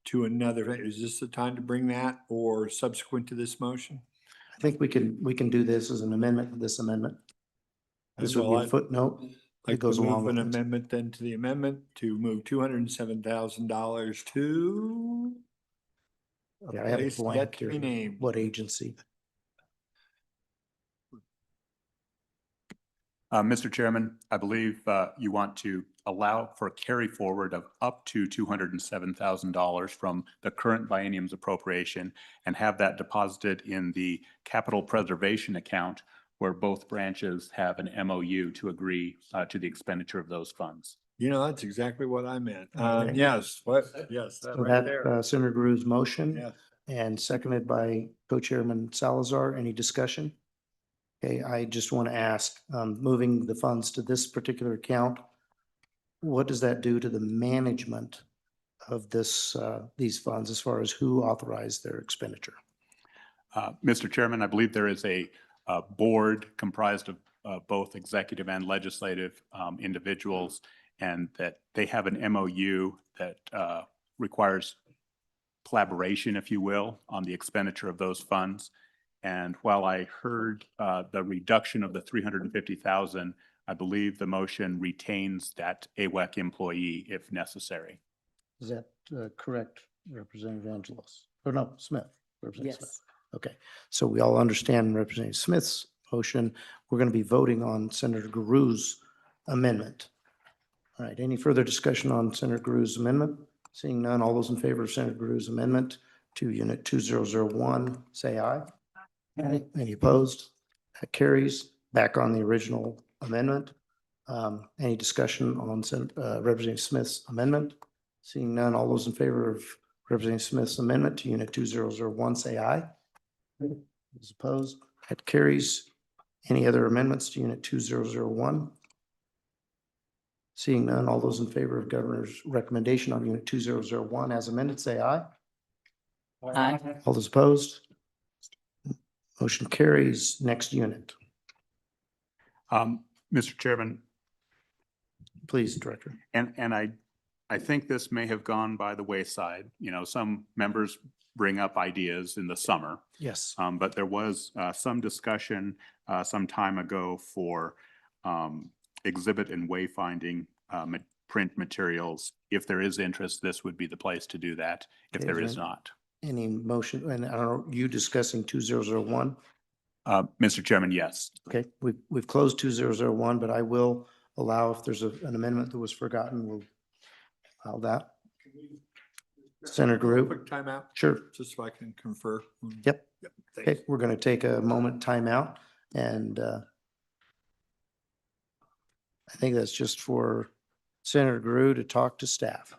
to another. Is this the time to bring that or subsequent to this motion? I think we can do this as an amendment to this amendment. This would be a footnote. Like goes to along move with an it. amendment then to the amendment to move $207,000 to. Yeah, I have a place blank yet to here. be named. What agency? Mr. Chairman, I believe you want to allow for a carry forward of up to $207,000 from the current biennium's appropriation and have that deposited in the capital preservation account where both branches have an MOU to agree to the expenditure of those funds. You know, that's exactly what I meant. Okay. Yes, yes, that So right there. that Senator Guru's motion Yes. and seconded by Co-Chairman Salazar. Any discussion? Okay, I just want to ask, moving the funds to this particular account, what does that do to the management of these funds as far as who authorized their expenditure? Mr. Chairman, I believe there is a board comprised of both executive and legislative individuals, and that they have an MOU that requires collaboration, if you will, on the expenditure of those funds. And while I heard the reduction of the $350,000, I believe the motion retains that AWEC employee if necessary. Is that correct, Representative Angelos? Or no, Smith? Representative Smith. Okay, so we all understand Representative Smith's motion. We're going to be voting on Senator Guru's amendment. All right, any further discussion on Senator Guru's amendment? Seeing none, all those in favor of Senator Guru's amendment to Unit 2001, say aye. Aye. Any opposed? That carries. Back on the original amendment. Any discussion on Representative Smith's amendment? Seeing none, all those in favor of Representative Smith's amendment to Unit 2001, say aye. Those opposed? That carries. Any other amendments to Unit 2001? Seeing none, all those in favor of Governor's recommendation on Unit 2001 as amended, say aye. Aye. All those opposed? Motion carries. Next unit. Mr. Chairman. Please, Director. And I I think this may have gone by the wayside. You know, some members bring up ideas in the summer. Yes. But there was some discussion some time ago for exhibit and wayfinding print materials. If there is interest, this would be the place to do that. If Okay, there is is there not. Any motion, and I don't know, you discussing 2001? Mr. Chairman, yes. Okay, we've closed 2001, but I will allow if there's an amendment that was forgotten, we'll allow that. Senator Group? Quick timeout, Sure. just so I can confer. Yep. Yep, thanks. Okay, we're going to take a moment timeout, and I think that's just for Senator Grew to talk to staff.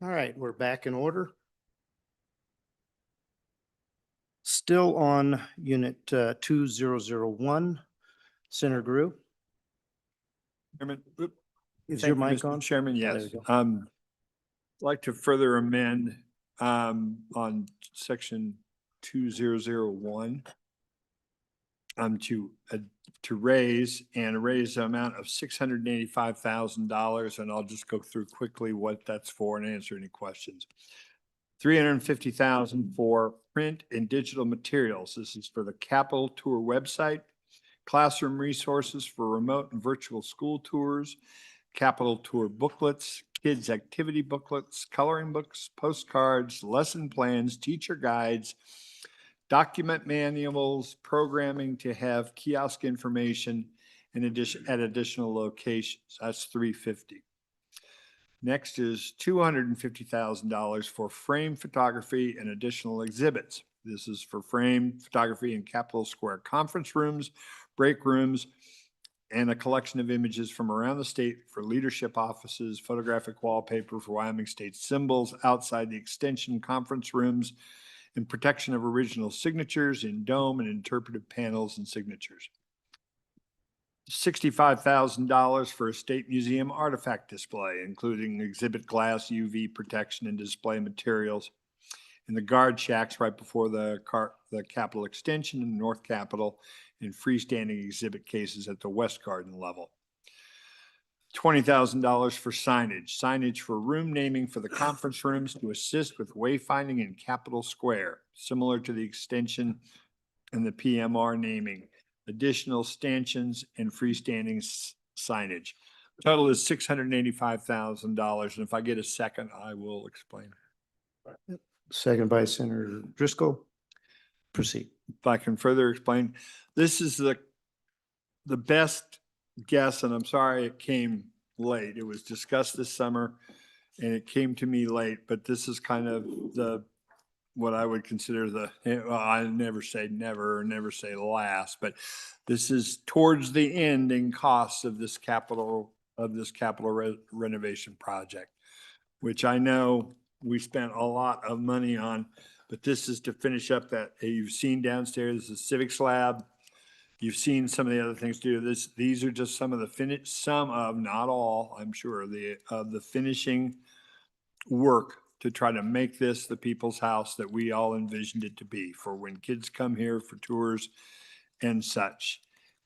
All right, we're back in order. Still on Unit 2001, Senator Grew. Chairman, Is thank your you, mic Mr. on? Chairman, There yes. we go. I'd like to further amend on section 2001 to raise the amount of $685,000, and I'll just go through quickly what that's for and answer any questions. $350,000 for print and digital materials. This is for the Capitol Tour website, classroom resources for remote and virtual school tours, Capitol Tour booklets, kids' activity booklets, coloring books, postcards, lesson plans, teacher guides, document manuals, programming to have kiosk information in addition at additional locations. That's $350,000. Next is $250,000 for frame photography and additional exhibits. This is for frame photography in Capitol Square conference rooms, break rooms, and a collection of images from around the state for leadership offices, photographic wallpaper for Wyoming state symbols outside the extension conference rooms, and protection of original signatures in dome and interpretive panels and signatures. $65,000 for a state museum artifact display, including exhibit glass, UV protection, and display materials in the guard shacks right before the Capitol Extension and North Capitol, and freestanding exhibit cases at the West Garden level. $20,000 for signage for room naming for the conference rooms to assist with wayfinding in Capitol Square, similar to the extension and the PMR naming, additional stanchions and freestanding signage. Total is $685,000. And if I get a second, I will explain. Second by Senator Driscoll. Proceed. If I can further explain, this is the best guess, and I'm sorry it came late. It was discussed this summer and it came to me late, but this is kind of what I would consider well, I never say never or never say last, but this is towards the end in costs of this capital renovation project, which I know we spent a lot of money on, but this is to finish up that you've seen downstairs, the civics lab. You've seen some of the other things do this. These are just some of not all, I'm sure, of the finishing work to try to make this the people's house that we all envisioned it to be for when kids come here for tours and such.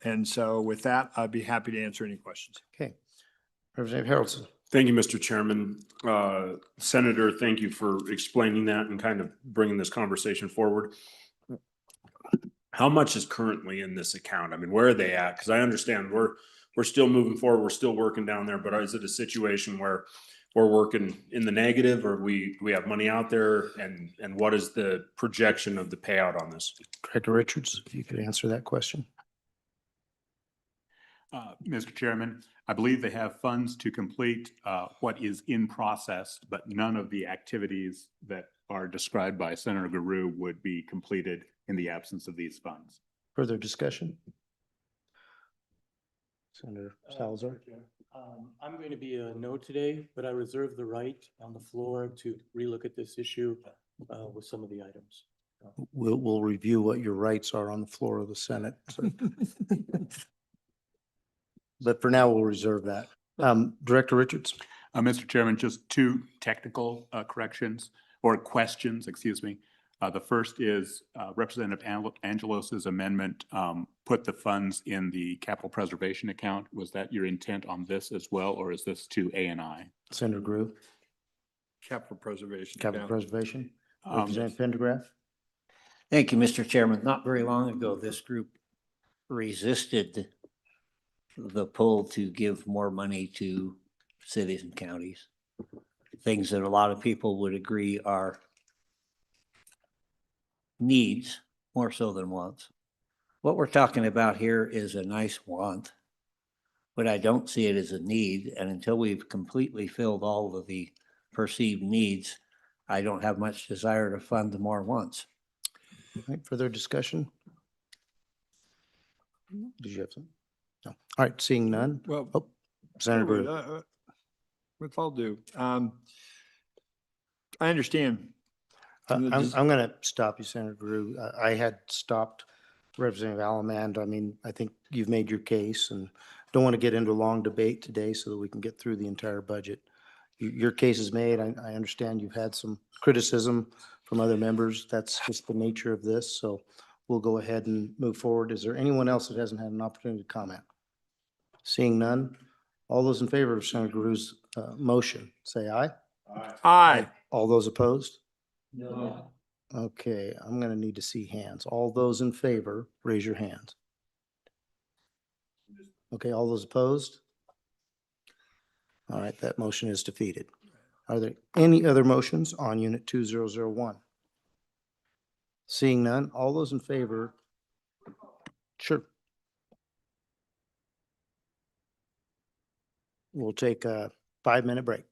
And so with that, I'd be happy to answer any questions. Okay. Representative Harrelson. Thank you, Mr. Chairman. Senator, thank you for explaining that and kind of bringing this conversation forward. How much is currently in this account? I mean, where are they at? Because I understand we're still moving forward. We're still working down there, but is it a situation where we're working in the negative, or we have money out there, and what is the projection of the payout on this? Director Richards, if you could answer that question. Mr. Chairman, I believe they have funds to complete what is in process, but none of the activities that are described by Senator Guru would be completed in the absence of these funds. Further discussion? Senator Salazar. I'm going to be a no today, but I reserve the right on the floor to relook at this issue with some of the items. We'll review what your rights are on the floor of the Senate. So. But for now, we'll reserve that. Director Richards. Mr. Chairman, just two technical corrections or questions, excuse me. The first is Representative Angelos's amendment put the funds in the capital preservation account. Was that your intent on this as well, or is this to A&I? Senator Grew. Capital preservation. Capital preservation. Representative Pendergraft. Thank you, Mr. Chairman. Not very long ago, this group resisted the pull to give more money to cities and counties. Things that a lot of people would agree are needs more so than wants. What we're talking about here is a nice want, but I don't see it as a need. And until we've completely filled all of the perceived needs, I don't have much desire to fund the more wants. All right, further discussion? Did you have some? No. All right, seeing none. Well, Senator Grew. with all due, I understand. I'm going to stop you, Senator Drew. I had stopped Representative Allamand. I mean, I think you've made your case and don't want to get into a long debate today so that we can get through the entire budget. Your case is made. I understand you've had some criticism from other members. That's just the nature of this. So we'll go ahead and move forward. Is there anyone else that hasn't had an opportunity to comment? Seeing none, all those in favor of Senator Drew's motion, say aye. Aye. All those opposed? No. Okay, I'm gonna need to see hands. All those in favor, raise your hands. Okay, all those opposed? All right, that motion is defeated. Are there any other motions on Unit 2001? Seeing none, all those in favor? Sure. We'll take a 5-minute break.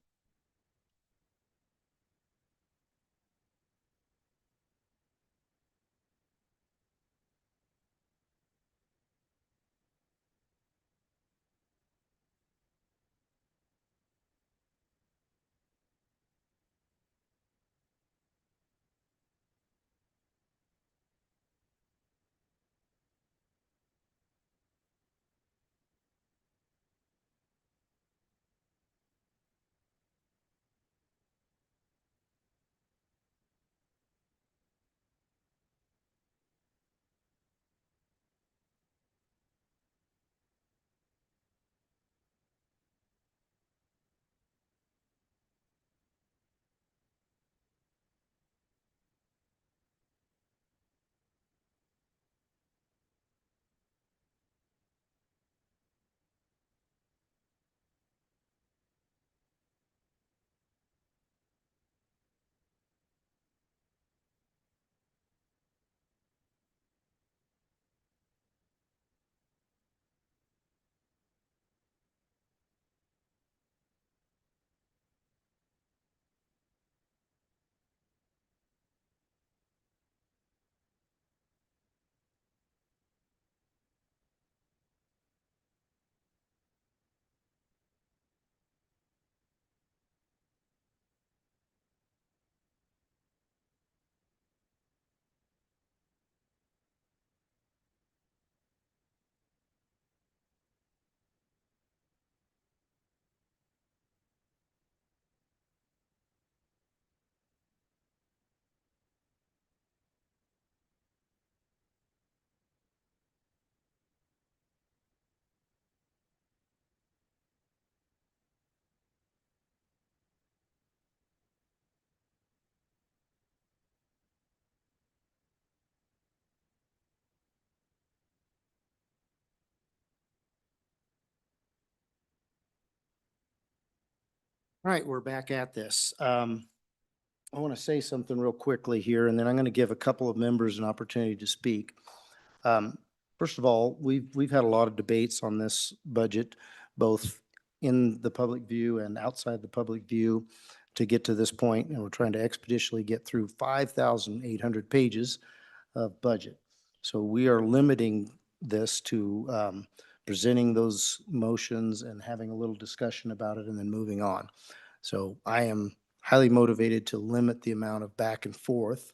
All right, we're back at this. I want to say something real quickly here, and then I'm going to give a couple of members an opportunity to speak. First of all, we've had a lot of debates on this budget, both in the public view and outside the public view to get to this point, and we're trying to expeditiously get through 5,800 pages of budget. So we are limiting this to presenting those motions and having a little discussion about it and then moving on. So I am highly motivated to limit the amount of back and forth.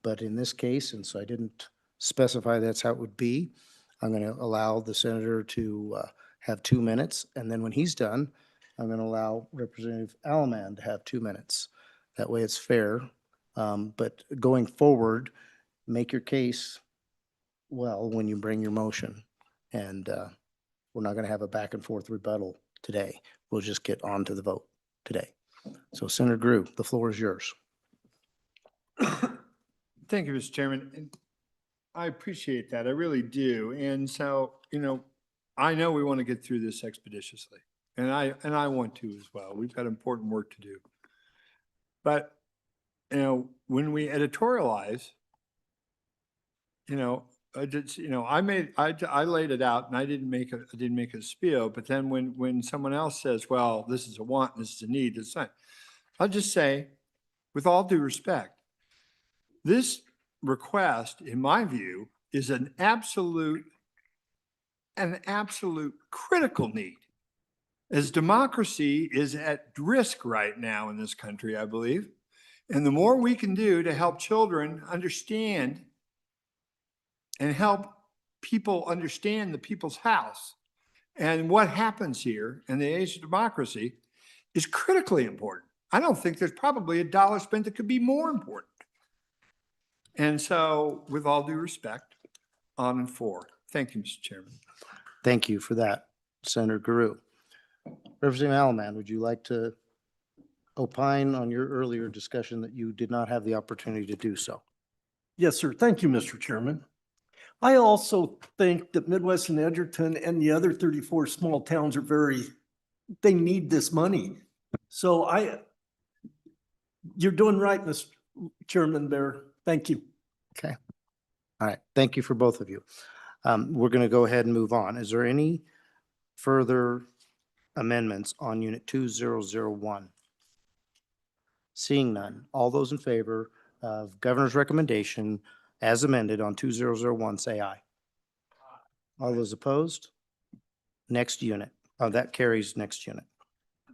But in this case, and so I didn't specify that's how it would be, I'm going to allow the senator to have 2 minutes. And then when he's done, I'm going to allow Representative Allamand to have 2 minutes. That way it's fair. But going forward, make your case well when you bring your motion. And we're not going to have a back and forth rebuttal today. We'll just get on to the vote today. So Senator Drew, the floor is yours. Thank you, Mr. Chairman. And I appreciate that. I really do. And so, I know we want to get through this expeditiously, and I want to as well. We've got important work to do. But, when we editorialize, I laid it out and I didn't make a spiel, but then when someone else says, well, this is a want, this is a need, it's not, I'll just say, with all due respect, this request, in my view, is an absolute critical need. As democracy is at risk right now in this country, I believe, And the more we can do to help children understand and help people understand the people's house and what happens here in the age of democracy is critically important. I don't think there's probably a dollar spent that could be more important. And so, with all due respect, on and for. Thank you, Mr. Chairman. Thank you for that, Senator Guru. Representative Alaman, would you like to opine on your earlier discussion that you did not have the opportunity to do so? Yes, sir. Thank you, Mr. Chairman. I also think that Midwest and Edgerton and the other 34 small towns are they need this money. So you're doing right, Mr. Chairman Bear. Thank you. Okay. All right. Thank you for both of you. We're going to go ahead and move on. Is there any further amendments on Unit 2001? Seeing none, all those in favor of Governor's recommendation as amended on 2001, say aye. All those opposed? Next unit. Oh, that carries next unit.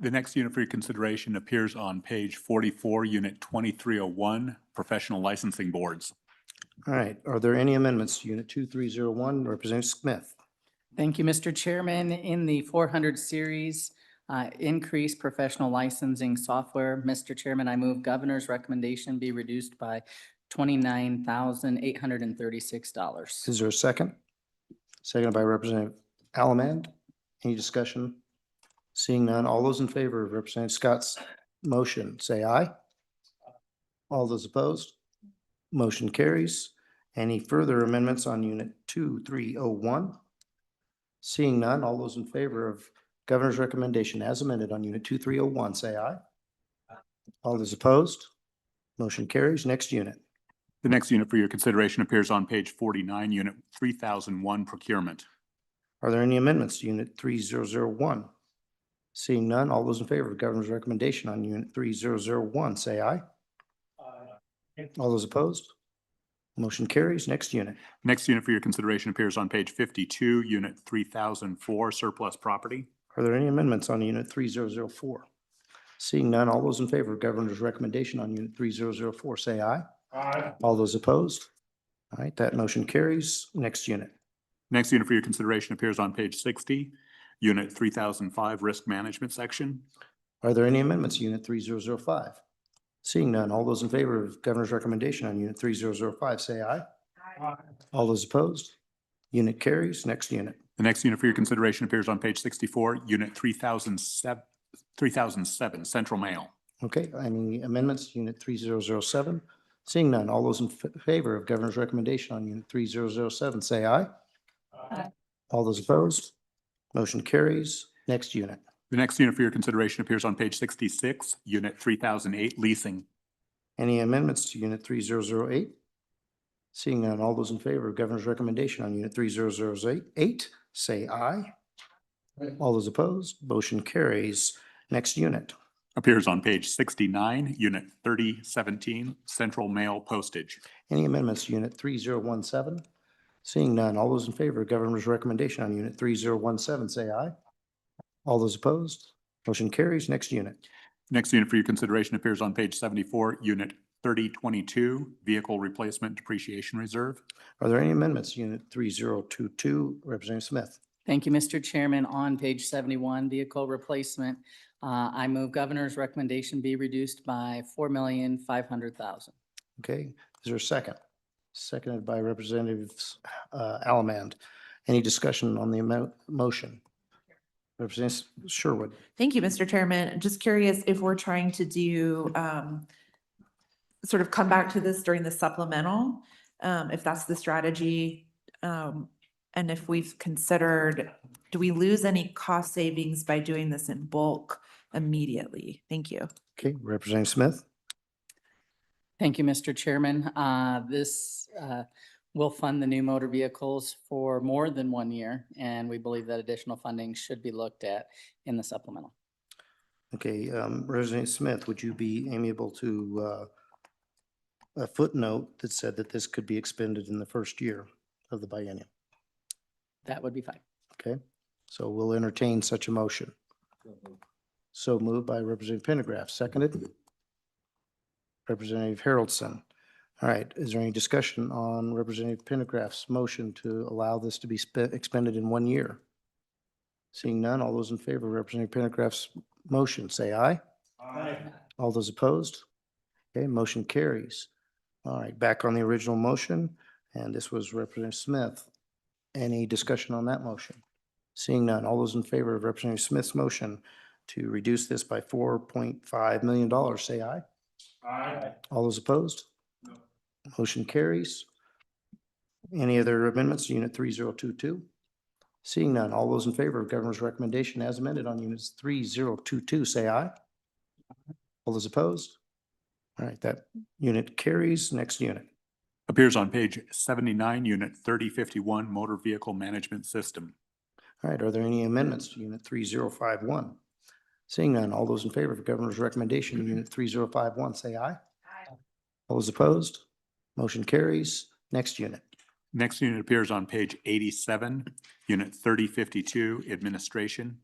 The next unit for your consideration appears on page 44, Unit 2301, Professional Licensing Boards. All right. Are there any amendments to Unit 2301? Representative Smith. Thank you, Mr. Chairman. In the 400 series, increased professional licensing software, Mr. Chairman, I move governor's recommendation be reduced by $29,836. Is there a second? Seconded by Representative Allamand. Any discussion? Seeing none, all those in favor of Representative Scott's motion, say aye. All those opposed? Motion carries. Any further amendments on Unit 2301? Seeing none, all those in favor of Governor's recommendation as amended on Unit 2301, say aye. All those opposed? Motion carries. Next unit. The next unit for your consideration appears on page 49, Unit 3001, Procurement. Are there any amendments to Unit 3001? Seeing none, all those in favor of Governor's recommendation on Unit 3001, say aye. All those opposed? Motion carries. Next unit. Next unit for your consideration appears on page 52, Unit 3004, Surplus Property. Are there any amendments on Unit 3004? Seeing none, all those in favor of Governor's recommendation on Unit 3004, say aye. Aye. All those opposed? All right, that motion carries. Next unit. Next unit for your consideration appears on page 60, Unit 3005, Risk Management Section. Are there any amendments to Unit 3005? Seeing none, all those in favor of Governor's recommendation on Unit 3005, say aye. Aye. All those opposed? Unit carries. Next unit. The next unit for your consideration appears on page 64, Unit 3007, Central Mail. Okay, any amendments to Unit 3007? Seeing none, all those in favor of Governor's recommendation on Unit 3007, say aye. Aye. All those opposed? Motion carries. Next unit. The next unit for your consideration appears on page 66, Unit 3008, Leasing. Any amendments to Unit 3008? Seeing none, all those in favor of Governor's recommendation on Unit 3008, say aye. All those opposed? Motion carries. Next unit. Appears on page 69, Unit 3017, Central Mail Postage. Any amendments to Unit 3017? Seeing none, all those in favor of Governor's recommendation on Unit 3017, say aye. All those opposed? Motion carries. Next unit. Next unit for your consideration appears on page 74, Unit 3022, Vehicle Replacement Depreciation Reserve. Are there any amendments to Unit 3022? Representative Smith. Thank you, Mr. Chairman. On page 71, vehicle replacement, I move governor's recommendation be reduced by $4,500,000. Okay, is there a second? Seconded by Representatives Allamand. Any discussion on the motion? Representative Sherwood. Thank you, Mr. Chairman. Just curious if we're trying to do, sort of come back to this during the supplemental, if that's the strategy. And if we've considered, do we lose any cost savings by doing this in bulk immediately? Thank you. Okay, Representative Smith. Thank you, Mr. Chairman. This will fund the new motor vehicles for more than 1 year, and we believe that additional funding should be looked at in the supplemental. Okay, Representative Smith, would you be amiable to a footnote that said that this could be expended in the first year of the biennium? That would be fine. Okay, so we'll entertain such a motion. So moved by Representative Pendergraft, seconded Representative Haroldson. All right, is there any discussion on Representative Pendergraft's motion to allow this to be expended in 1 year? Seeing none, all those in favor of Representative Pendergraft's motion, say aye. Aye. All those opposed? Okay, motion carries. All right, back on the original motion, and this was Representative Smith. Any discussion on that motion? Seeing none, all those in favor of Representative Smith's motion to reduce this by $4.5 million, say aye. Aye. All those opposed? Motion carries. Any other amendments to Unit 3022? Seeing none, all those in favor of Governor's recommendation as amended on Units 3022, say aye. All those opposed? All right, that unit carries. Next unit. Appears on page 79, Unit 3051, Motor Vehicle Management System. All right, are there any amendments to Unit 3051? Seeing none, all those in favor of Governor's recommendation, Unit 3051, say aye. Aye. All those opposed? Motion carries. Next unit. Next unit appears on page 87, Unit 3052, Administration.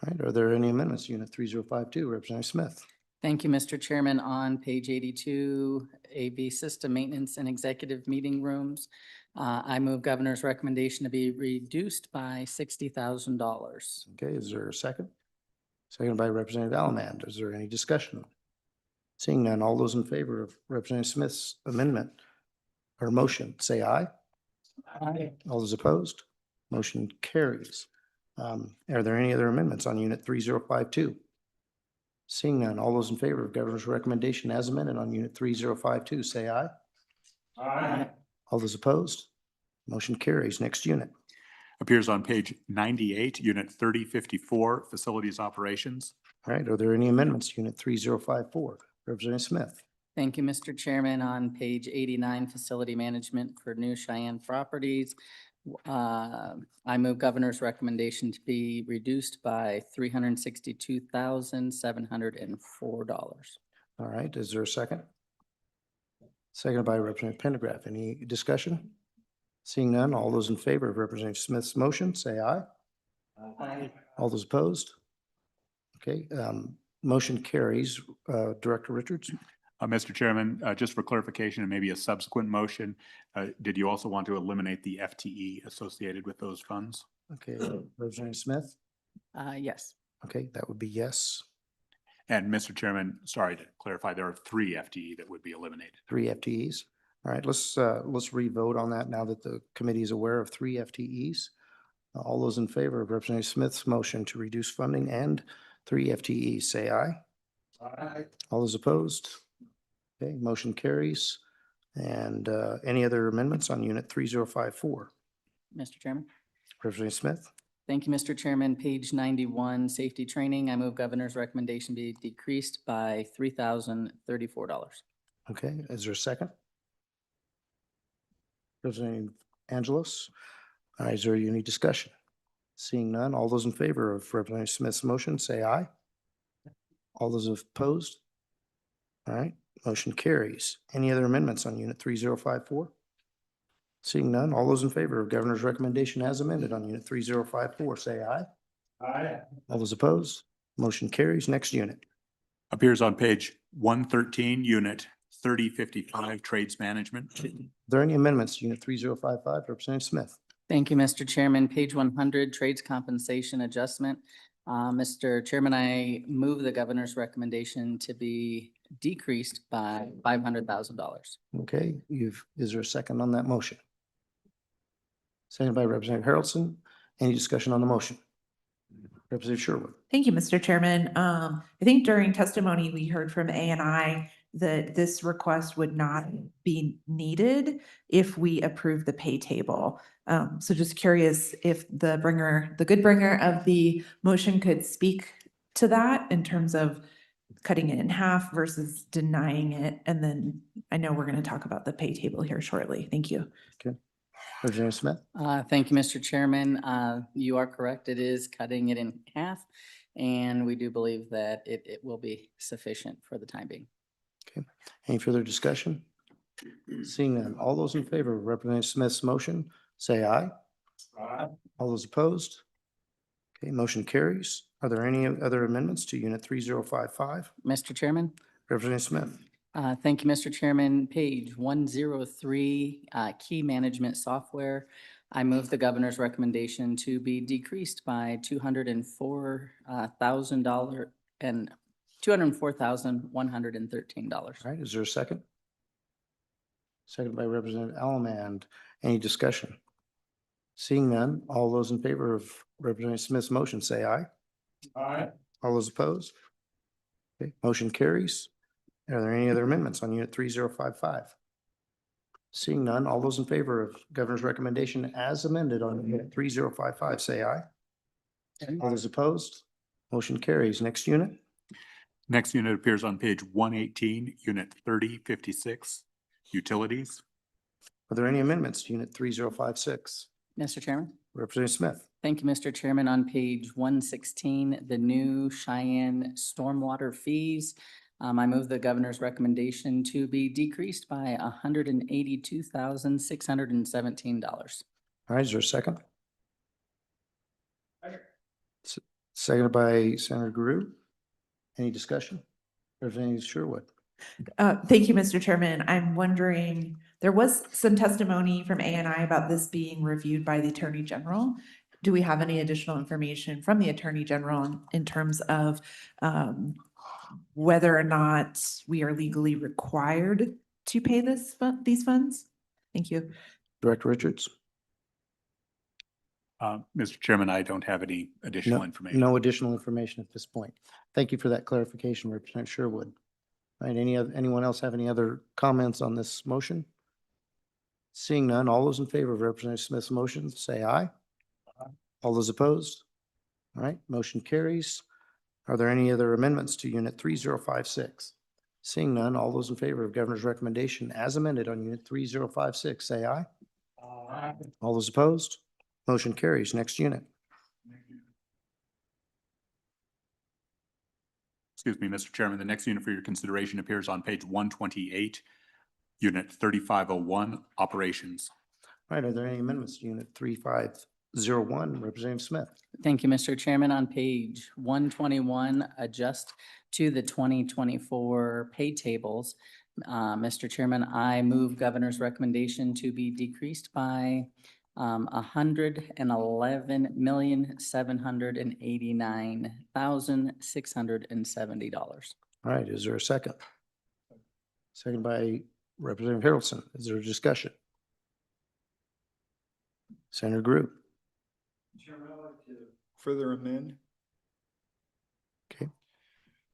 All right, are there any amendments to Unit 3052? Representative Smith. Thank you, Mr. Chairman. On page 82, AV System Maintenance and Executive Meeting Rooms, I move Governor's recommendation to be reduced by $60,000. Okay, is there a second? Second by Representative Allemand. Is there any discussion? Seeing none, all those in favor of Representative Smith's amendment or motion, say aye. Aye. All those opposed? Motion carries. Are there any other amendments on Unit 3052? Seeing none, all those in favor of Governor's recommendation as amended on Unit 3052, say aye. Aye. All those opposed? Motion carries. Next unit. Appears on page 98, Unit 3054, Facilities Operations. All right, are there any amendments to Unit 3054? Representative Smith. Thank you, Mr. Chairman. On page 89, Facility Management for New Cheyenne Properties, I move Governor's recommendation to be reduced by $362,704. All right, is there a second? Seconded by Representative Pendergraft. Any discussion? Seeing none, all those in favor of Representative Smith's motion, say aye. Aye. All those opposed? Okay, motion carries. Director Richards? Mr. Chairman, just for clarification and maybe a subsequent motion, did you also want to eliminate the FTE associated with those funds? Okay, Representative Smith? Yes. Okay, that would be yes. And Mr. Chairman, sorry to clarify, there are 3 FTE that would be eliminated. 3 FTEs. All right, let's re-vote on that now that the committee is aware of 3 FTEs. All those in favor of Representative Smith's motion to reduce funding and 3 FTEs, say aye. Aye. All those opposed? Okay, motion carries. And any other amendments on Unit 3054? Mr. Chairman. Representative Smith? Thank you, Mr. Chairman. Page 91, Safety Training, I move Governor's recommendation be decreased by $3,034. Okay, is there a second? Representative Angelos? All right, is there any discussion? Seeing none, all those in favor of Representative Smith's motion, say aye. All those opposed? All right, motion carries. Any other amendments on Unit 3054? Seeing none, all those in favor of Governor's recommendation as amended on Unit 3054, say aye. Aye. All those opposed? Motion carries. Next unit. Appears on page 113, Unit 3055, Trades Management. Are there any amendments to Unit 3055? Representative Smith. Thank you, Mr. Chairman. Page 100, Trades Compensation Adjustment. Mr. Chairman, I move the Governor's recommendation to be decreased by $500,000. Okay, is there a second on that motion? Second by Representative Haroldson. Any discussion on the motion? Representative Sherwood. Thank you, Mr. Chairman. I think during testimony, we heard from A&I that this request would not be needed if we approve the pay table. So just curious if the good bringer of the motion could speak to that in terms of cutting it in half versus denying it. And then I know we're going to talk about the pay table here shortly. Thank you. Okay. Representative Smith. Thank you, Mr. Chairman. You are correct. It is cutting it in half. And we do believe that it will be sufficient for the time being. Okay. Any further discussion? Seeing none, all those in favor of Representative Smith's motion, say aye. Aye. All those opposed? Okay, motion carries. Are there any other amendments to Unit 3055? Mr. Chairman. Representative Smith. Thank you, Mr. Chairman. Page 103, key management software. I move the governor's recommendation to be decreased by $204,000 and $204,113. All right, is there a second? Second by Representative Allemand. Any discussion? Seeing none, all those in favor of Representative Smith's motion, say aye. Aye. All those opposed? Okay, motion carries. Are there any other amendments on Unit 3055? Seeing none, all those in favor of Governor's recommendation as amended on Unit 3055, say aye. All those opposed? Motion carries. Next unit? Next unit appears on page 118, Unit 3056, Utilities. Are there any amendments to Unit 3056? Mr. Chairman? Representative Smith. Thank you, Mr. Chairman. On page 116, the new Cheyenne stormwater fees. I move the governor's recommendation to be decreased by $182,617. All right, is there a second? Seconded by Senator Guru. Any discussion? Representative Sherwood. Thank you, Mr. Chairman. I'm wondering, there was some testimony from ANI about this being reviewed by the Attorney General. Do we have any additional information from the Attorney General in terms of whether or not we are legally required to pay these funds? Thank you. Director Richards. Mr. Chairman, I don't have any additional information. No additional information at this point. Thank you for that clarification, Representative Sherwood. All right, anyone else have any other comments on this motion? Seeing none, all those in favor of Representative Smith's motion, say aye. All those opposed? All right, motion carries. Are there any other amendments to Unit 3056? Seeing none, all those in favor of Governor's recommendation as amended on Unit 3056, say aye. Aye. All those opposed? Motion carries. Next unit. Excuse me, Mr. Chairman, the next unit for your consideration appears on page 128, Unit 3501, Operations. All right, are there any amendments to Unit 3501? Representative Smith. Thank you, Mr. Chairman. On page 121, adjust to the 2024 pay tables. Mr. Chairman, I move governor's recommendation to be decreased by $111,789,670. All right, is there a second? Second by Representative Harrelson. Is there a discussion? Senator Group. Further amend? Okay,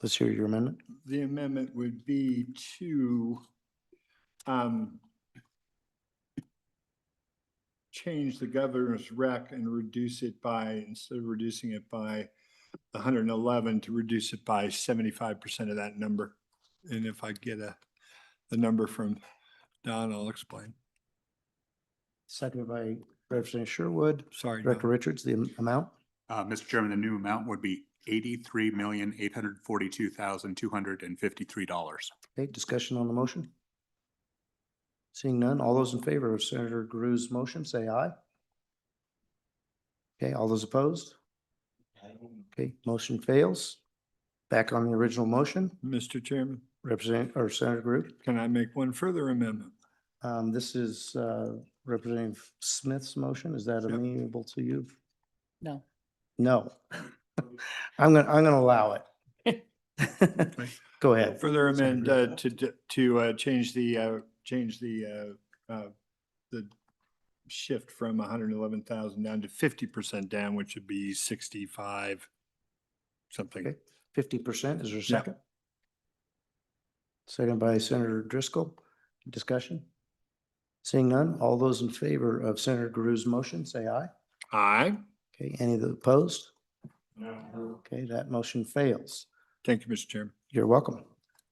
let's hear your amendment. The amendment would be to change the governor's rec and reduce it by, instead of reducing it by 111, to reduce it by 75% of that number. And if I get the number from Don, I'll explain. Seconded by Representative Sherwood. Sorry, Director Don. Richards, the amount? Mr. Chairman, the new amount would be $83,842,253. Okay, discussion on the motion? Seeing none, all those in favor of Senator Guru's motion, say aye. Okay, all those opposed? Okay, motion fails. Back on the original motion, Mr. Chairman, Senator Guru. can I make one further amendment? This is Representative Smith's motion. Is that amenable to you? No. No. I'm gonna allow it. Go ahead. Further amend to change the shift from 111,000 down to 50% down, which would be 65 something. Okay, 50%. Is there a Yeah. second? Second by Senator Driscoll. Discussion? Seeing none, all those in favor of Senator Guru's motion, say aye. Aye. Okay, any of the opposed? No. Okay, that motion fails. Thank you, Mr. Chairman. You're welcome.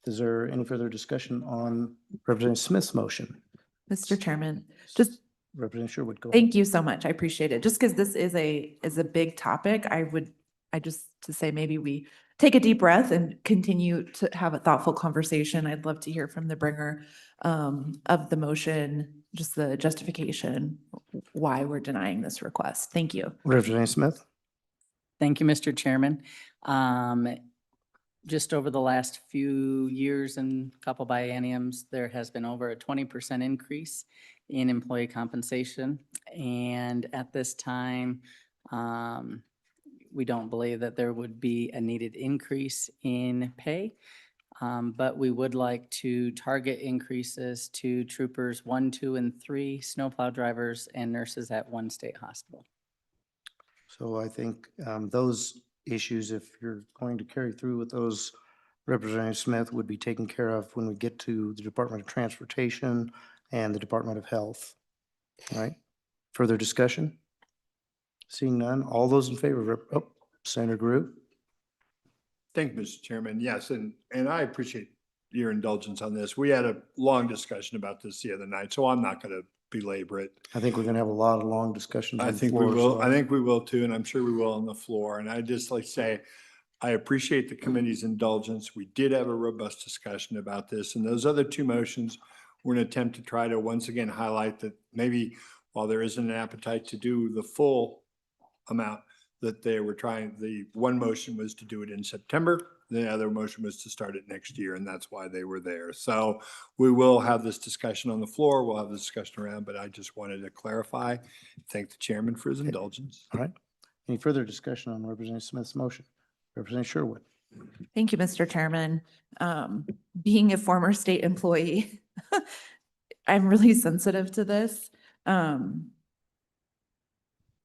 Is there any further discussion on Representative Smith's motion? Mr. Chairman, just Representative Sherwood, go ahead. thank you so much. I appreciate it. Just because this is a big topic, I just to say maybe we take a deep breath and continue to have a thoughtful conversation. I'd love to hear from the bringer of the motion, just the justification why we're denying this request. Thank you. Representative Smith. Thank you, Mr. Chairman. just over the last few years and couple bienniums, there has been over a 20% increase in employee compensation. And at this time, we don't believe that there would be a needed increase in pay. But we would like to target increases to troopers 1, 2, and 3, snowplow drivers, and nurses at one state hospital. So I think those issues, if you're going to carry through with those, Representative Smith, would be taken care of when we get to the Department of Transportation and the Department of Health. All right. Further discussion? Seeing none, all those in favor, Senator Groot? Thank you, Mr. Chairman. Yes, and I appreciate your indulgence on this. We had a long discussion about this the other night, so I'm not going to belabor it. I think we're going to have a lot of long discussions on I the think we floor. will. so I think we will too, and I'm sure we will on the floor. And I just like to say, I appreciate the committee's indulgence. We did have a robust discussion about this, and those other two motions were an attempt to try to once again highlight that maybe while there isn't an appetite to do the full amount, that they were trying, the one motion was to do it in September. The other motion was to start it next year, and that's why they were there. So we will have this discussion on the floor. We'll have this discussion around, but I just wanted to clarify. Thank the chairman for his indulgence. All right. Any further discussion on Representative Smith's motion? Representative Sherwood? Thank you, Mr. Chairman. Being a former state employee, I'm really sensitive to this.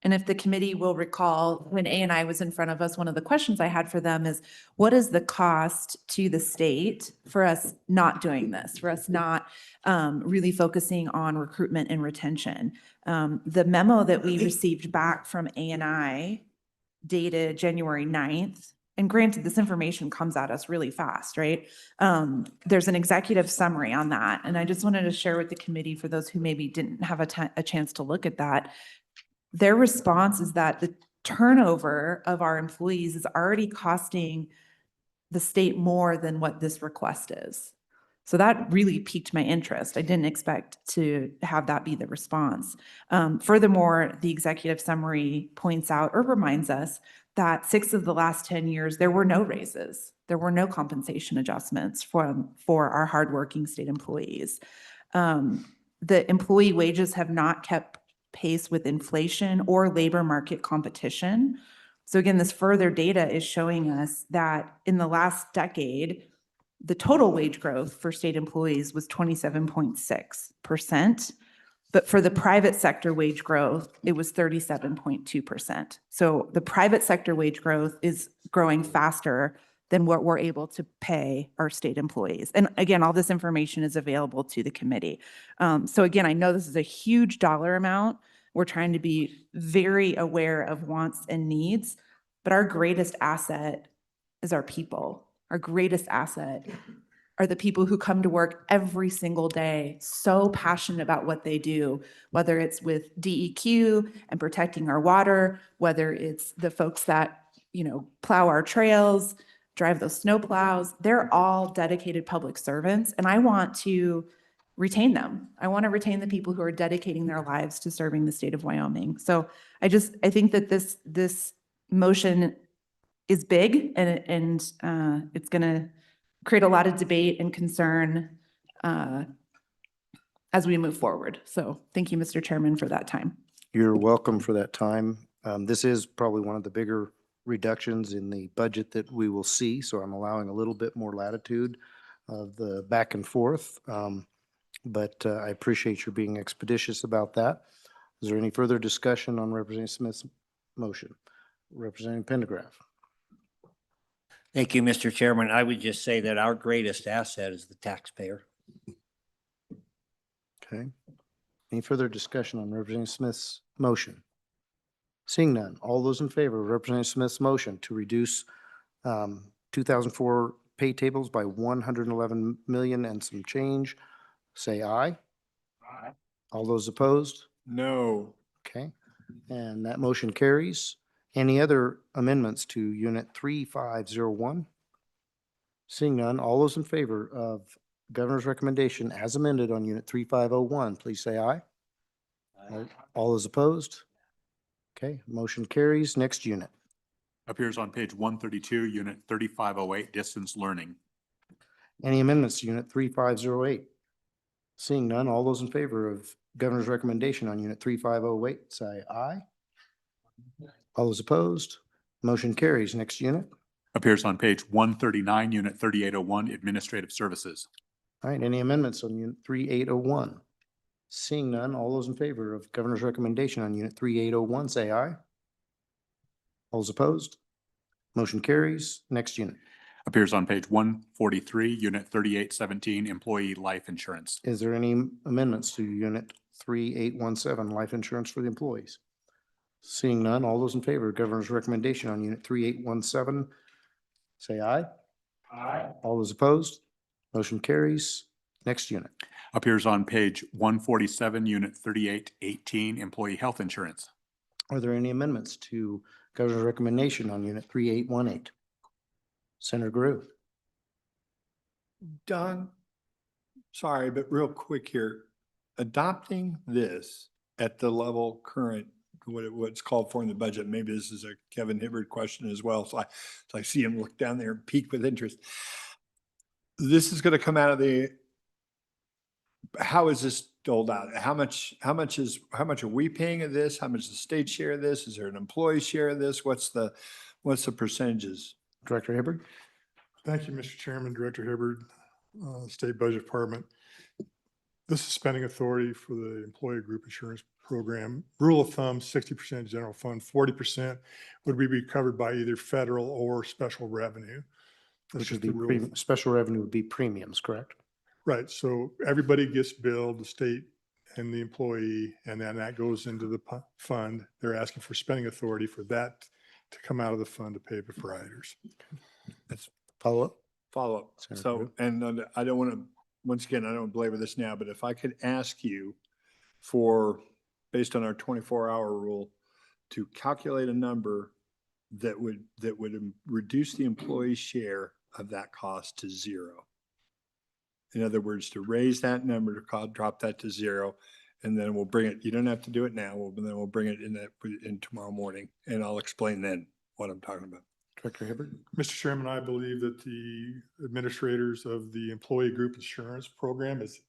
And if the committee will recall, when A&I was in front of us, one of the questions I had for them is, what is the cost to the state for us not doing this, for us not really focusing on recruitment and retention? The memo that we received back from A&I dated January 9th, and granted, this information comes at us really fast, right? There's an executive summary on that. And I just wanted to share with the committee, for those who maybe didn't have a chance to look at that, their response is that the turnover of our employees is already costing the state more than what this request is. So that really piqued my interest. I didn't expect to have that be the response. Furthermore, the executive summary points out or reminds us that 6 of the last 10 years, there were no raises. There were no compensation adjustments for our hardworking state employees. The employee wages have not kept pace with inflation or labor market competition. So again, this further data is showing us that in the last decade, the total wage growth for state employees was 27.6%. But for the private sector wage growth, it was 37.2%. So the private sector wage growth is growing faster than what we're able to pay our state employees. And again, all this information is available to the committee. So again, I know this is a huge dollar amount. We're trying to be very aware of wants and needs, but our greatest asset is our people. Our greatest asset are the people who come to work every single day, so passionate about what they do, whether it's with DEQ and protecting our water, whether it's the folks that, plow our trails, drive those snow plows. They're all dedicated public servants, and I want to retain them. I want to retain the people who are dedicating their lives to serving the state of Wyoming. So I think that this motion is big, and it's going to create a lot of debate and concern as we move forward. So thank you, Mr. Chairman, for that time. You're welcome for that time. This is probably one of the bigger reductions in the budget that we will see, so I'm allowing a little bit more latitude of the back and forth. But I appreciate your being expeditious about that. Is there any further discussion on Representative Smith's motion? Representative Pendergraft? Thank you, Mr. Chairman. I would just say that our greatest asset is the taxpayer. Okay. Any further discussion on Representative Smith's motion? Seeing none, all those in favor of Representative Smith's motion to reduce 2004 pay tables by 111 million and some change, say aye. Aye. All those opposed? No. Okay, and that motion carries. Any other amendments to Unit 3501? Seeing none, all those in favor of Governor's recommendation as amended on Unit 3501, please say aye. Aye. All those opposed? Okay, motion carries. Next unit. Appears on page 132, Unit 3508, Distance Learning. Any amendments to Unit 3508? Seeing none, all those in favor of Governor's recommendation on Unit 3508, say aye. All those opposed, motion carries. Next unit. Appears on page 139, Unit 3801, Administrative Services. All right, any amendments on Unit 3801? Seeing none, all those in favor of Governor's recommendation on Unit 3801, say aye. All those opposed, motion carries. Next unit. Appears on page 143, Unit 3817, Employee Life Insurance. Is there any amendments to Unit 3817, life insurance for the employees? Seeing none, all those in favor of Governor's recommendation on Unit 3817, say aye. Aye. All those opposed, motion carries. Next unit. Appears on page 147, Unit 3818, Employee Health Insurance. Are there any amendments to Governor's recommendation on Unit 3818? Senator Grew. Don, sorry, but real quick here, adopting this at the level current, what's called for in the budget, maybe this is a Kevin Hibbard question as well, so I see him look down there and peek with interest. This is gonna come out of the, how is this doled out? How much are we paying of this? How much does the state share of this? Is there an employee share of this? What's the percentages? Director Hibbard. Thank you, Mr. Chairman, Director Hibbard, State Budget Department. This is spending authority for the employee group insurance program. Rule of thumb, 60% general fund, 40% would be covered by either federal or special revenue. That's Which would just be, the rule of special revenue would be premiums, correct? Right, so everybody gets billed, the state and the employee, and then that goes into the fund. They're asking for spending authority for that to come out of the fund to pay the providers. That's Follow follow-up. Senator So, and I don't want to, once again, I don't want to belabor this now, but if I could ask you for, based on our 24-hour rule, to calculate a number that would reduce the employee share of that cost to zero. In other words, to raise that number, to drop that to zero, and then we'll bring it, you don't have to do it now, then we'll bring it in tomorrow morning, and I'll explain then what I'm talking about. Director Hibbard. Mr. Chairman, I believe that the administrators of the employee group insurance program is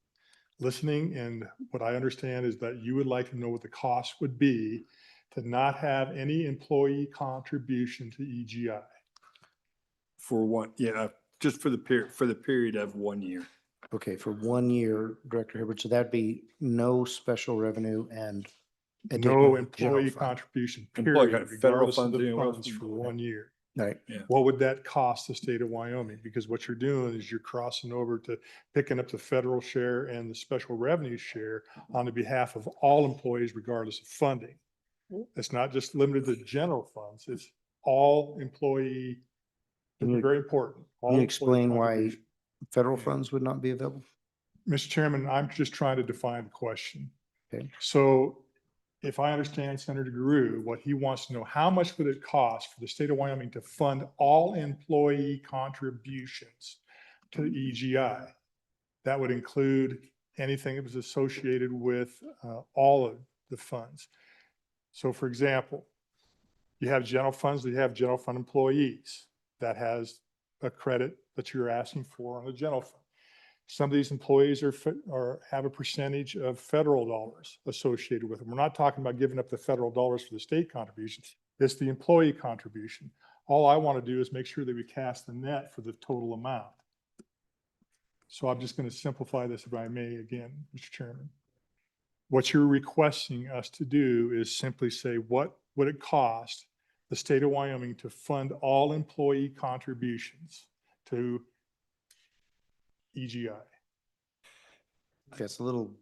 listening, and what I understand is that you would like to know what the cost would be to not have any employee contribution to EGI. For one, yeah, just for the period of 1 year. Okay, for 1 year, Director Hibbard, so that'd be no special revenue and No general employee fund. contribution, Employee period, federal regardless of funds, the anywhere funds else. for 1 year. Right. Yeah. What would that cost the state of Wyoming? Because what you're doing is you're crossing over to picking up the federal share and the special revenue share on the behalf of all employees regardless of funding. It's not just limited to general funds, it's all employee, Can you- very important. all Can you employee explain why contribution. federal funds would not be available? Mr. Chairman, I'm just trying to define the question. Okay. So if I understand Senator Guru, what he wants to know, how much would it cost for the state of Wyoming to fund all employee contributions to EGI? That would include anything that was associated with all of the funds. So for example, you have general funds, you have general fund employees. That has a credit that you're asking for on the general fund. Some of these employees have a percentage of federal dollars associated with them. We're not talking about giving up the federal dollars for the state contributions. It's the employee contribution. All I want to do is make sure that we cast the net for the total amount. So I'm just going to simplify this if I may again, Mr. Chairman. What you're requesting us to do is simply say, what would it cost the state of Wyoming to fund all employee contributions to EGI? That's a little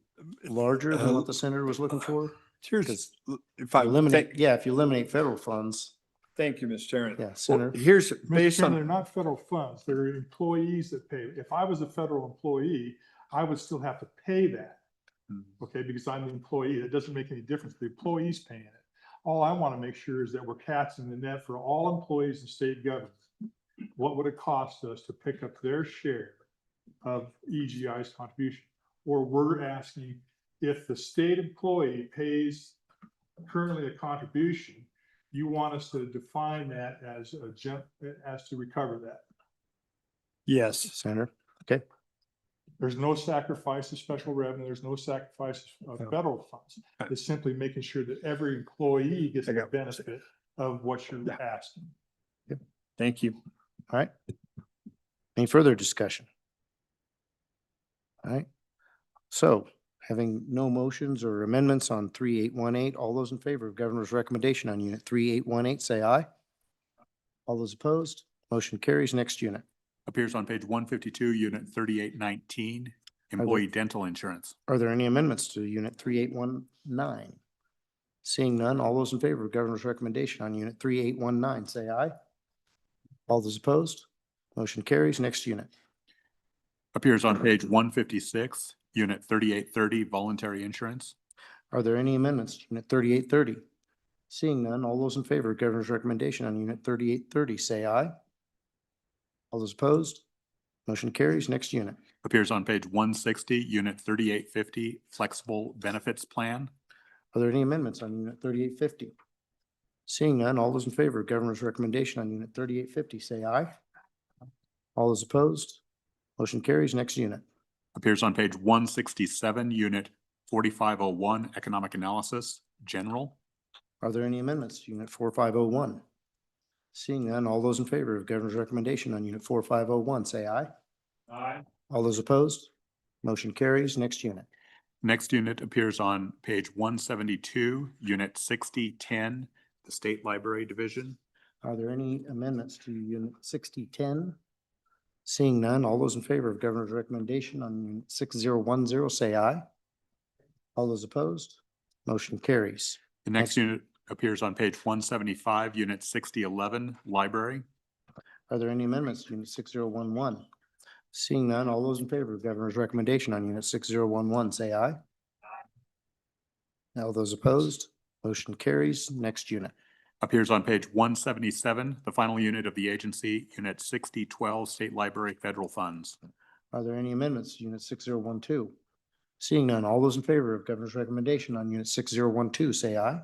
larger than what the senator was looking for. Here's, if If I you eliminate, yeah, if you eliminate federal funds, thank you, Mr. Chairman. yeah, Well, Senator. here's Mr. based Chairman, on, they're not federal funds. They're employees that pay. If I was a federal employee, I would still have to pay that. Okay, because I'm the employee. It doesn't make any difference. The employee's paying it. All I want to make sure is that we're casting the net for all employees in state government. What would it cost us to pick up their share of EGI's contribution? Or we're asking if the state employee pays currently a contribution, you want us to define that as as to recover that. Yes, Senator. Okay. There's no sacrifice of special revenue. There's no sacrifice of federal funds. It's simply making sure that every employee gets the benefit of what you're asking. Thank you. All right. Any further discussion? All right. So having no motions or amendments on 3818, all those in favor of governor's recommendation on unit 3818, say aye. All those opposed, motion carries. Next unit. Appears on page 152, unit 3819, employee dental insurance. Are there any amendments to unit 3819? Seeing none, all those in favor of governor's recommendation on unit 3819, say aye. All those opposed, motion carries. Next unit. Appears on page 156, unit 3830, voluntary insurance. Are there any amendments to unit 3830? Seeing none, all those in favor of governor's recommendation on unit 3830, say aye. All those opposed, motion carries. Next unit. Appears on page 160, unit 3850, flexible benefits plan. Are there any amendments on unit 3850? Seeing none, all those in favor of governor's recommendation on unit 3850, say aye. All those opposed, motion carries. Next unit. Appears on page 167, unit 4501, economic analysis, general. Are there any amendments to unit 4501? Seeing none, all those in favor of governor's recommendation on unit 4501, say aye. Aye. All those opposed, motion carries. Next unit. Next unit appears on page 172, unit 6010, the State Library Division. Are there any amendments to unit 6010? Seeing none, all those in favor of governor's recommendation on unit 6010, say aye. All those opposed, motion carries. The next unit appears on page 175, unit 6011, library. Are there any amendments to unit 6011? Seeing none, all those in favor of governor's recommendation on unit 6011, say aye. All those opposed, motion carries. Next unit. Appears on page 177, the final unit of the agency, unit 6012, state library, federal funds. Are there any amendments to unit 6012? Seeing none, all those in favor of governor's recommendation on unit 6012, say aye.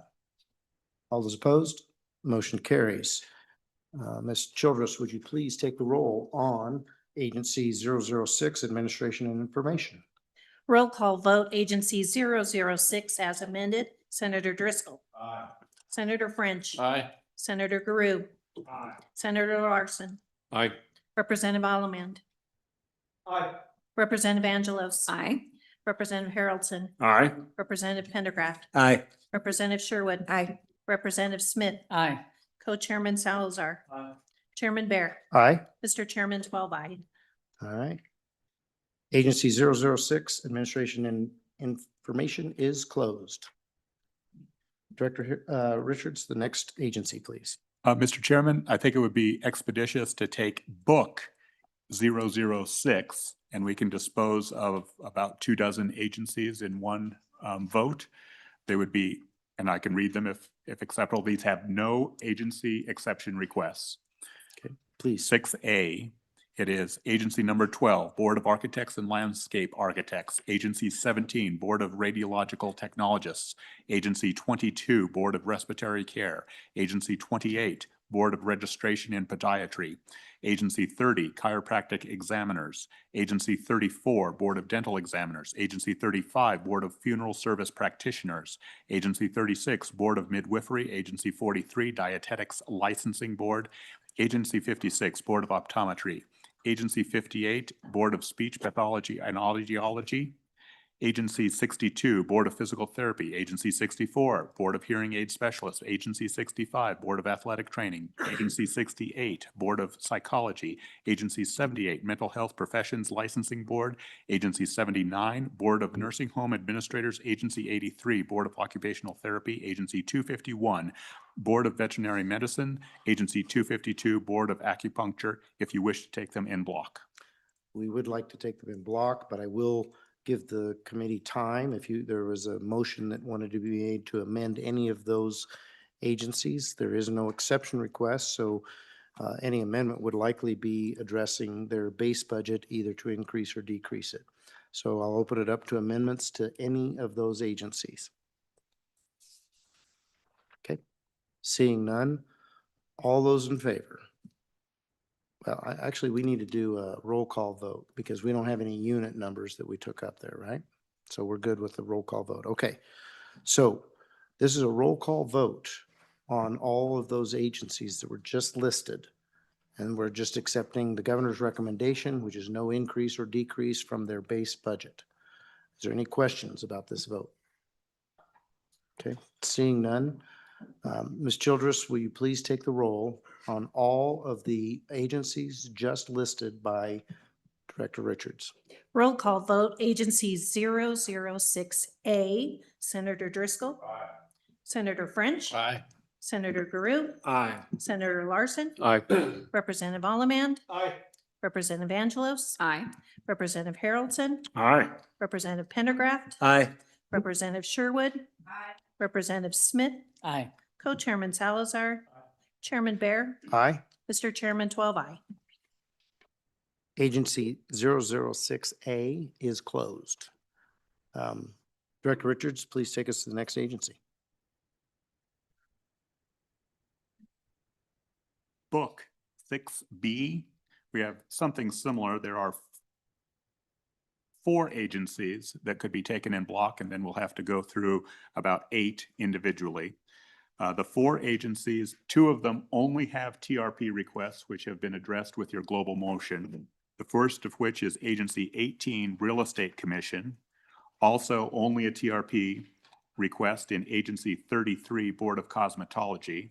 All those opposed, motion carries. Ms. Childress, would you please take the roll on agency 006, administration and information? Roll call vote, agency 006 as amended. Senator Driscoll. Aye. Senator French. Aye. Senator Garu. Aye. Senator Larson. Aye. Representative Allemand. Aye. Representative Angelos. Aye. Representative Haroldson. Aye. Representative Pendergraft. Aye. Representative Sherwood. Aye. Representative Smith. Aye. Co-chairman Salazar. Aye. Chairman Bear. Aye. Mr. Chairman, 12 aye. All right. Agency 006, administration and information is closed. Director Richards, the next agency, please. Mr. Chairman, I think it would be expeditious to take book 006 and we can dispose of about 24 agencies in one vote. They would be, and I can read them if acceptable, these have no agency exception requests. Okay, please. 6A, it is agency number 12, Board of Architects and Landscape Architects. Agency 17, Board of Radiological Technologists. Agency 22, Board of Respiratory Care. Agency 28, Board of Registration in Podiatry. Agency 30, Chiropractic Examiners. Agency 34, Board of Dental Examiners. Agency 35, Board of Funeral Service Practitioners. Agency 36, Board of Midwifery. Agency 43, Dietetics Licensing Board. Agency 56, Board of Optometry. Agency 58, Board of Speech Pathology and Audiology. Agency 62, Board of Physical Therapy. Agency 64, Board of Hearing Aid Specialists. Agency 65, Board of Athletic Training. Agency 68, Board of Psychology. Agency 78, Mental Health Professions Licensing Board. Agency 79, Board of Nursing Home Administrators. Agency 83, Board of Occupational Therapy. Agency 251, Board of Veterinary Medicine. Agency 252, Board of Acupuncture, if you wish to take them in block. We would like to take them in block, but I will give the committee time. If there was a motion that wanted to be made to amend any of those agencies, there is no exception request. So any amendment would likely be addressing their base budget, either to increase or decrease it. So I'll open it up to amendments to any of those agencies. Okay. Seeing none, all those in favor? Well, actually, we need to do a roll call vote because we don't have any unit numbers that we took up there, right? So we're good with the roll call vote. Okay. So this is a roll call vote on all of those agencies that were just listed. And we're just accepting the governor's recommendation, which is no increase or decrease from their base budget. Is there any questions about this vote? Okay, seeing none. Ms. Childress, will you please take the roll on all of the agencies just listed by Director Richards? Roll call vote, agency 006A, Senator Driscoll. Aye. Senator French. Aye. Senator Guru. Aye. Senator Larson. Aye. Representative Allemand. Aye. Representative Angelos. Aye. Representative Haroldson. Aye. Representative Pendergraft. Aye. Representative Sherwood. Representative Smith. Aye. Co-Chairman Salazar. Chairman Bear. Aye. Mr. Chairman, 12 aye. Agency 006A is closed. Director Richards, please take us to the next agency. Book 6B, we have something similar. There are 4 agencies that could be taken in block, and then we'll have to go through about 8 individually. The 4 agencies, 2 of them only have TRP requests, which have been addressed with your global motion. The first of which is Agency 18 Real Estate Commission, also only a TRP request in Agency 33 Board of Cosmetology,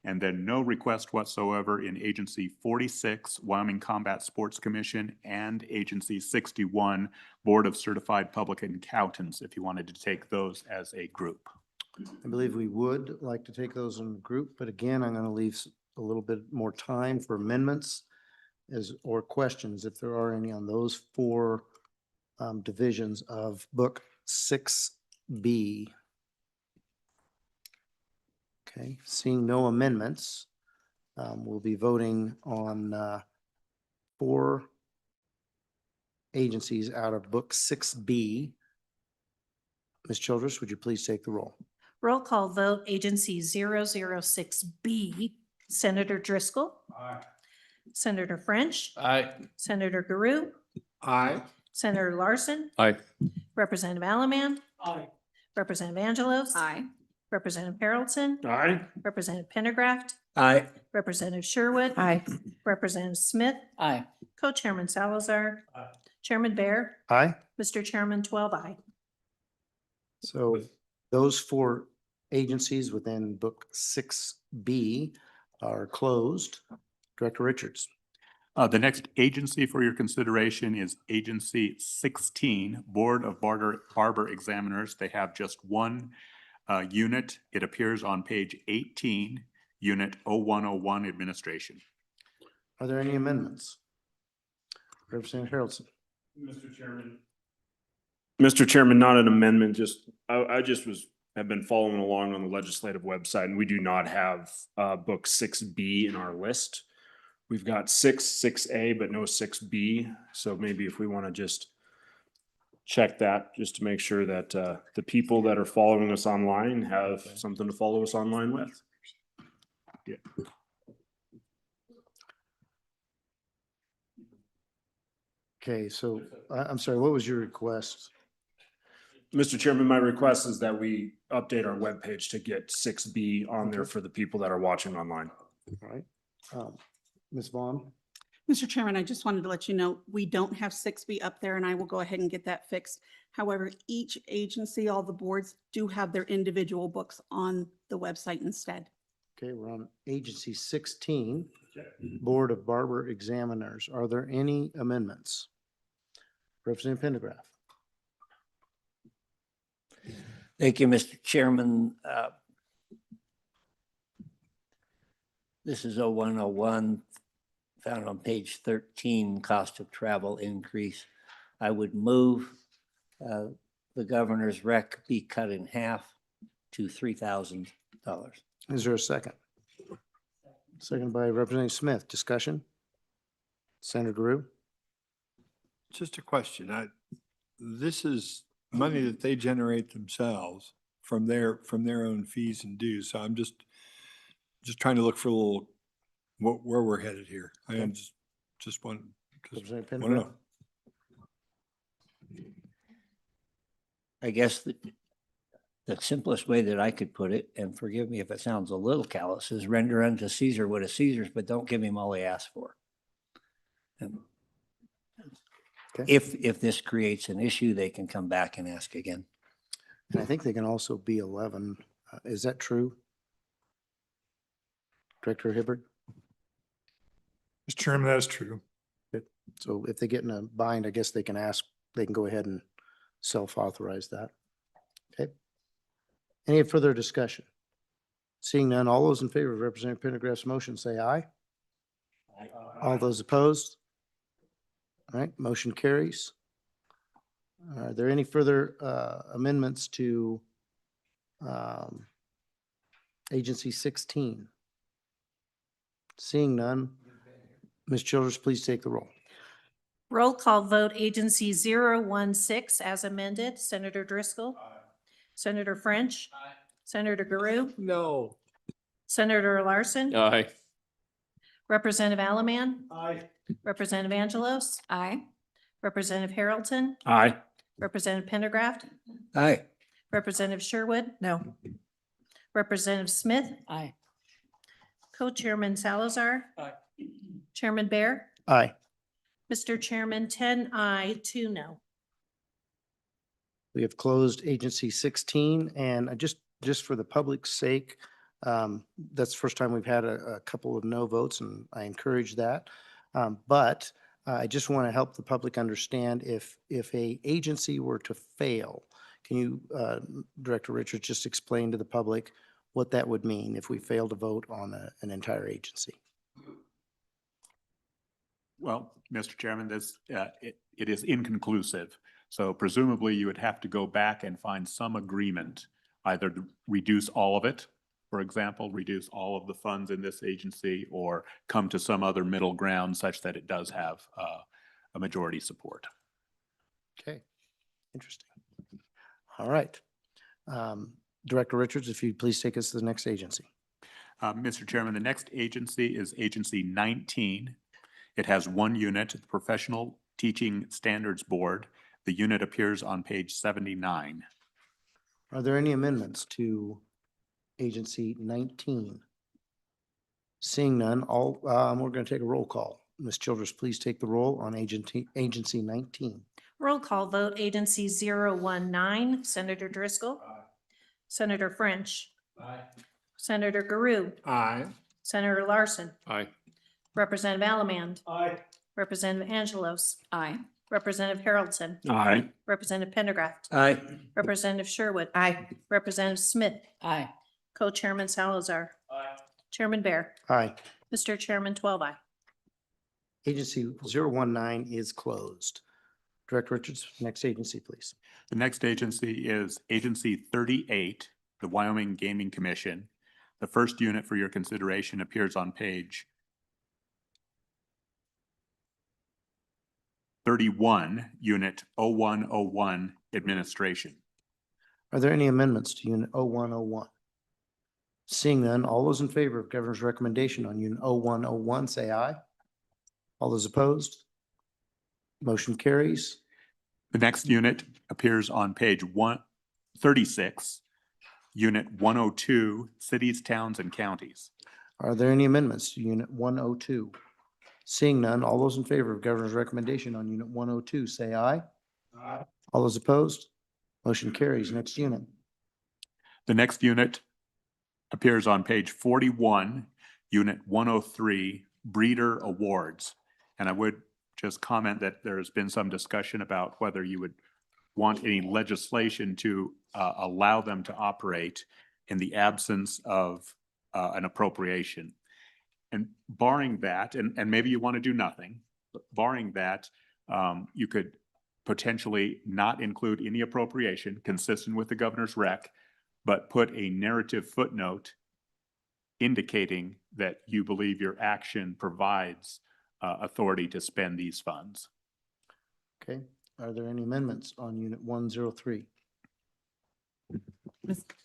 and then no request whatsoever in Agency 46 Wyoming Combat Sports Commission and Agency 61 Board of Certified Public Accountants, if you wanted to take those as a group. I believe we would like to take those in a group, but again, I'm going to leave a little bit more time for amendments or questions if there are any on those 4 divisions of Book 6B. Okay, seeing no amendments, we'll be voting on 4 agencies out of Book 6B. Ms. Childress, would you please take the roll? Roll call vote, agency 006B, Senator Driscoll. Aye. Senator French. Aye. Senator Guru. Aye. Senator Larson. Aye. Representative Allemand. Aye. Representative Angelos. Aye. Representative Haroldson. Aye. Representative Pendergraft. Aye. Representative Sherwood. Aye. Representative Smith. Aye. Co-Chairman Salazar. Aye. Chairman Bear. Aye. Mr. Chairman, 12 aye. So those 4 agencies within Book 6B are closed. Director Richards. The next agency for your consideration is Agency 16, Board of Barber Examiners. They have just 1 unit. It appears on page 18, Unit 0101, Administration. Are there any amendments? Representative Haroldson. Mr. Chairman, not an amendment, I have been following along on the legislative website, and we do not have Book 6B in our list. We've got 6A, but no 6B. So maybe if we want to just check that, just to make sure that the people that are following us online have something to follow us online with. Yeah. Okay, so I'm sorry, what was your request? Mr. Chairman, my request is that we update our webpage to get 6B on there for the people that are watching online. All right. Ms. Vaughn? Mr. Chairman, I just wanted to let you know, we don't have 6B up there and I will go ahead and get that fixed. However, each agency, all the boards do have their individual books on the website instead. Okay, we're on Agency 16, Board of Barber Examiners. Are there any amendments? Representative Pendergraft. Thank you, Mr. Chairman. This is 0101, found on page 13, cost of travel increase. I would move the governor's rec be cut in half to $3,000. Is there a second? Second by Representative Smith. Discussion? Senator Guru? Just a question. This is money that they generate themselves from their own fees and dues. So I'm just just trying to look for a little, where we're headed here. I am just want to Representative know. Pendergraft? I guess the simplest way that I could put it, and forgive me if it sounds a little callous, is render unto Caesar what is Caesar's, but don't give him all he asked for. And Okay. if this creates an issue, they can come back and ask again. And I think they can also be 11. Is that true? Director Hibbert? Mr. Chairman, that is true. So if they get in a bind, I guess they can ask, they can go ahead and self-authorize that. Okay. Any further discussion? Seeing none, all those in favor of Representative Pendergraft's motion, say aye. All those opposed? All right, motion carries. Are there any further amendments to Agency 16? Seeing none, Ms. Childers, please take the roll. Roll call vote Agency 016 as amended. Senator Driscoll. Senator French. Senator Guru. No. Senator Larson. Aye. Representative Alaman. Aye. Representative Angelos. Aye. Representative Harrelton. Aye. Representative Pendergraft. Aye. Representative Sherwood. No. Representative Smith. Aye. Co-Chairman Salazar. Aye. Chairman Bear. Aye. Mr. Chairman, 10 aye, 2 no. We have closed Agency 16, and just for the public's sake, that's the first time we've had a couple of no votes, and I encourage that. But I just want to help the public understand if a agency were to fail, can you, Director Richards, just explain to the public what that would mean if we fail to vote on an entire agency? Well, Mr. Chairman, it is inconclusive. So presumably you would have to go back and find some agreement, either to reduce all of it, for example, reduce all of the funds in this agency, or come to some other middle ground such that it does have a majority support. Okay, interesting. All right. Director Richards, if you'd please take us to the next agency. Mr. Chairman, the next agency is Agency 19. It has one unit, the Professional Teaching Standards Board. The unit appears on page 79. Are there any amendments to Agency 19? Seeing none, we're going to take a roll call. Ms. Childers, please take the roll on Agency 19. Roll call vote Agency 019, Senator Driscoll. Senator French. Senator Guru. Aye. Senator Larson. Aye. Representative Alaman. Aye. Representative Angelos. Aye. Representative Harrelton. Aye. Representative Pendergraft. Aye. Representative Sherwood. Aye. Representative Smith. Aye. Co-Chairman Salazar. Aye. Chairman Bear. Aye. Mr. Chairman, 12 aye. Agency 019 is closed. Director Richards, next agency, please. The next agency is Agency 38, the Wyoming Gaming Commission. The first unit for your consideration appears on page 31, Unit 0101, Administration. Are there any amendments to Unit 0101? Seeing none, all those in favor of Governor's recommendation on Unit 0101, say aye. All those opposed? Motion carries. The next unit appears on page 136, Unit 102, Cities, Towns, and Counties. Are there any amendments to Unit 102? Seeing none, all those in favor of Governor's recommendation on Unit 102, say aye. Aye. All those opposed? Motion carries. Next unit. The next unit appears on page 41, Unit 103, Breeder Awards. And I would just comment that there has been some discussion about whether you would want any legislation to allow them to operate in the absence of an appropriation. And barring that, and maybe you want to do nothing, but barring that, you could potentially not include any appropriation consistent with the governor's rec, but put a narrative footnote indicating that you believe your action provides authority to spend these funds. Okay. Are there any amendments on Unit 103?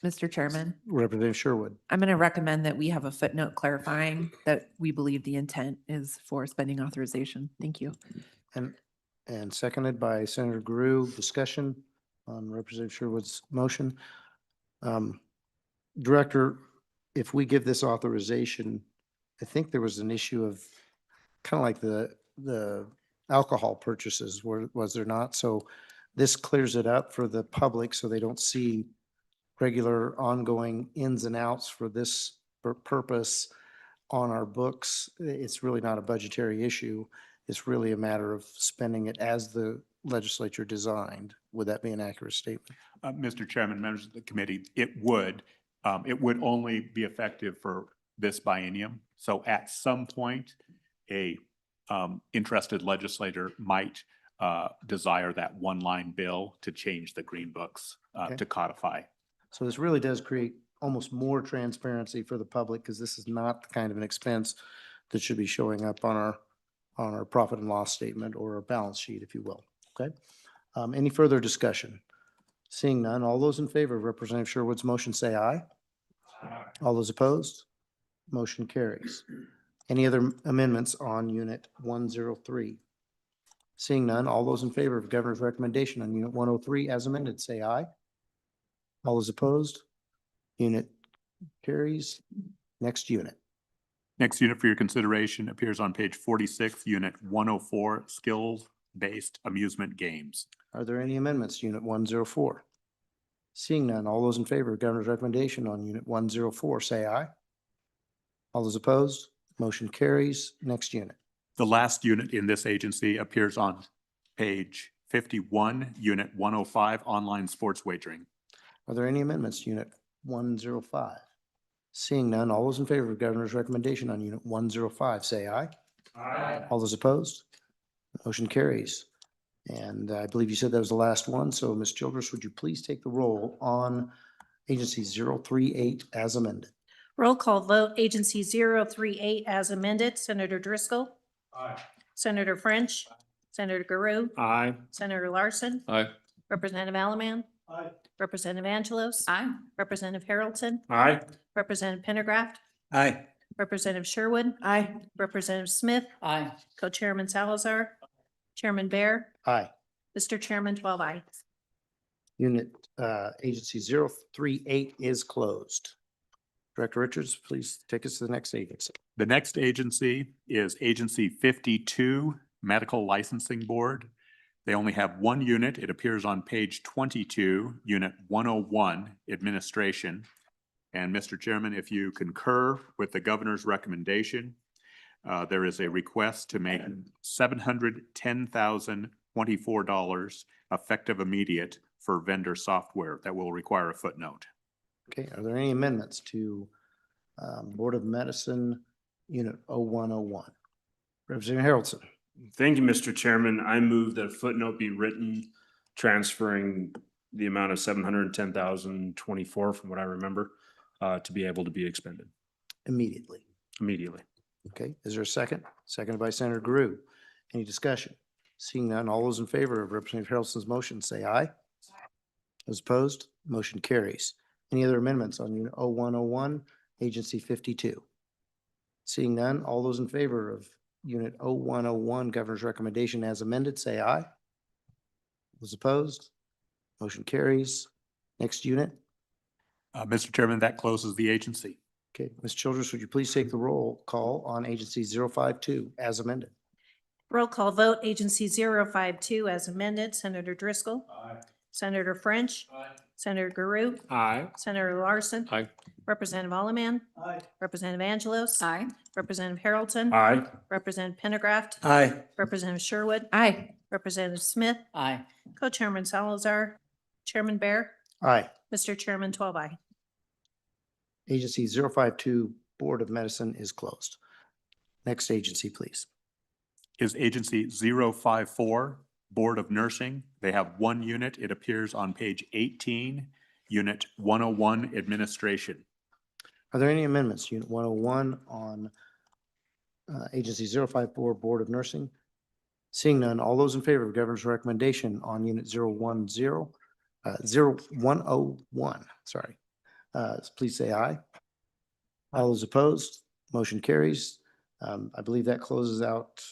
Mr. Chairman, Representative Sherwood. I'm going to recommend that we have a footnote clarifying that we believe the intent is for spending authorization. Thank you. And seconded by Senator Guru. Discussion on Representative Sherwood's motion. Director, if we give this authorization, I think there was an issue of kind of like the alcohol purchases, was there not? So this clears it up for the public so they don't see regular ongoing ins and outs for this purpose on our books. It's really not a budgetary issue. It's really a matter of spending it as the legislature designed. Would that be an accurate statement? Mr. Chairman, members of the committee, it would only be effective for this biennium. So at some point, a interested legislator might desire that one-line bill to change the green books to codify. So this really does create almost more transparency for the public because this is not the kind of an expense that should be showing up on our profit and loss statement or our balance sheet, if you will. Okay. Any further discussion? Seeing none, all those in favor of Representative Sherwood's motion say aye. Aye. All those opposed? Motion carries. Any other amendments on Unit 103? Seeing none, all those in favor of Governor's recommendation on Unit 103 as amended, say aye. All those opposed? Unit carries. Next unit. Next unit for your consideration appears on page 46, Unit 104, Skills-Based Amusement Games. Are there any amendments to Unit 104? Seeing none, all those in favor of Governor's recommendation on Unit 104, say aye. All those opposed? Motion carries. Next unit. The last unit in this agency appears on page 51, Unit 105, Online Sports Wagering. Are there any amendments to Unit 105? Seeing none, all those in favor of Governor's recommendation on Unit 105, say aye. Aye. All those opposed? Motion carries. And I believe you said that was the last one. So Ms. Childress, would you please take the roll on Agency 038 as amended? Roll call vote, Agency 038 as amended. Senator Driscoll. Aye. Senator French. Senator Guru. Aye. Senator Larson. Aye. Representative Alaman. Aye. Representative Angelos. Aye. Representative Haroldson. Aye. Representative Pendergraft. Aye. Representative Sherwood. Aye. Representative Smith. Aye. Co-Chairman Salazar. Chairman Bear. Aye. Mr. Chairman, 12 ayes. Unit Agency 038 is closed. Director Richards, please take us to the next agency. The next agency is Agency 52, Medical Licensing Board. They only have one unit. It appears on page 22, Unit 101, Administration. And Mr. Chairman, if you concur with the governor's recommendation, there is a request to make $710,024 effective immediate for vendor software that will require a footnote. Okay, are there any amendments to Board of Medicine Unit 0101? Representative Haroldson. Thank you, Mr. Chairman. I move that a footnote be written transferring the amount of $710,024 from what I remember to be able to be expended Immediately. immediately. Okay, is there a second? Seconded by Senator Guru. Any discussion? Seeing none, all those in favor of Representative Harrelson's motion, say aye. Those opposed, motion carries. Any other amendments on Unit 0101, Agency 52? Seeing none, all those in favor of Unit 0101, Governor's recommendation as amended, say aye. Those opposed, motion carries. Next unit. Mr. Chairman, that closes the agency. Okay, Ms. Childress, would you please take the roll call on Agency 052 as amended? Roll call vote, Agency 052 as amended. Senator Driscoll. Aye. Senator French. Aye. Senator Guru. Aye. Senator Larson. Aye. Representative Alaman. Aye. Representative Angelos. Aye. Representative Haroldson. Aye. Representative Pendergraft. Aye. Representative Sherwood. Aye. Representative Smith. Aye. Co-Chairman Salazar. Chairman Bear. Aye. Mr. Chairman, 12 ayes. Agency 052 Board of Medicine is closed. Next agency, please. Is Agency 054, Board of Nursing. They have one unit. It appears on page 18, Unit 101, Administration. Are there any amendments to Unit 101 on Agency 054 Board of Nursing? Seeing none, all those in favor of Governor's recommendation on Unit 010, 0101, sorry. Please say aye. All those opposed, motion carries. I believe that closes out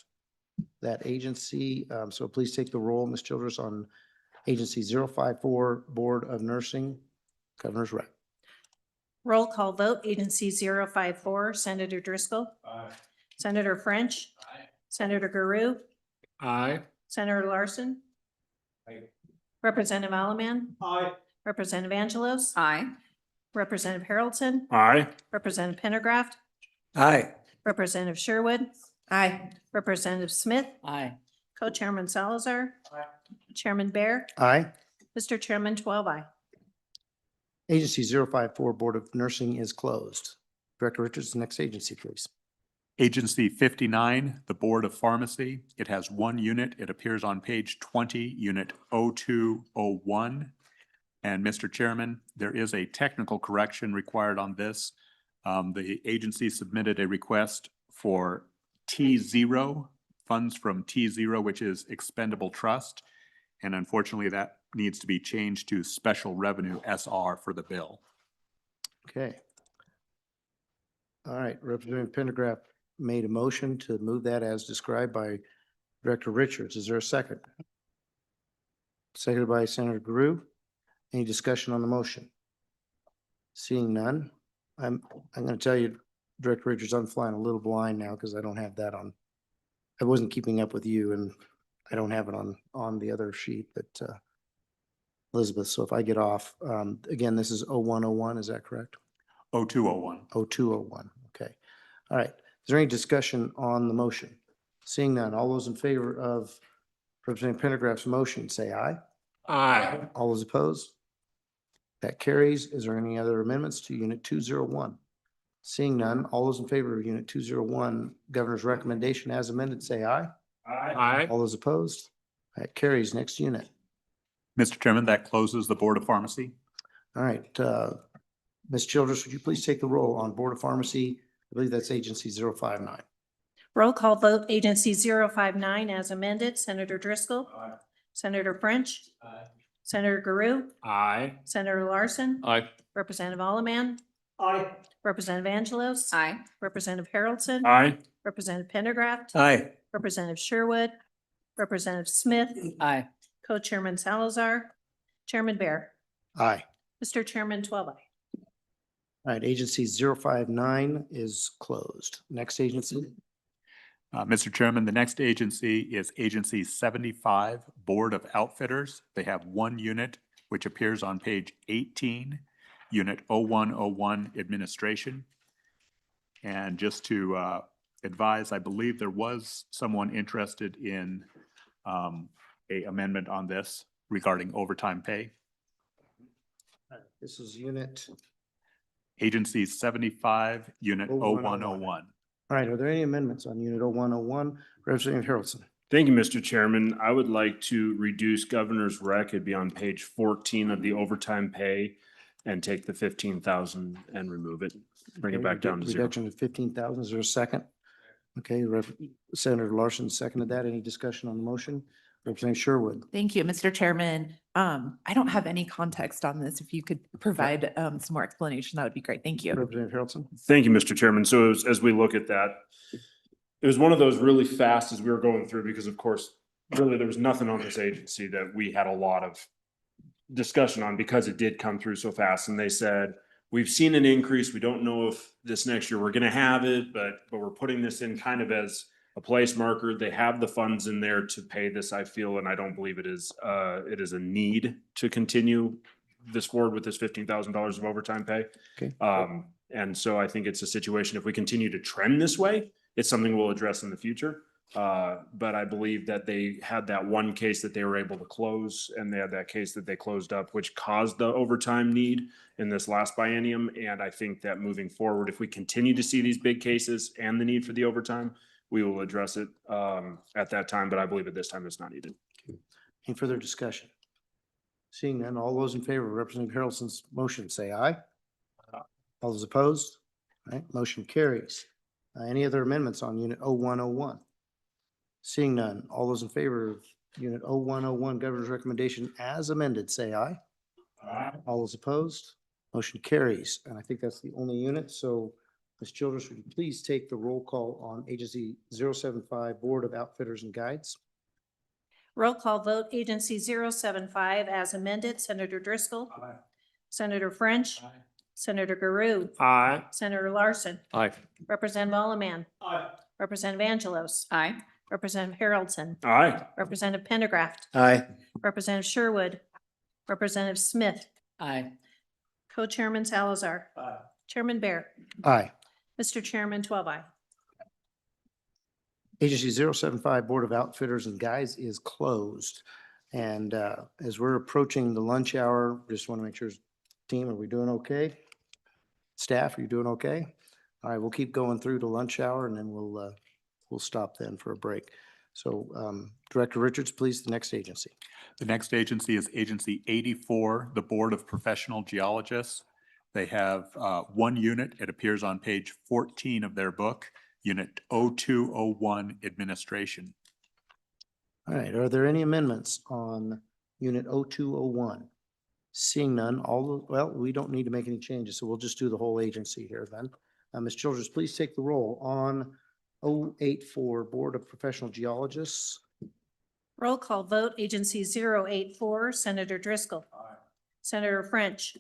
that agency. So please take the roll, Ms. Childress, on Agency 054, Board of Nursing. Governor's rep. Roll call vote, Agency 054, Senator Driscoll. Senator French. Senator Guru. Aye. Senator Larson. Representative Alaman. Aye. Representative Angelos. Aye. Representative Haroldson. Aye. Representative Pendergraft. Aye. Representative Sherwood. Aye. Representative Smith. Aye. Co-Chairman Salazar. Chairman Bear. Aye. Mr. Chairman, 12 aye. Agency 054, Board of Nursing is closed. Director Richards, next agency, please. Agency 59, the Board of Pharmacy. It has one unit. It appears on page 20, Unit 0201. And Mr. Chairman, there is a technical correction required on this. The agency submitted a request for T0, funds from T0, which is expendable trust. And unfortunately, that needs to be changed to special revenue SR for the bill. Okay. All right, Representative Pendergraft made a motion to move that as described by Director Richards. Is there a second? Seconded by Senator Guru. Any discussion on the motion? Seeing none, I'm going to tell you, Director Richards, I'm flying a little blind now because I don't have that on. I wasn't keeping up with you and I don't have it on the other sheet, but Elizabeth, so if I get off, again, this is 0101, is that correct? 0201. 0201, okay. All right, is there any discussion on the motion? Seeing none, all those in favor of Representative Pendergraft's motion, say aye. Aye. All those opposed? That carries. Is there any other amendments to Unit 201? Seeing none, all those in favor of Unit 201, Governor's recommendation as amended, say aye. Aye. All those opposed? That carries. Next unit. Mr. Chairman, that closes the Board of Pharmacy. All right, Ms. Childress, would you please take the roll on Board of Pharmacy? I believe that's Agency 059. Roll call vote, Agency 059 as amended. Senator Driscoll. Senator French. Senator Guru. Aye. Senator Larson. Aye. Representative Alaman. Aye. Representative Angelos. Aye. Representative Haroldson. Aye. Representative Pendergraft. Aye. Representative Sherwood. Representative Smith. Aye. Co-Chairman Salazar. Chairman Bear. Aye. Mr. Chairman, 12 aye. All right, Agency 059 is closed. Next agency. Mr. Chairman, the next agency is Agency 75, Board of Outfitters. They have one unit, which appears on page 18, Unit 0101, Administration. And just to advise, I believe there was someone interested in a amendment on this regarding overtime pay. This is Unit. Agency 75, Unit 0101. 0101. All right, are there any amendments on Unit 0101? Representative Haroldson. Thank you, Mr. Chairman. I would like to reduce Governor's rec. It'd be on page 14 of the overtime pay and take the 15,000 and remove it. Bring it Okay, back down to zero. Reduction of 15,000. Is there a second? Okay, Senator Larson seconded that. Any discussion on the motion? Representative Sherwood. Thank you, Mr. Chairman. I don't have any context on this. If you could provide some more explanation, that would be great. Thank you. Representative Haroldson. Thank you, Mr. Chairman. So as we look at that, it was one of those really fast as we were going through because of course, really there was nothing on this agency that we had a lot of discussion on because it did come through so fast. And they said, we've seen an increase. We don't know if this next year we're going to have it, but we're putting this in kind of as a place marker. They have the funds in there to pay this, I feel, and I don't believe it is a need to continue this forward with this $15,000 of overtime pay. Okay. And so I think it's a situation, if we continue to trend this way, it's something we'll address in the future. But I believe that they had that one case that they were able to close, and they had that case that they closed up, which caused the overtime need in this last biennium. And I think that moving forward, if we continue to see these big cases and the need for the overtime, we will address it at that time, but I believe at this time it's not needed. Any further discussion? Seeing none, all those in favor of Representative Harrelson's motion, say aye. All those opposed? All right, motion carries. Any other amendments on Unit 0101? Seeing none, all those in favor of Unit 0101, Governor's recommendation as amended, say aye. All those opposed? Motion carries. And I think that's the only unit. So Ms. Childers, would you please take the roll call on Agency 075 Board of Outfitters and Guides? Roll call vote, Agency 075 as amended. Senator Driscoll. Senator French. Senator Garu. Aye. Senator Larson. Aye. Representative Allemande. Representative Angelos. Aye. Representative Haroldson. Aye. Representative Pendergraft. Aye. Representative Sherwood. Representative Smith. Aye. Co-Chairman Salazar. Chairman Bear. Aye. Mr. Chairman, 12 aye. Agency 075 Board of Outfitters and Guides is closed. And as we're approaching the lunch hour, just want to make sure, team, are we doing okay? Staff, are you doing okay? All right, we'll keep going through to lunch hour and then we'll stop then for a break. So Director Richards, please, the next agency. The next agency is Agency 84, the Board of Professional Geologists. They have one unit. It appears on page 14 of their book, Unit 0201, Administration. All right, are there any amendments on Unit 0201? Seeing none, well, we don't need to make any changes, so we'll just do the whole agency here then. Ms. Childers, please take the roll on 084, Board of Professional Geologists. Roll call vote, Agency 084, Senator Driscoll. Senator French.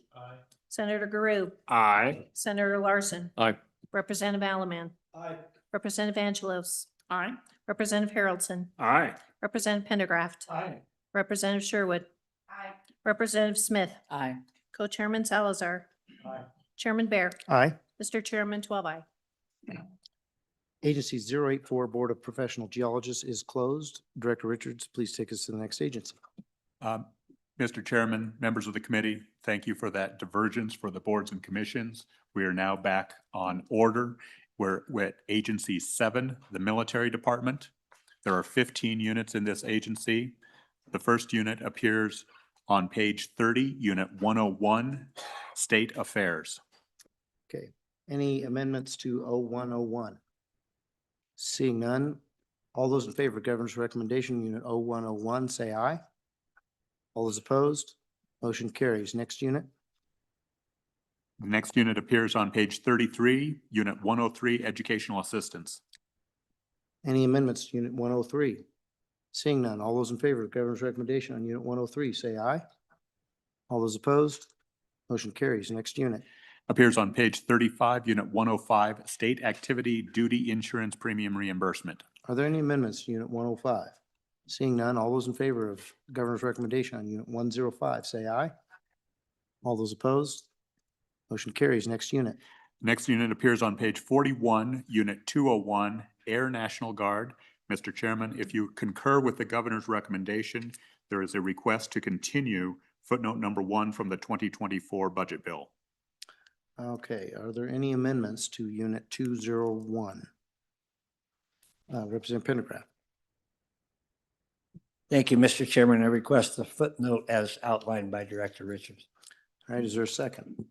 Senator Garu. Aye. Senator Larson. Aye. Representative Allemande. Representative Angelos. Aye. Representative Haroldson. Aye. Representative Pendergraft. Representative Sherwood. Representative Smith. Aye. Co-Chairman Salazar. Chairman Bear. Aye. Mr. Chairman, 12 aye. Agency 084, Board of Professional Geologists is closed. Director Richards, please take us to the next agency. Mr. Chairman, members of the committee, thank you for that divergence for the boards and commissions. We are now back on order. We're with Agency 7, the Military Department. There are 15 units in this agency. The first unit appears on page 30, Unit 101, State Affairs. Okay, any amendments to 0101? Seeing none, all those in favor of Governor's recommendation, Unit 0101, say aye. All those opposed, motion carries. Next unit. The next unit appears on page 33, Unit 103, Educational Assistance. Any amendments to Unit 103? Seeing none, all those in favor of Governor's recommendation on Unit 103, say aye. All those opposed, motion carries. Next unit. Appears on page 35, Unit 105, State Activity Duty Insurance Premium Reimbursement. Are there any amendments to Unit 105? Seeing none, all those in favor of Governor's recommendation on Unit 105, say aye. All those opposed, motion carries. Next unit. Next unit appears on page 41, Unit 201, Air National Guard. Mr. Chairman, if you concur with the governor's recommendation, there is a request to continue footnote number 1 from the 2024 budget bill. Okay, are there any amendments to Unit 201? Representative Pendergraft. Thank you, Mr. Chairman. I request the footnote as outlined by Director Richards. All right, is there a second?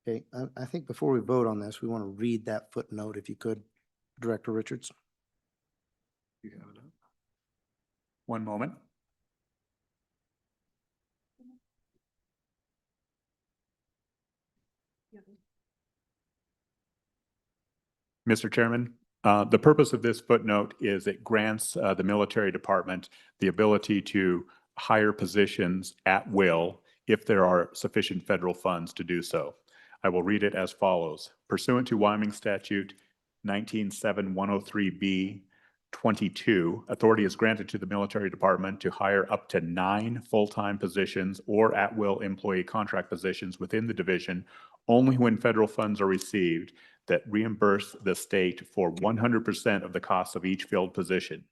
Okay, I think before we vote on this, we want to read that footnote if you could, Director Richards. You have it up. One moment. Mr. Chairman, the purpose of this footnote is it grants the military department the ability to hire positions at will if there are sufficient federal funds to do so. I will read it as follows. Pursuant to Wyoming Statute 197103B 22, authority is granted to the military department to hire up to 9 full-time positions or at-will employee contract positions within the division only when federal funds are received that reimburse the state for 100% of the cost of each filled position.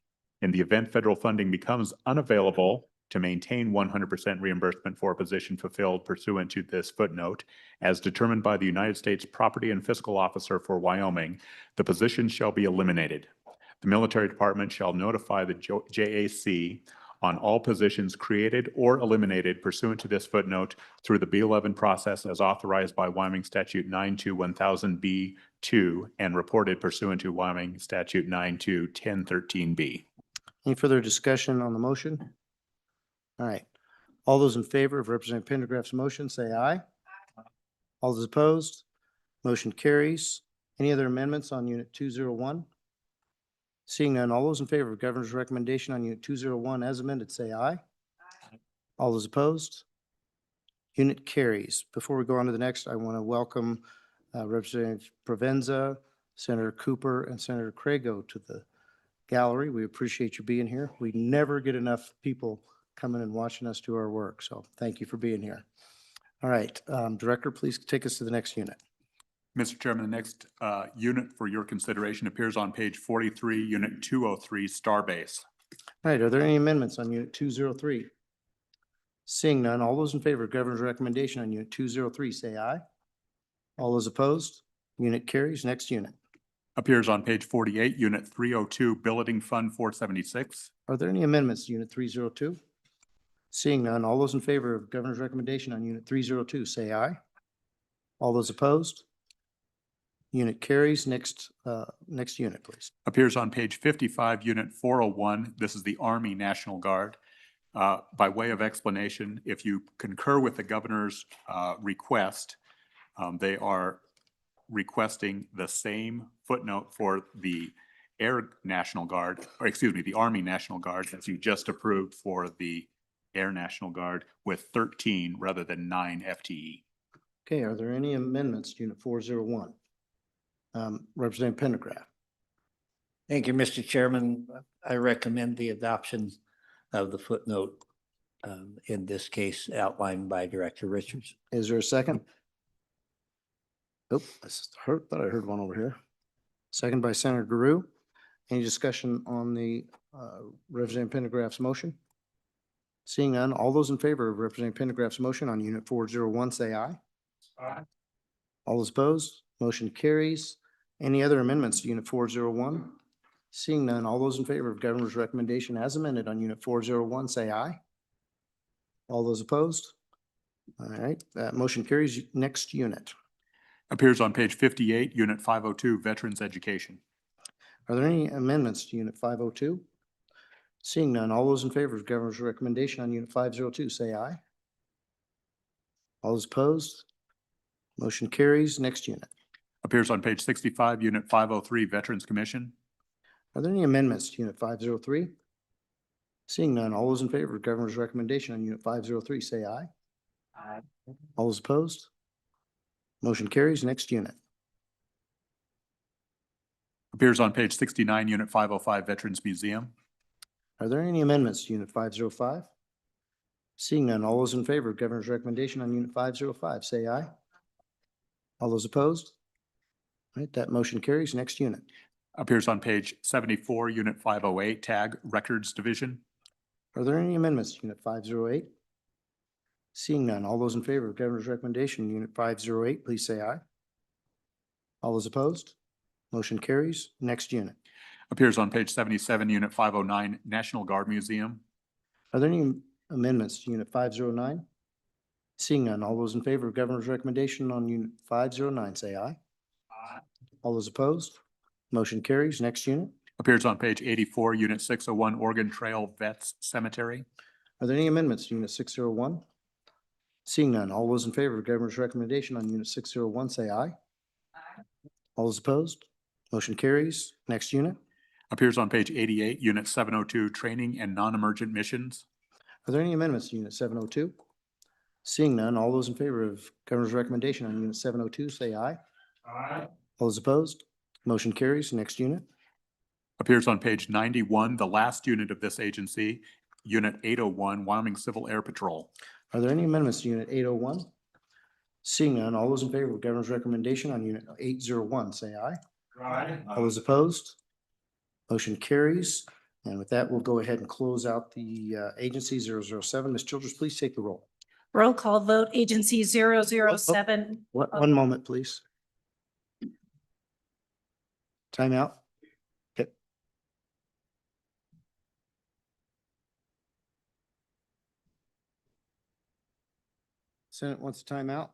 In the event federal funding becomes unavailable to maintain 100% reimbursement for a position fulfilled pursuant to this footnote, as determined by the United States Property and Fiscal Officer for Wyoming, the position shall be eliminated. The military department shall notify the JAC on all positions created or eliminated pursuant to this footnote through the B11 process as authorized by Wyoming Statute 92-1000B2 and reported pursuant to Wyoming Statute 92-1013B. Any further discussion on the motion? All right, All those in favor of Representative Pendergraft's motion, say aye. All those opposed, motion carries. Any other amendments on Unit 201? Seeing none, all those in favor of Governor's recommendation on Unit 201 as amended, say aye. All those opposed, unit carries. Before we go on to the next, I want to welcome Representative Provenza, Senator Cooper, and Senator Crago to the gallery. We appreciate you being here. We never get enough people coming and watching us do our work, so thank you for being here. All right, Director, please take us to the next unit. Mr. Chairman, the next unit for your consideration appears on page 43, Unit 203, Starbase. All right, are there any amendments on Unit 203? Seeing none, all those in favor of Governor's recommendation on Unit 203, say aye. All those opposed, unit carries. Next unit. Appears on page 48, Unit 302, Billeting Fund 476. Are there any amendments to Unit 302? Seeing none, all those in favor of Governor's recommendation on Unit 302, say aye. All those opposed, unit carries. Next unit, please. Appears on page 55, Unit 401. This is the Army National Guard. By way of explanation, if you concur with the governor's request, they are requesting the same footnote for the Air National Guard, or excuse me, the Army National Guard, as you just approved for the Air National Guard, with 13 rather than 9 FTE. Okay, are there any amendments to Unit 401? Representative Pendergraft. Thank you, Mr. Chairman. I recommend the adoption of the footnote in this case outlined by Director Richards. Is there a second? Oh, thought I heard one over here. Second by Senator Guru. Any discussion on the Representative Pendergraft's motion? Seeing none, all those in favor of Representative Pendergraft's motion on Unit 401, say aye. Aye. All those opposed, motion carries. Any other amendments to Unit 401? Seeing none, all those in favor of Governor's recommendation as amended on Unit 401, say aye. All those opposed? All right, that motion carries. Next unit. Appears on page 58, Unit 502, Veterans Education. Are there any amendments to Unit 502? Seeing none, all those in favor of Governor's recommendation on Unit 502, say aye. All those opposed? Motion carries. Next unit. Appears on page 65, Unit 503, Veterans Commission. Are there any amendments to Unit 503? Seeing none, all those in favor of Governor's recommendation on Unit 503, say aye. Aye. All those opposed? Motion carries. Next unit. Appears on page 69, Unit 505, Veterans Museum. Are there any amendments to Unit 505? Seeing none, all those in favor of Governor's recommendation on Unit 505, say aye. All those opposed? All right, that motion carries. Next unit. Appears on page 74, Unit 508, TAG Records Division. Are there any amendments to Unit 508? Seeing none, all those in favor of Governor's recommendation on Unit 508, please say aye. All those opposed? Motion carries. Next unit. Appears on page 77, Unit 509, National Guard Museum. Are there any amendments to Unit 509? Seeing none, all those in favor of Governor's recommendation on Unit 509, say aye. Aye. All those opposed? Motion carries. Next unit. Appears on page 84, Unit 601, Oregon Trail Vets Cemetery. Are there any amendments to Unit 601? Seeing none, all those in favor of Governor's recommendation on Unit 601, say aye. Aye. All those opposed? Motion carries. Next unit. Appears on page 88, Unit 702, Training and Non-Emergent Missions. Are there any amendments to Unit 702? Seeing none, all those in favor of Governor's recommendation on Unit 702, say aye. Aye. All those opposed? Motion carries. Next unit. Appears on page 91, the last unit of this agency, Unit 801, Wyoming Civil Air Patrol. Are there any amendments to Unit 801? Seeing none, all those in favor of Governor's recommendation on Unit 801, say aye. Aye. All those opposed? Motion carries. And with that, we'll go ahead and close out the agency 007. Ms. Childers, please take the roll. Roll call vote, agency 007. One moment, please. Timeout. Okay. Senate wants a timeout.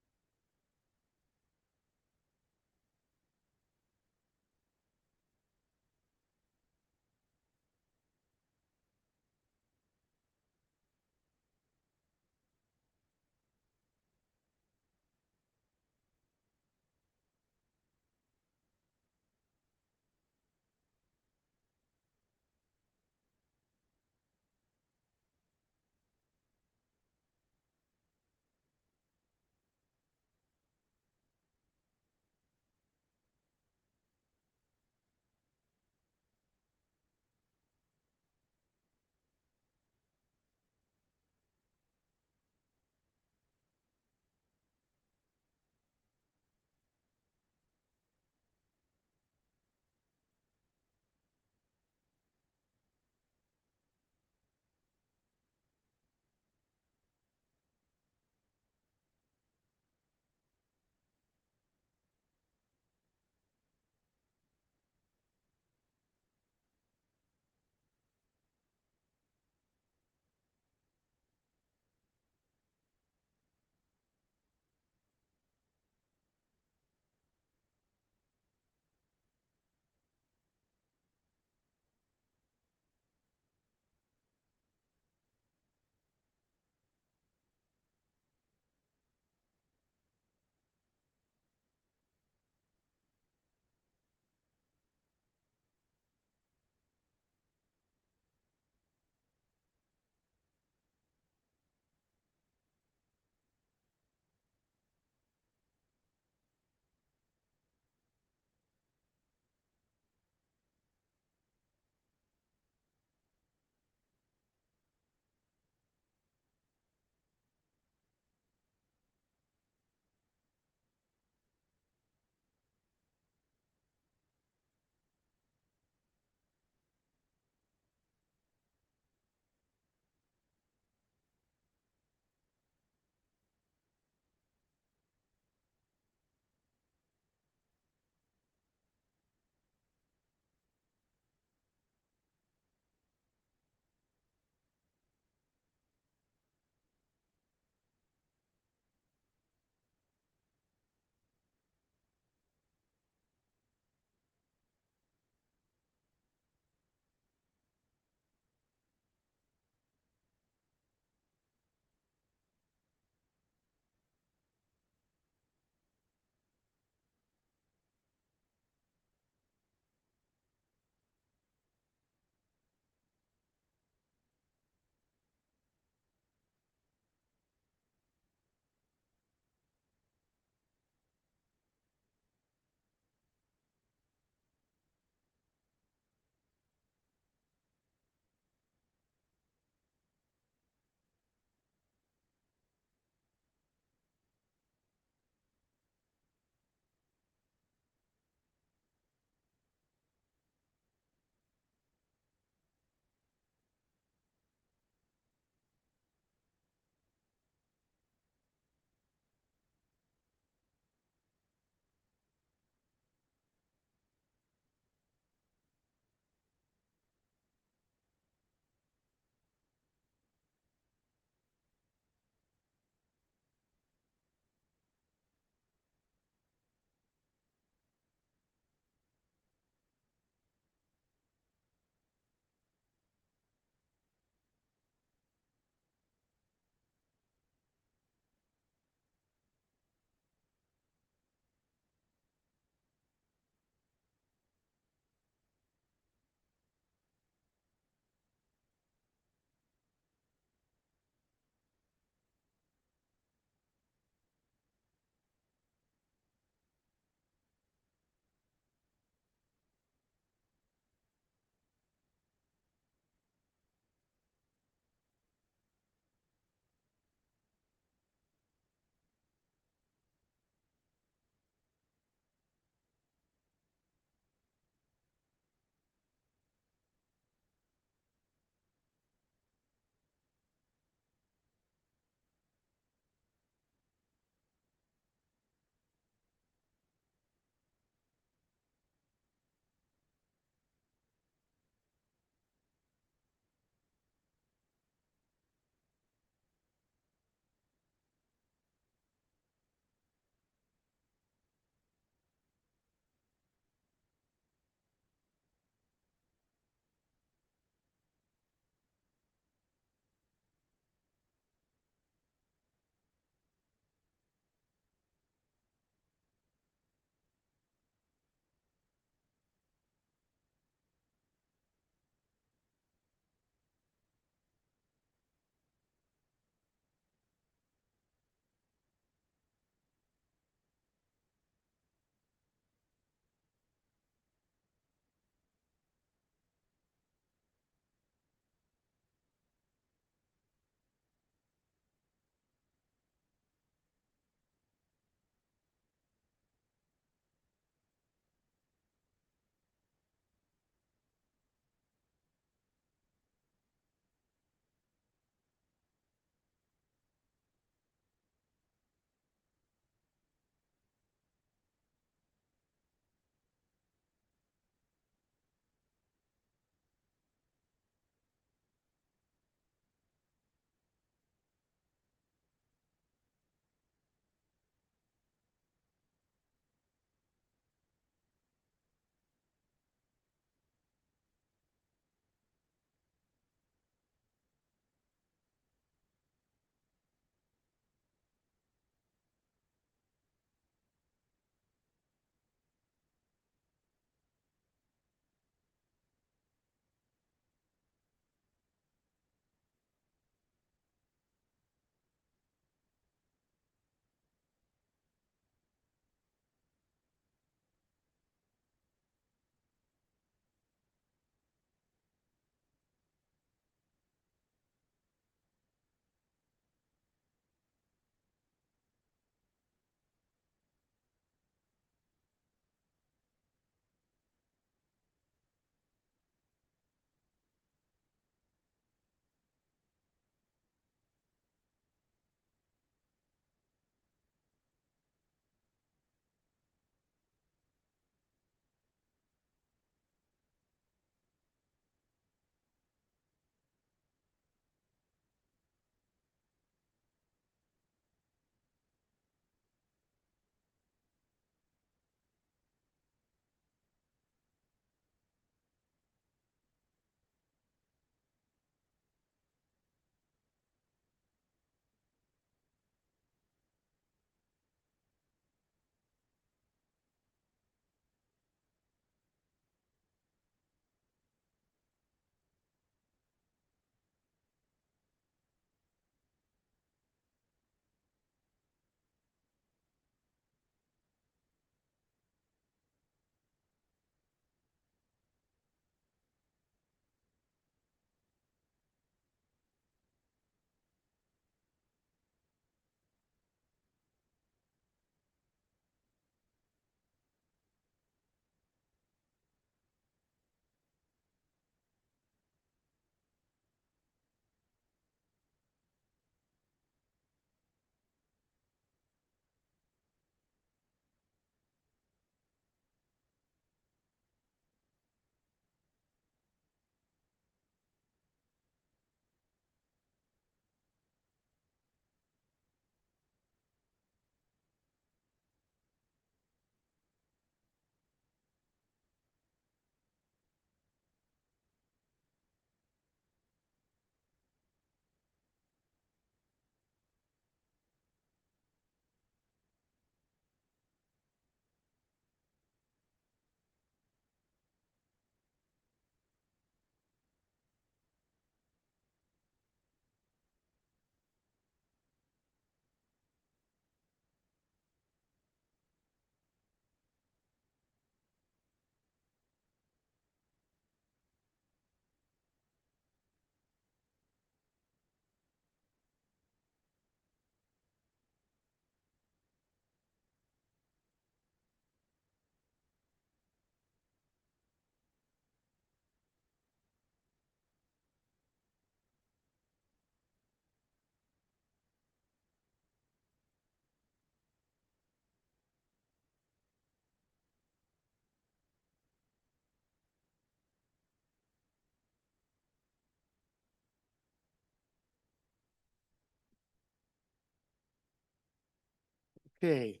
Okay.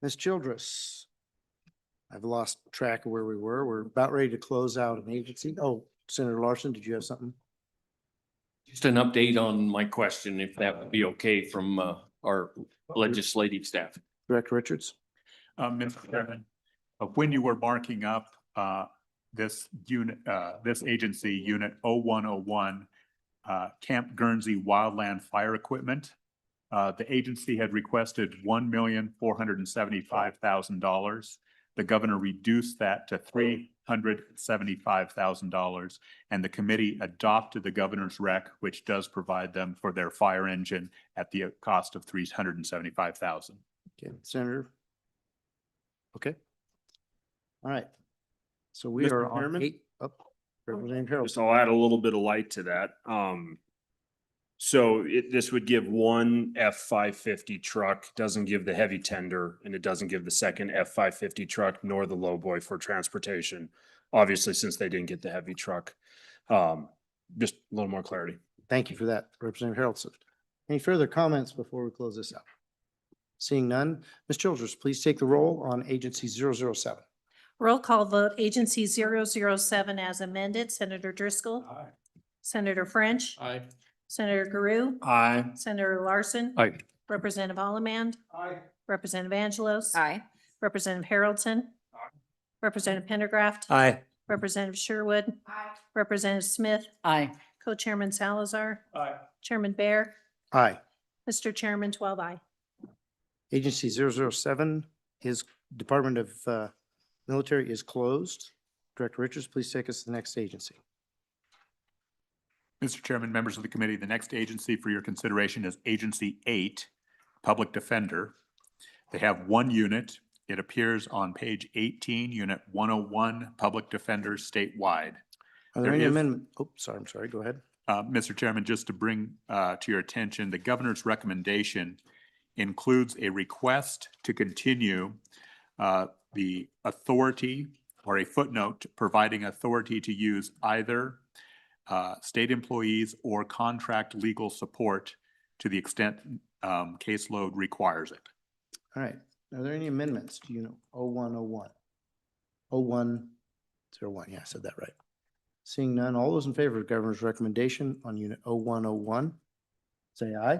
Ms. Childress. I've lost track of where we were. We're about ready to close out an agency. Oh, Senator Larson, did you have something? Just an update on my question, if that would be okay from our legislative staff. Director Richards? Mr. Chairman, when you were marking up this unit, this agency, Unit 0101, Camp Guernsey Wildland Fire Equipment, the agency had requested $1,475,000. The governor reduced that to $375,000, and the committee adopted the governor's rec, which does provide them for their fire engine at the cost of $375,000. Okay, Senator. Okay. All right. So we are Mr. on Chairman? 8. Representative Harold. Just I'll add a little bit of light to that. So this would give one F-550 truck, doesn't give the heavy tender, and it doesn't give the second F-550 truck nor the lowboy for transportation. Obviously, since they didn't get the heavy truck. Just a little more clarity. Thank you for that, Representative Harrelson. Any further comments before we close this out? Seeing none, Ms. Childress, please take the roll on Agency 007. Roll call vote, Agency 007 as amended. Senator Driscoll. Aye. Senator French. Aye. Senator Guru. Aye. Senator Larson. Aye. Representative Allemand. Aye. Representative Angelos. Aye. Representative Haroldson. Representative Pendergraft. Aye. Representative Sherwood. Representative Smith. Aye. Co-Chairman Salazar. Aye. Chairman Bear. Aye. Mr. Chairman, 12 aye. Agency 007 is Department of Military is closed. Director Richards, please take us to the next agency. Mr. Chairman, members of the committee, the next agency for your consideration is Agency 8, Public Defender. They have one unit. It appears on page 18, Unit 101, Public Defender statewide. Are there any amendment? Oh, sorry, I'm sorry. Go ahead. Mr. Chairman, just to bring to your attention, the governor's recommendation includes a request to continue the authority or a footnote providing authority to use either state employees or contract legal support to the extent caseload requires it. All right. Are there any amendments to Unit 0101? 0101, yeah, I said that right. Seeing none, all those in favor of the governor's recommendation on Unit 0101, say aye.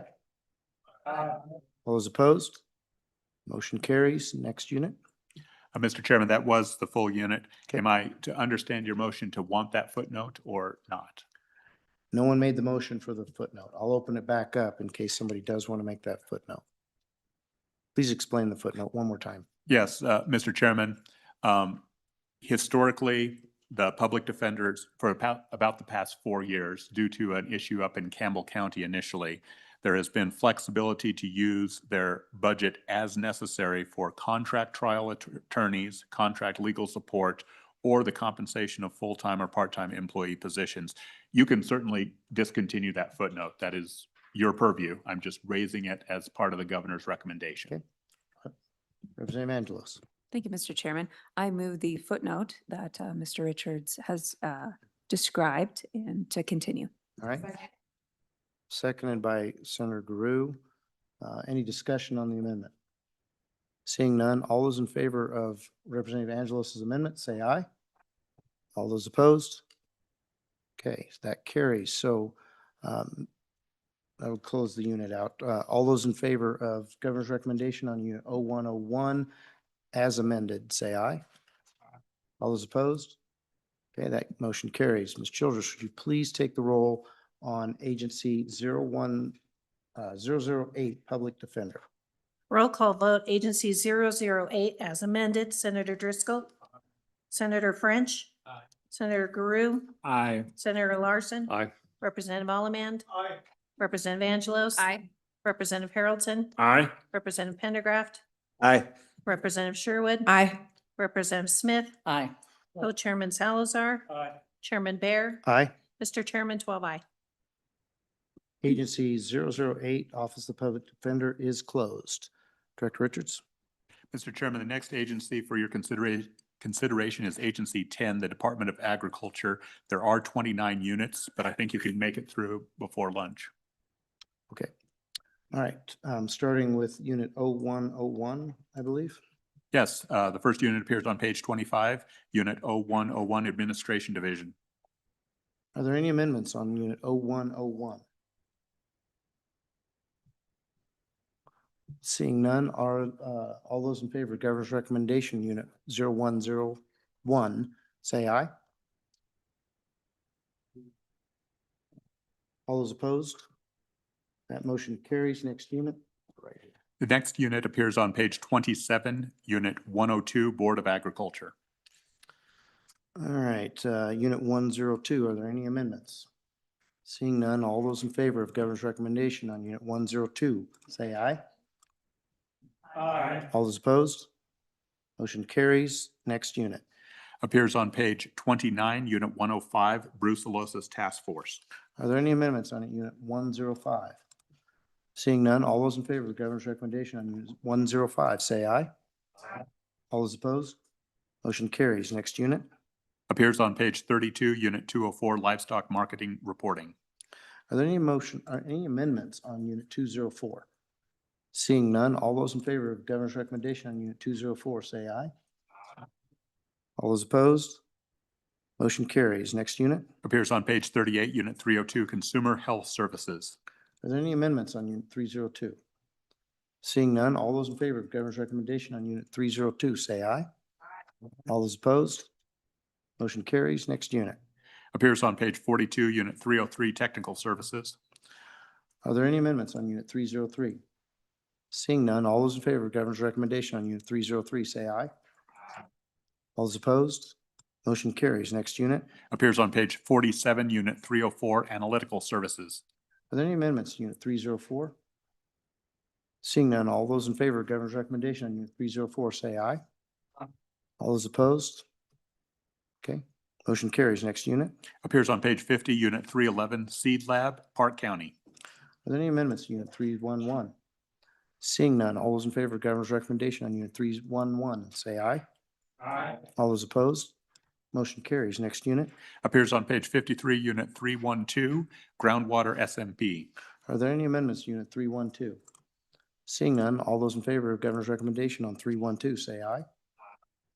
Aye. All those opposed? Motion carries. Next unit. Mr. Chairman, that was the full unit. Am I to understand your motion to want that footnote or not? No one made the motion for the footnote. I'll open it back up in case somebody does want to make that footnote. Please explain the footnote one more time. Yes, Mr. Chairman. Historically, the public defenders for about the past 4 years, due to an issue up in Campbell County initially, there has been flexibility to use their budget as necessary for contract trial attorneys, contract legal support, or the compensation of full-time or part-time employee positions. You can certainly discontinue that footnote. That is your purview. I'm just raising it as part of the governor's recommendation. Okay. Representative Angelos. Thank you, Mr. Chairman. I move the footnote that Mr. Richards has described and to continue. All right. Seconded by Senator Guru. Any discussion on the amendment? Seeing none, all those in favor of Representative Angelos's amendment, say aye. All those opposed? Okay, that carries. So I will close the unit out. All those in favor of governor's recommendation on Unit 0101 as amended, say aye. All those opposed? Okay, that motion carries. Ms. Childress, would you please take the roll on Agency 008 Public Defender? Roll call vote, Agency 008 as amended. Senator Driscoll. Senator French. Aye. Senator Guru. Aye. Senator Larson. Aye. Representative Allemand. Aye. Representative Angelos. Aye. Representative Haroldson. Aye. Representative Pendergraft. Aye. Representative Sherwood. Aye. Representative Smith. Aye. Co-Chairman Salazar. Aye. Chairman Bear. Aye. Mr. Chairman, 12 aye. Agency 008 Office of the Public Defender is closed. Director Richards. Mr. Chairman, the next agency for your consideration is Agency 10, the Department of Agriculture. There are 29 units, but I think you can make it through before lunch. Okay. All right, starting with Unit 0101, I believe. Yes, the first unit appears on page 25, Unit 0101 Administration Division. Are there any amendments on Unit 0101? Seeing none, are all those in favor of Governor's recommendation, Unit 0101, say aye. All those opposed? That motion carries. Next unit. Right. The next unit appears on page 27, Unit 102 Board of Agriculture. All right, Unit 102, are there any amendments? Seeing none, all those in favor of Governor's recommendation on Unit 102, say aye. Aye. All those opposed? Motion carries. Next unit. Appears on page 29, Unit 105 Brucellosis Task Force. Are there any amendments on Unit 105? Seeing none, all those in favor of the Governor's recommendation on Unit 105, say aye. All those opposed? Motion carries. Next unit. Appears on page 32, Unit 204 Livestock Marketing Reporting. Are there any any amendments on Unit 204? Seeing none, all those in favor of Governor's recommendation on Unit 204, say aye. All those opposed? Motion carries. Next unit. Appears on page 38, Unit 302 Consumer Health Services. Are there any amendments on Unit 302? Seeing none, all those in favor of Governor's recommendation on Unit 302, say aye. All those opposed? Motion carries. Next unit. Appears on page 42, Unit 303 Technical Services. Are there any amendments on Unit 303? Seeing none, all those in favor of Governor's recommendation on Unit 303, say aye. All those opposed? Motion carries. Next unit. Appears on page 47, Unit 304 Analytical Services. Are there any amendments to Unit 304? Seeing none, all those in favor of Governor's recommendation on Unit 304, say aye. All those opposed? Okay, motion carries. Next unit. Appears on page 50, Unit 311 Seed Lab, Park County. Are there any amendments to Unit 311? Seeing none, all those in favor of Governor's recommendation on Unit 311, say aye. Aye. All those opposed? Motion carries. Next unit. Appears on page 53, Unit 312 Groundwater SMP. Are there any amendments to Unit 312? Seeing none, all those in favor of Governor's recommendation on 312, say aye.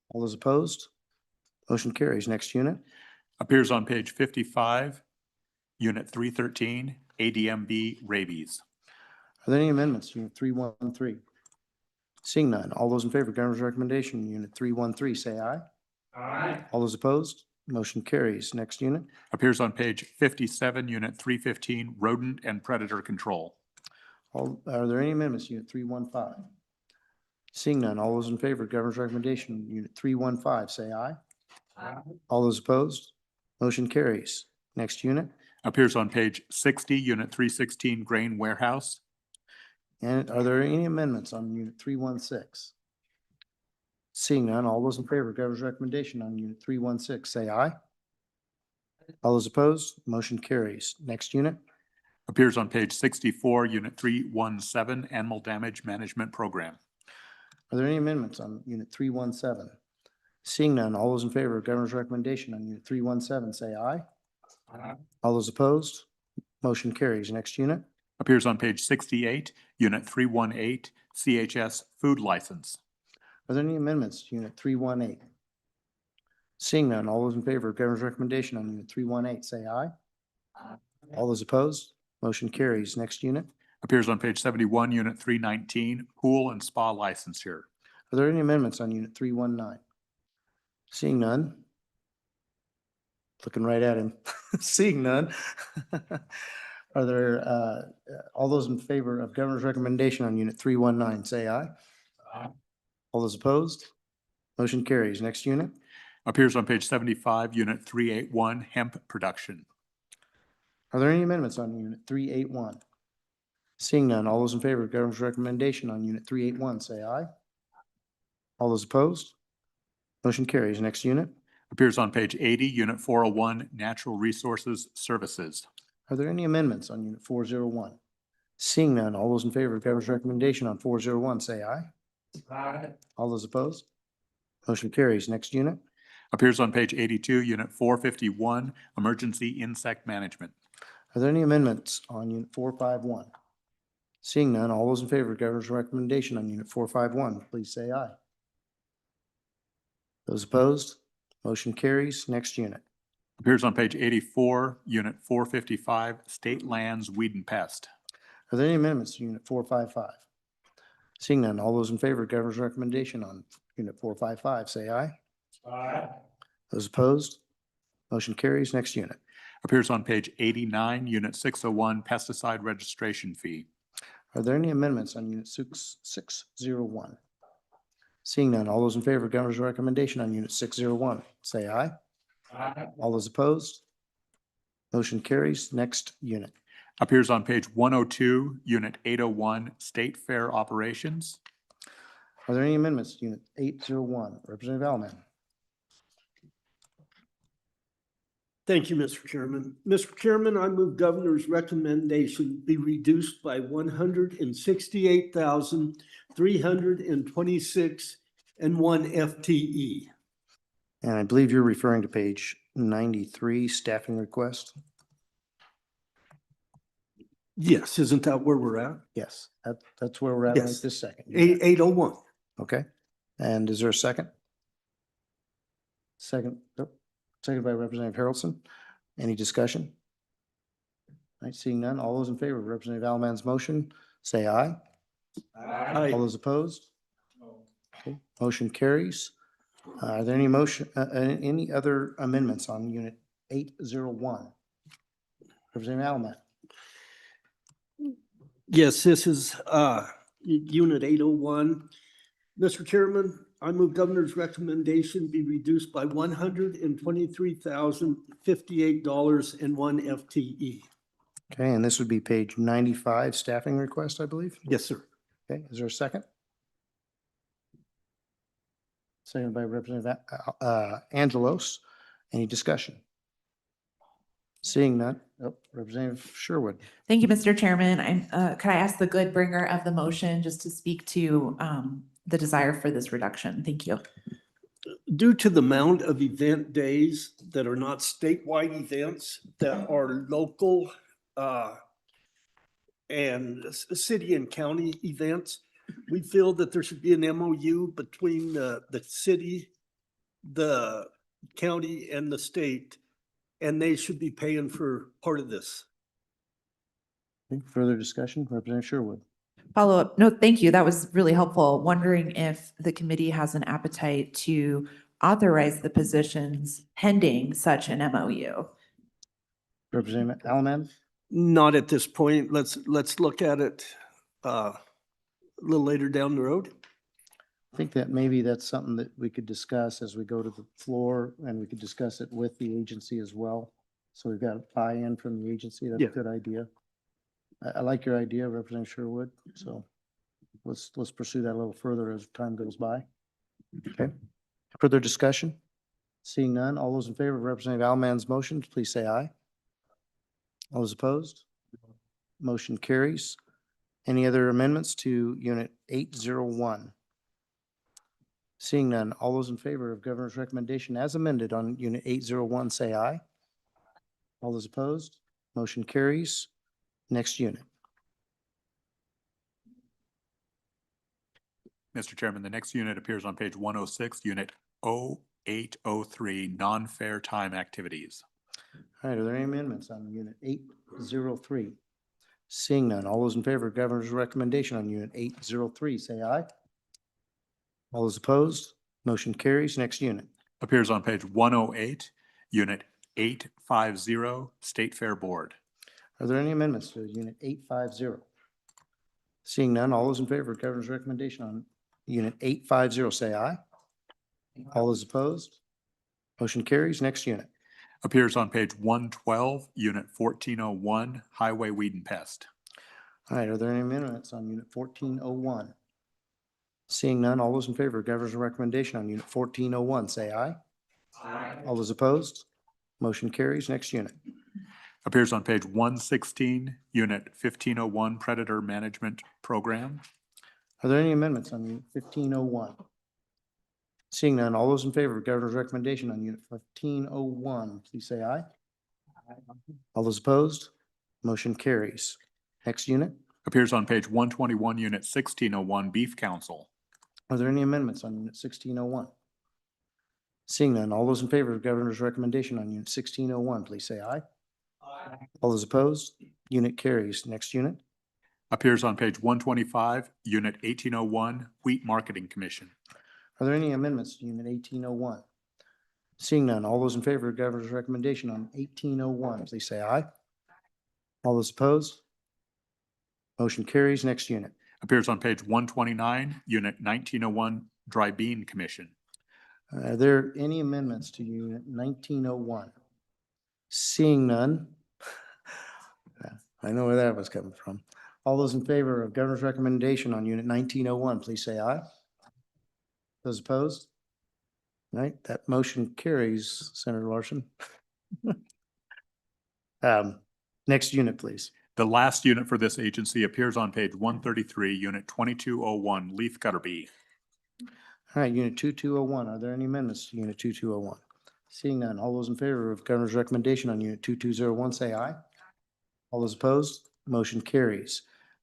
All those opposed? Motion carries. Next unit. Appears on page 55, Unit 313 ADMB Rabies. Are there any amendments to Unit 313? Seeing none, all those in favor of Governor's recommendation, Unit 313, say aye. Aye. All those opposed? Motion carries. Next unit. Appears on page 57, Unit 315 Rodent and Predator Control. Are there any amendments to Unit 315? Seeing none, all those in favor of Governor's recommendation, Unit 315, say aye. Aye. All those opposed? Motion carries. Next unit. Appears on page 60, Unit 316 Grain Warehouse. And are there any amendments on Unit 316? Seeing none, all those in favor of Governor's recommendation on Unit 316, say aye. All those opposed? Motion carries. Next unit. Appears on page 64, Unit 317 Animal Damage Management Program. Are there any amendments on Unit 317? Seeing none, all those in favor of Governor's recommendation on Unit 317, say aye. Aye. All those opposed? Motion carries. Next unit. Appears on page 68, Unit 318 CHS Food License. Are there any amendments to Unit 318? Seeing none, all those in favor of Governor's recommendation on Unit 318, say aye. All those opposed? Motion carries. Next unit. Appears on page 71, Unit 319 Pool and Spa Licensure. Are there any amendments on Unit 319? Seeing none. Looking right at him. Seeing none. Are there, all those in favor of Governor's recommendation on Unit 319, say aye. Aye. All those opposed? Motion carries. Next unit. Appears on page 75, Unit 381 Hemp Production. Are there any amendments on Unit 381? Seeing none, all those in favor of Governor's recommendation on Unit 381, say aye. All those opposed? Motion carries. Next unit. Appears on page 80, Unit 401 Natural Resources Services. Are there any amendments on Unit 401? Seeing none, all those in favor of Governor's recommendation on 401, say aye. Aye. All those opposed? Motion carries. Next unit. Appears on page 82, Unit 451 Emergency Insect Management. Are there any amendments on Unit 451? Seeing none, all those in favor of governor's recommendation on Unit 451, please say aye. Those opposed, motion carries. Next unit. Appears on page 84, Unit 455, State Lands Weed and Pest. Are there any amendments to Unit 455? Seeing none, all those in favor of governor's recommendation on Unit 455, say aye. Aye. Those opposed, motion carries. Next unit. Appears on page 89, Unit 601, Pesticide Registration Fee. Are there any amendments on Unit 601? Seeing none, all those in favor of governor's recommendation on Unit 601, say aye. Aye. All those opposed, motion carries. Next unit. Appears on page 102, Unit 801, State Fair Operations. Are there any amendments to Unit 801? Representative Alman. Thank you, Mr. Chairman. Mr. Chairman, I move governor's recommendation be reduced by 168,326 and 1 FTE. And I believe you're referring to page 93, staffing request. Yes, isn't that where we're at? Yes, that's where we're at right Yes. this second. 801. Okay, and is there a second? Second, second by Representative Harrelson. Any discussion? All right, seeing none, all those in favor of Representative Alman's motion, say aye. Aye. All those opposed? Okay, motion carries. Are there any any other amendments on Unit 801? Representative Alman. Yes, this is Unit 801. Mr. Chairman, I move governor's recommendation be reduced by $123,058 and 1 FTE. Okay, and this would be page 95, staffing request, I believe. Yes, sir. Okay, is there a second? Second by Representative Angelos. Any discussion? Seeing none, Representative Sherwood. Thank you, Mr. Chairman. Could I ask the good bringer of the motion just to speak to the desire for this reduction? Thank you. Due to the amount of event days that are not statewide events, that are local and city and county events, we feel that there should be an MOU between the city, the county, and the state, and they should be paying for part of this. Okay, further discussion, Representative Sherwood. Follow up. No, thank you. That was really helpful. Wondering if the committee has an appetite to authorize the positions pending such an MOU. Representative Alman. Not at this point. Let's look at it a little later down the road. I think that maybe that's something that we could discuss as we go to the floor, and we could discuss it with the agency as well. So we've got buy-in from the agency. That's a Yeah. good idea. I like your idea, Representative Sherwood. So let's pursue that a little further as time goes by. Okay. Further discussion? Seeing none, all those in favor of Representative Alman's motion, please say aye. All those opposed? Motion carries. Any other amendments to Unit 801? Seeing none, all those in favor of governor's recommendation as amended on Unit 801, say aye. All those opposed? Motion carries. Next unit. Mr. Chairman, the next unit appears on page 106, Unit 0803, Non-Fair Time Activities. All right, are there any amendments on Unit 803? Seeing none, all those in favor of governor's recommendation on Unit 803, say aye. All those opposed? Motion carries. Next unit. Appears on page 108, Unit 850, State Fair Board. Are there any amendments to Unit 850? Seeing none, all those in favor of governor's recommendation on Unit 850, say aye. All those opposed? Motion carries. Next unit. Appears on page 112, Unit 1401, Highway Weed and Pest. All right, are there any amendments on Unit 1401? Seeing none, all those in favor of governor's recommendation on Unit 1401, say aye. Aye. All those opposed? Motion carries. Next unit. Appears on page 116, Unit 1501, Predator Management Program. Are there any amendments on Unit 1501? Seeing none, all those in favor of governor's recommendation on Unit 1501, please say aye. All those opposed? Motion carries. Next unit. Appears on page 121, Unit 1601, Beef Council. Are there any amendments on Unit 1601? Seeing none, all those in favor of Governor's recommendation on Unit 1601, please say aye. Aye. All those opposed? Unit carries. Next unit. Appears on page 125, Unit 1801, Wheat Marketing Commission. Are there any amendments to Unit 1801? Seeing none, all those in favor of Governor's recommendation on 1801, please say aye. All those opposed? Motion carries. Next unit. Appears on page 129, Unit 1901, Dry Bean Commission. Are there any amendments to Unit 1901? Seeing none. I know where that was coming from. All those in favor of Governor's recommendation on Unit 1901, please say aye. Those opposed? All right, that motion carries, Senator Larson. Next unit, please. The last unit for this agency appears on page 133, Unit 2201, Leaf Gutter Bee. All right, Unit 2201, are there any amendments to Unit 2201? Seeing none, all those in favor of Governor's recommendation on Unit 2201, say aye. All those opposed? Motion carries.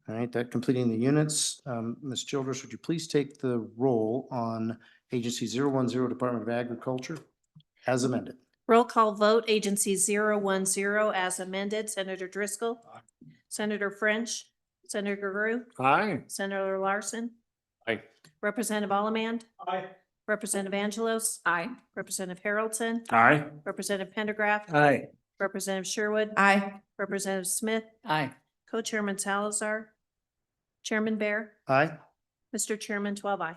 All right, that completing the units. Ms. Childress, would you please take the roll on Agency 010, Department of Agriculture, as amended? Roll call vote, Agency 010 as amended. Senator Driscoll. Senator French. Senator Garou. Aye. Senator Larson. Aye. Representative Allemand. Aye. Representative Angelos. Aye. Representative Haroldson. Aye. Representative Pendergraft. Aye. Representative Sherwood. Aye. Representative Smith. Aye. Co-Chairman Salazar. Chairman Bear. Aye. Mr. Chairman, 12 aye.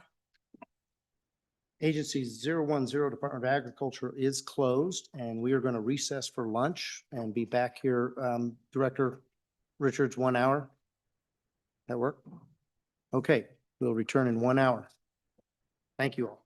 Agency 010, Department of Agriculture is closed, and we are going to recess for lunch and be back here. Director Richards, 1 hour. That work? Okay, we'll return in 1 hour. Thank you all.